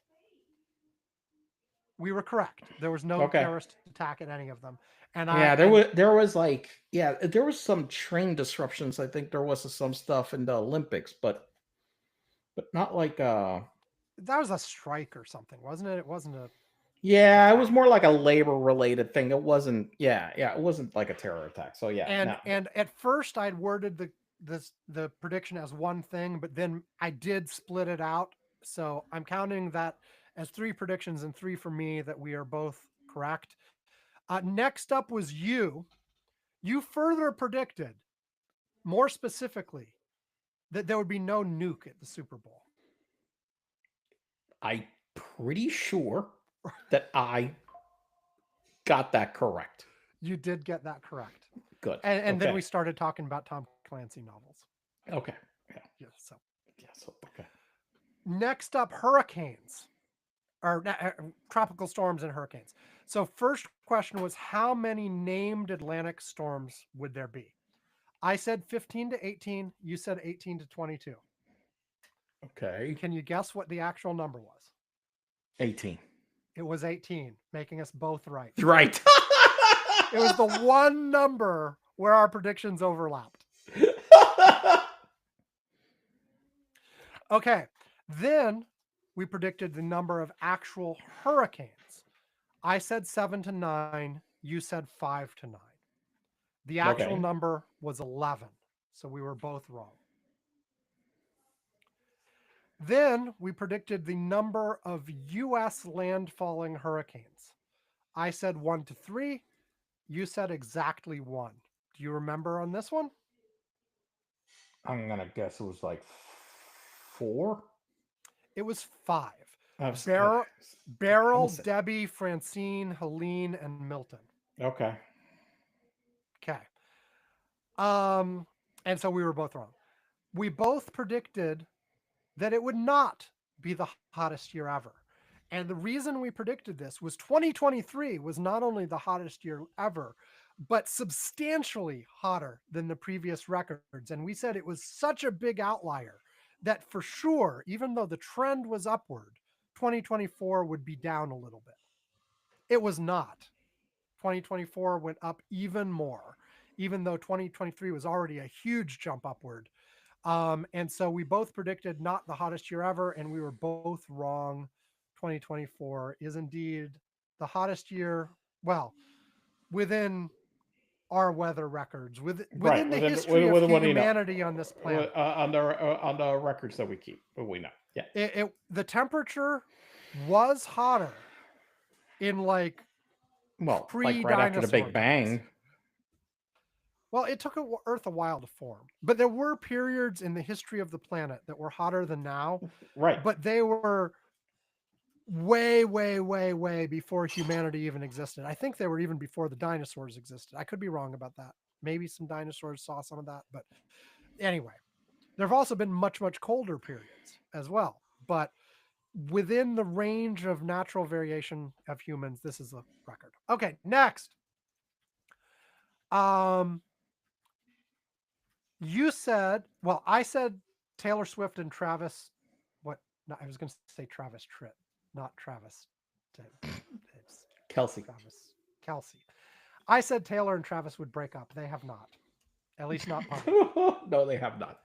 We were correct. There was no Okay. terrorist attack at any of them. And there was like there was some train disruptions. I think there was some stuff in the Olympics, but not like that was a strike or something, wasn't it? It wasn't a yeah, it was more like a labor related thing. It wasn't it wasn't like a terror attack. So yeah. And at first I'd worded the prediction as one thing, but then I did split it out. So I'm counting that as 3 predictions and 3 for me that we are both correct. Next up was you. You further predicted, more specifically, that there would be no nuke at the Super Bowl. I'm pretty sure that I got that correct. You did get that correct. Good. And then we started talking about Tom Clancy novels. Okay. Yeah. So okay. Next up, hurricanes. Or tropical storms and hurricanes. So first question was, how many named Atlantic storms would there be? I said 15 to 18. You said 18 to 22. Okay. Can you guess what the actual number was? 18. It was 18, making us both right. Right. It was the one number where our predictions overlapped. Okay. Then we predicted the number of actual hurricanes. I said 7 to 9. You said 5 to 9. The actual number was 11. So we were both wrong. Then we predicted the number of U.S. landfalling hurricanes. I said 1 to 3. You said exactly 1. Do you remember on this one? I'm going to guess it was like 4. It was 5. Beryl, Debbie, Francine, Helene, and Milton. Okay. And so we were both wrong. We both predicted that it would not be the hottest year ever. And the reason we predicted this was 2023 was not only the hottest year ever, but substantially hotter than the previous records. And we said it was such a big outlier that for sure, even though the trend was upward, 2024 would be down a little bit. It was not. 2024 went up even more, even though 2023 was already a huge jump upward. And so we both predicted not the hottest year ever, and we were both wrong. 2024 is indeed the hottest year, well, within our weather records, within the history of humanity on this planet. On the records that we keep, but we know. Yeah. The temperature was hotter in like right after the Big Bang. Well, it took Earth a while to form, but there were periods in the history of the planet that were hotter than now. Right. But they were way, way, way, way before humanity even existed. I think they were even before the dinosaurs existed. I could be wrong about that. Maybe some dinosaurs saw some of that. But anyway, there have also been much, much colder periods as well. But within the range of natural variation of humans, this is a record. Okay, next. You said, well, I said Taylor Swift and Travis. What? No, I was going to say Travis Tritt, not Travis. Kelsey. Travis. Kelsey. I said Taylor and Travis would break up. They have not. At least not publicly. No, they have not.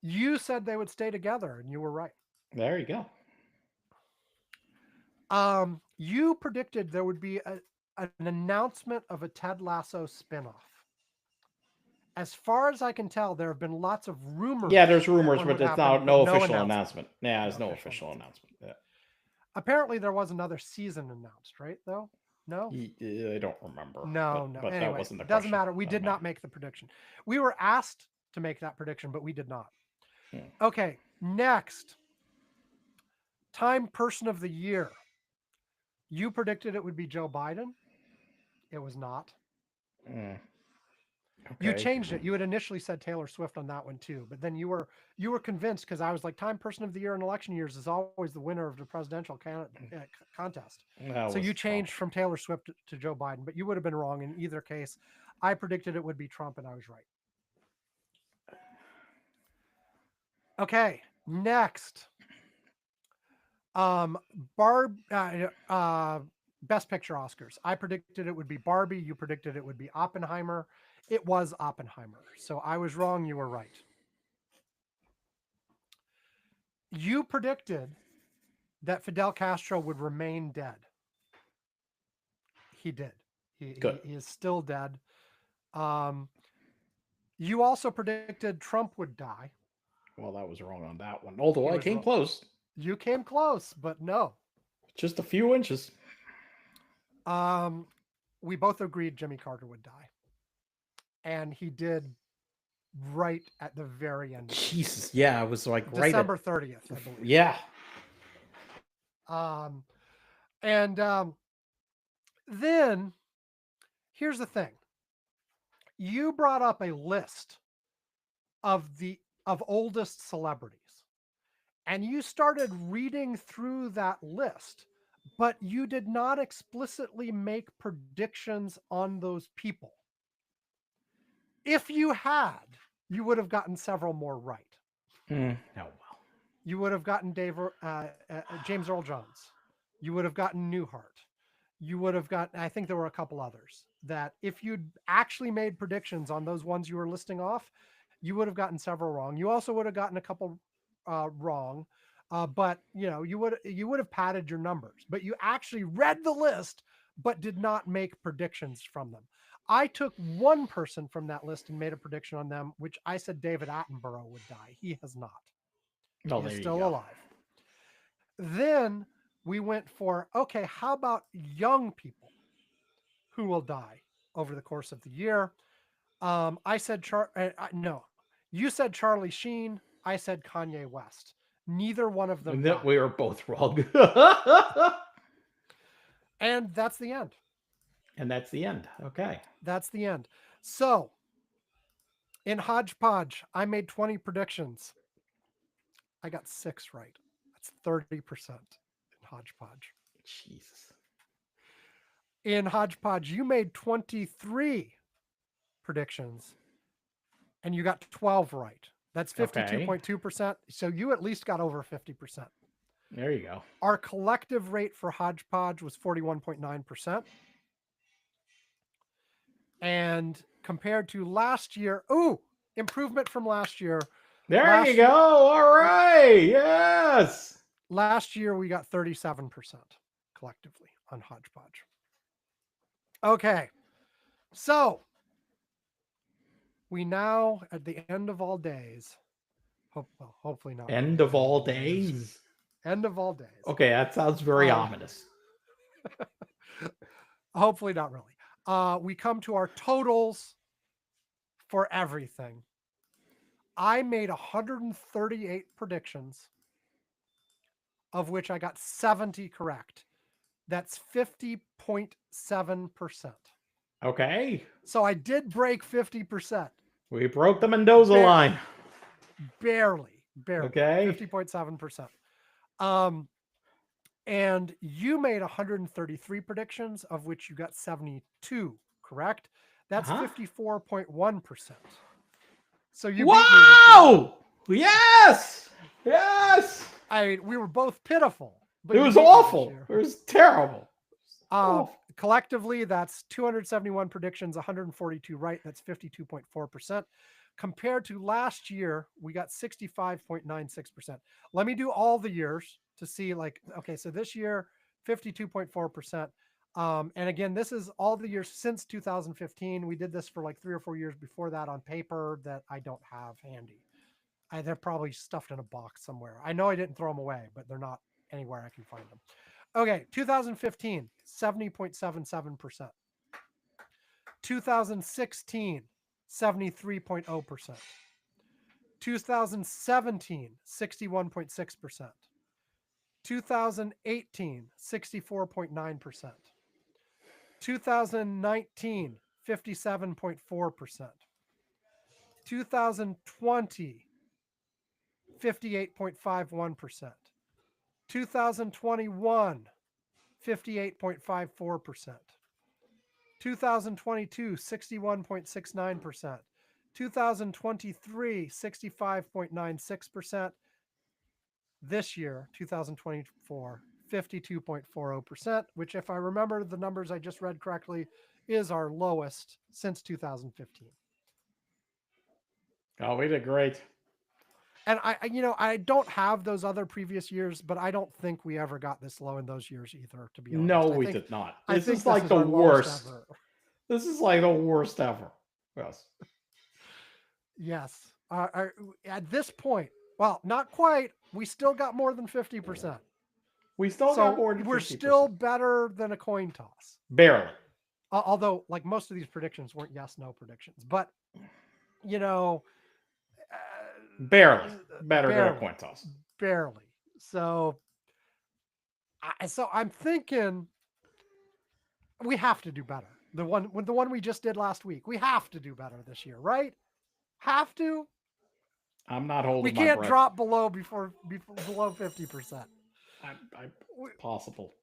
You said they would stay together, and you were right. There you go. You predicted there would be an announcement of a Ted Lasso spinoff. As far as I can tell, there have been lots of rumors. Yeah, there's rumors, one but would there's happen, no but official announcement. Yeah, there's No no official official announcement. Yeah. Apparently, there was another season announced, right? Though, no, I don't remember. no. But Anyway, that wasn't the doesn't question. matter. We did not make the prediction. We were asked to make that prediction, but we did not. Okay, next. Time Person of the Year. You predicted it would be Joe Biden. It was not. Okay. You changed it. You had initially said Taylor Swift on that one too, but then you were convinced because I was like, Time Person of the Year in election years is always the winner of the presidential contest. So you changed from Taylor Swift to Joe Biden, but you would have been wrong in either case. I predicted it would be Trump, and I was right. Okay, next. Best Picture Oscars. I predicted it would be Barbie. You predicted it would be Oppenheimer. It was Oppenheimer. So I was wrong. You were right. You predicted that Fidel Castro would remain dead. He did. He is still dead. You also predicted Trump would die. Well, that was wrong on that one. Although I came close. You came close, but no. Just a few inches. We both agreed Jimmy Carter would die. And he did right at the very end. Jesus, yeah, I was like December 30th, I believe. Yeah. Then here's the thing. You brought up a list of oldest celebrities. And you started reading through that list, but you did not explicitly make predictions on those people. If you had, you would have gotten several more right. Oh, well. You would have gotten James Earl Jones. You would have gotten Newhart. You would have gotten, I think there were a couple others that if you'd actually made predictions on those ones you were listing off, you would have gotten several wrong. You also would have gotten a couple wrong, but you would have padded your numbers. But you actually read the list, but did not make predictions from them. I took one person from that list and made a prediction on them, which I said David Attenborough would die. He has not. Oh, He's still alive. Then we went for, okay, how about young people who will die over the course of the year? I said, no, you said Charlie Sheen. I said Kanye West. Neither one of them. We were both wrong. And that's the end. And that's the end. Okay. That's the end. So in Hodgepodge, I made 20 predictions. I got 6 right. That's 30% in Hodgepodge. Jesus. In Hodgepodge, you made 23 predictions and you got 12 right. That's 52.2%. So you at least got over 50%. There you go. Our collective rate for Hodgepodge was 41.9%. And compared to last year, improvement from last year. There you go. All right. Yes. Last year, we got 37% collectively on Hodgepodge. Okay. So we now, at the end of all days, hopefully not. End of all days? End of all days. Okay, that sounds very ominous. Hopefully not really. We come to our totals for everything. I made 138 predictions, of which I got 70 correct. That's 50.7%. Okay. So I did break 50%. We broke the Mendoza line. Barely. Okay. 50.7%. And you made 133 predictions, of which you got 72 correct. That's 54.1%. So you beat me Wow! Yes! Yes! We were both pitiful. But it was awful. It was terrible. collectively, that's 271 predictions, 142 right. That's 52.4%. Compared to last year, we got 65.96%. Let me do all the years to see, like, okay, so this year, 52.4%. And again, this is all the years since 2015. We did this for like 3 or 4 years before that on paper that I don't have handy. They're probably stuffed in a box somewhere. I know I didn't throw them away, but they're not anywhere I can find them. Okay, 2015, 70.77%. 2016, 73.0%. 2017, 61.6%. 2018, 64.9%. 2019, 57.4%. 2020, 58.51%. 2021, 58.54%. 2022, 61.69%. 2023, 65.96%. This year, 2024, 52.40%, which, if I remember the numbers I just read correctly, is our lowest since 2015. Oh, we did great. And I don't have those other previous years, but I don't think we ever got this low in those years either, to be honest. No, we did not. This is like the our lowest worst. ever. This is like the worst ever. Yes. Yes. At this point, well, not quite. We still got more than 50%. We still got more than 50%. We're still better than a coin toss. Barely. Although, like, most of these predictions weren't yes/no predictions, but barely better than a coin toss. Barely. So I'm thinking we have to do better. The one we just did last week. We have to do better this year, right? Have to. I'm not holding. We can't drop below 50%. Possible.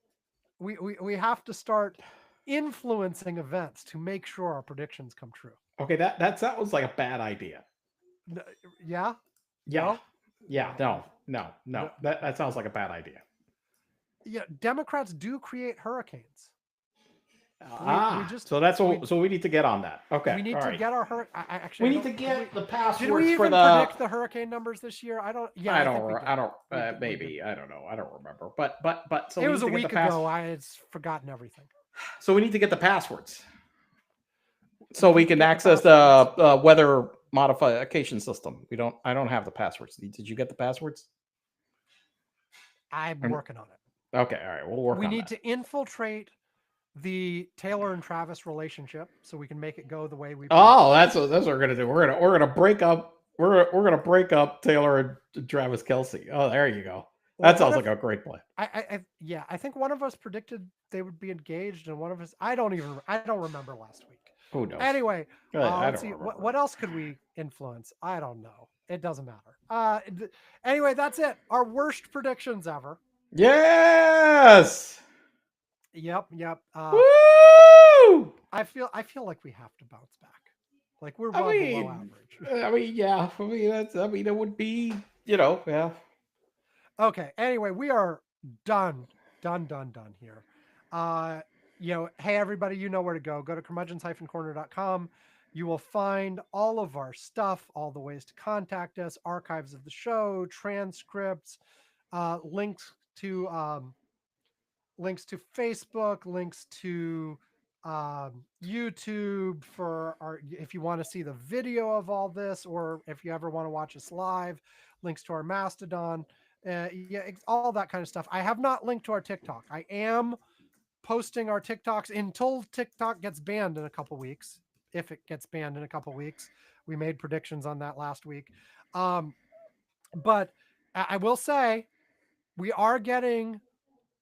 We have to start influencing events to make sure our predictions come true. Okay, that sounds like a bad idea. Yeah. Yeah. No? Yeah. No. That sounds like a bad idea. Yeah, Democrats do create hurricanes. So we need to get on that. Okay. We need to get our we need to get the passwords did we even predict the hurricane numbers this year? I don't. Yeah, I don't. Maybe I don't know. I don't remember. But so it was a week ago. I had forgotten everything. So we need to get the passwords, so we can access the weather modification system. I don't have the passwords. Did you get the passwords? I'm working on it. Okay. All right. We'll work on it. We need to infiltrate the Taylor and Travis relationship so we can make it go the way we. Oh, that's what we're gonna do. We're gonna break up. We're gonna break up Taylor and Travis Kelce. Oh, there you go. That sounds like a great plan. I think one of us predicted they would be engaged, and one of us I don't remember last week. Who knows? Anyway, let's see. What else could we influence? I don't know. It doesn't matter. Anyway, that's it. Our worst predictions ever. Yes. Yep. Woo! I feel like we have to bounce back. Like we're well below average. I mean, yeah. It would be, yeah. Okay. Anyway, we are done here. Hey everybody, you know where to go. Go to curmudgeons-corner.com. You will find all of our stuff, all the ways to contact us, archives of the show, transcripts, links to Facebook, links to YouTube if you want to see the video of all this, or if you ever want to watch us live, links to our Mastodon, all that kind of stuff. I have not linked to our TikTok. I am posting our TikToks until TikTok gets banned in a couple weeks. If it gets banned in a couple weeks, we made predictions on that last week. But I will say we are getting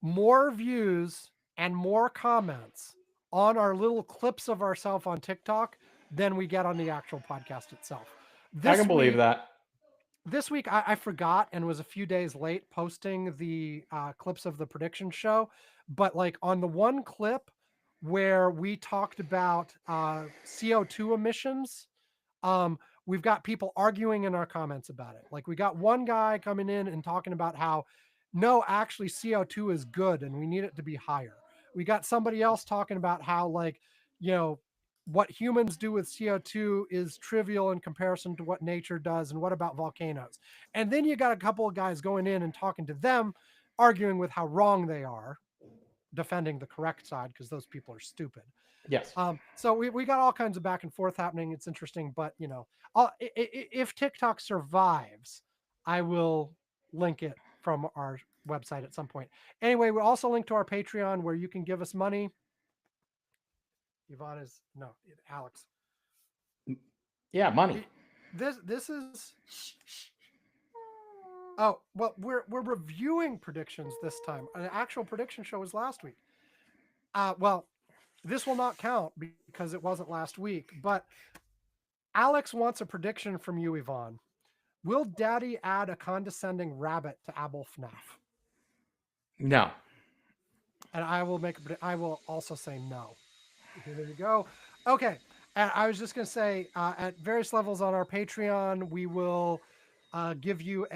more views and more comments on our little clips of ourselves on TikTok than we get on the actual podcast itself. I can believe that. This week, I forgot and was a few days late posting the clips of the prediction show. But like on the one clip where we talked about CO2 emissions, we've got people arguing in our comments about it. Like we got one guy coming in and talking about how, no, actually CO2 is good and we need it to be higher. We got somebody else talking about how, like, what humans do with CO2 is trivial in comparison to what nature does. And what about volcanoes? And then you got a couple of guys going in and talking to them, arguing with how wrong they are, defending the correct side because those people are stupid. Yes. So we got all kinds of back and forth happening. It's interesting, but if TikTok survives, I will link it from our website at some point. Anyway, we also link to our Patreon where you can give us money. Yvonne is Alex. Yeah, money. This is. Oh well, we're reviewing predictions this time. An actual prediction show was last week. Well, this will not count because it wasn't last week. But Alex wants a prediction from you, Yvonne. Will Daddy add a condescending rabbit to Abel FNAF? No. And I will also say no. Here you go. Okay. And I was just going to say, at various levels on our Patreon, we will give you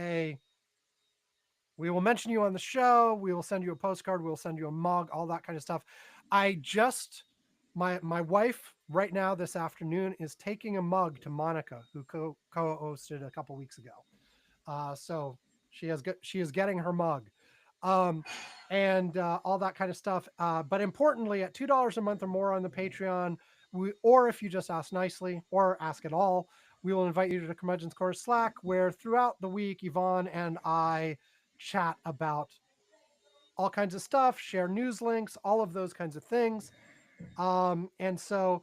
we will mention you on the show. We will send you a postcard. We'll send you a mug, all that kind of stuff. My wife right now this afternoon is taking a mug to Monica, who co-hosted a couple weeks ago. So she is getting her mug. And all that kind of stuff. But importantly, at $2 a month or more on the Patreon, or if you just ask nicely or ask at all, we will invite you to the Curmudgeon's Course Slack, where throughout the week, Yvonne and I chat about all kinds of stuff, share news links, all of those kinds of things. And so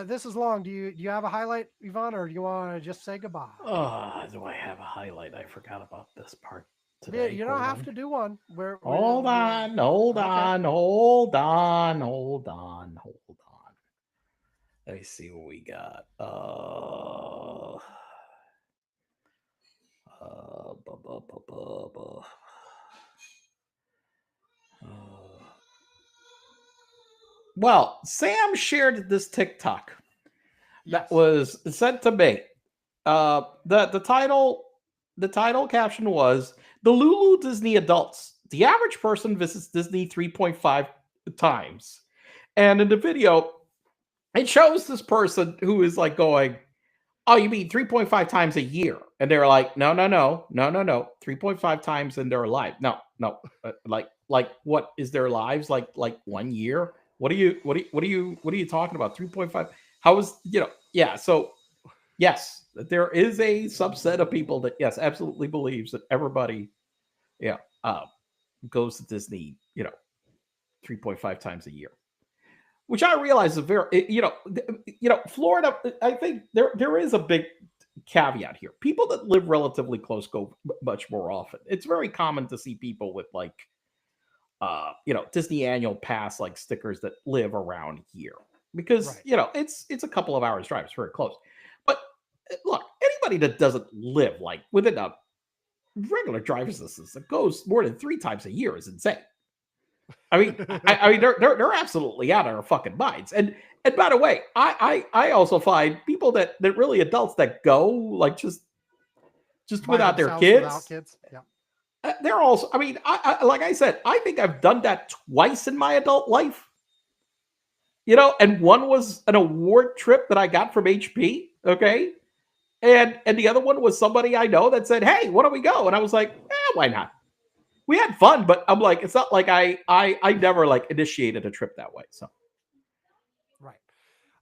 this is long. Do you have a highlight, Yvonne, or do you want to just say goodbye? Do I have a highlight? I forgot about this part Yeah, today. you don't have to do one. Hold on. Let me see what we got. Well, Sam shared this TikTok that was sent to me. The title caption was "The Lulu Disney Adults. The average person visits Disney 3.5 times," and in the video, it shows this person who is like going, "Oh, you mean 3.5 times a year?" And they're like, "No, 3.5 times in their life. No, like what is their lives like 1 year? What are you talking about? 3.5? How is yeah? So yes, there is a subset of people that yes, absolutely believes that everybody, goes to Disney, 3.5 times a year. Which I realize is very, Florida. I think there is a big caveat here. People that live relatively close go much more often. It's very common to see people with like, Disney annual pass like stickers that live around here because it's a couple of hours drive. It's very close. But look, anybody that doesn't live like within a regular driver's distance that goes more than 3 times a year is insane. I mean, they're absolutely out of their fucking minds. And by the way, I also find people that really adults that go like just without their kids. Without kids, yeah. They're also. I mean, I like I said, I think I've done that twice in my adult life. And one was an award trip that I got from HP. Okay, and the other one was somebody I know that said, "Hey, why don't we go?" And I was like, why not? We had fun, but I'm like, it's not like I never like initiated a trip that way. So, right,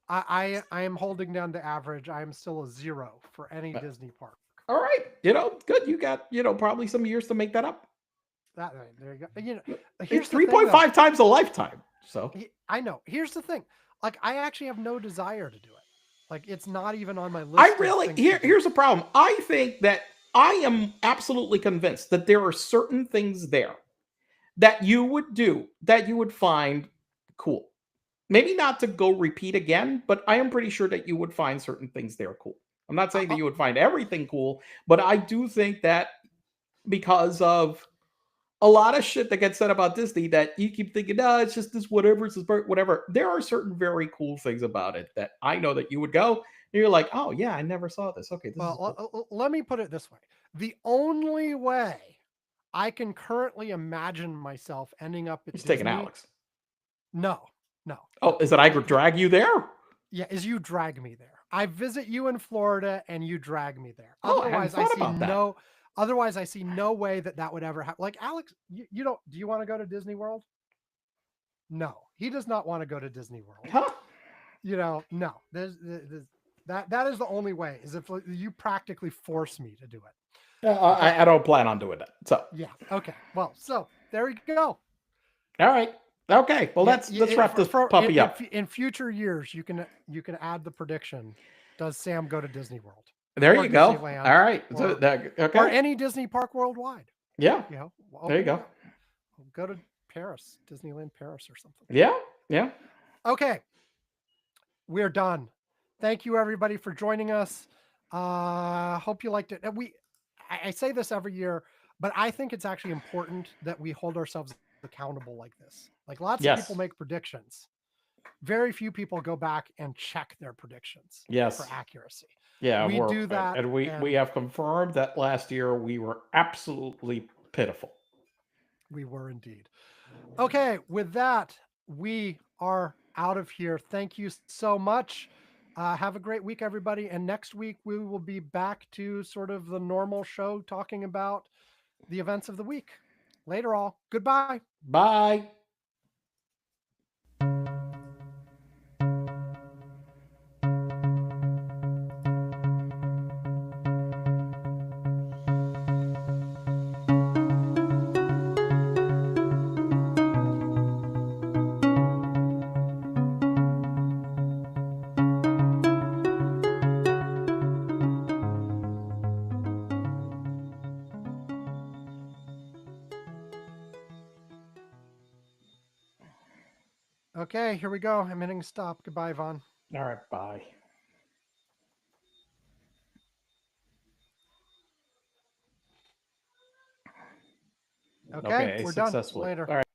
I am holding down the average. I am still a 0 for any Disney park. All right, good. You got probably some years to make that up. That there you go. It's 3.5 times a lifetime. So I know. Here's the thing. Like, I actually have no desire to do it. Like, it's not even on my list. I really here's the problem. I think that I am absolutely convinced that there are certain things there that you would do that you would find cool. Maybe not to go repeat again, but I am pretty sure that you would find certain things there cool. I'm not saying that you would find everything cool, but I do think that because of a lot of shit that gets said about Disney that you keep thinking, no, it's just this whatever, it's this whatever. There are certain very cool things about it that I know that you would go and you're like, oh yeah, I never saw this. Okay, this is cool. Let me put it this way. The only way I can currently imagine myself ending up at He's Disney, taking Alex. No. Oh, is it I drag you there? Yeah, is you drag me there. I visit you in Florida and you drag me there. Oh, I hadn't thought about that. Otherwise I see no way that would ever happen. Like Alex, you don't. Do you want to go to Disney World? No, he does not want to go to Disney World. Huh? No. That is the only way. Is if you practically force me to do it. I don't plan on doing that. So yeah. Okay. Well, so there we go. All right. Okay. Well, let's wrap this puppy up. In future years, you can add the prediction. Does Sam go to Disney World? There Or you go. Disneyland, All right. Or Okay. any Disney park worldwide. Yeah. There you go. Go to Paris, Disneyland Paris or something. Yeah. Okay. We're done. Thank you everybody for joining us. Hope you liked it. I say this every year, but I think it's actually important that we hold ourselves accountable like this. Like lots of people make predictions. Very few people go back and check their predictions for accuracy. Yeah, we do that. And we have confirmed that last year we were absolutely pitiful. We were indeed. Okay, with that, we are out of here. Thank you so much. Have a great week, everybody. And next week, we will be back to sort of the normal show talking about the events of the week. Later, all. Goodbye. Bye. Okay, here we go. I'm hitting stop. Goodbye, Vaughn. All right, bye. Okay, we're done. Later. All right.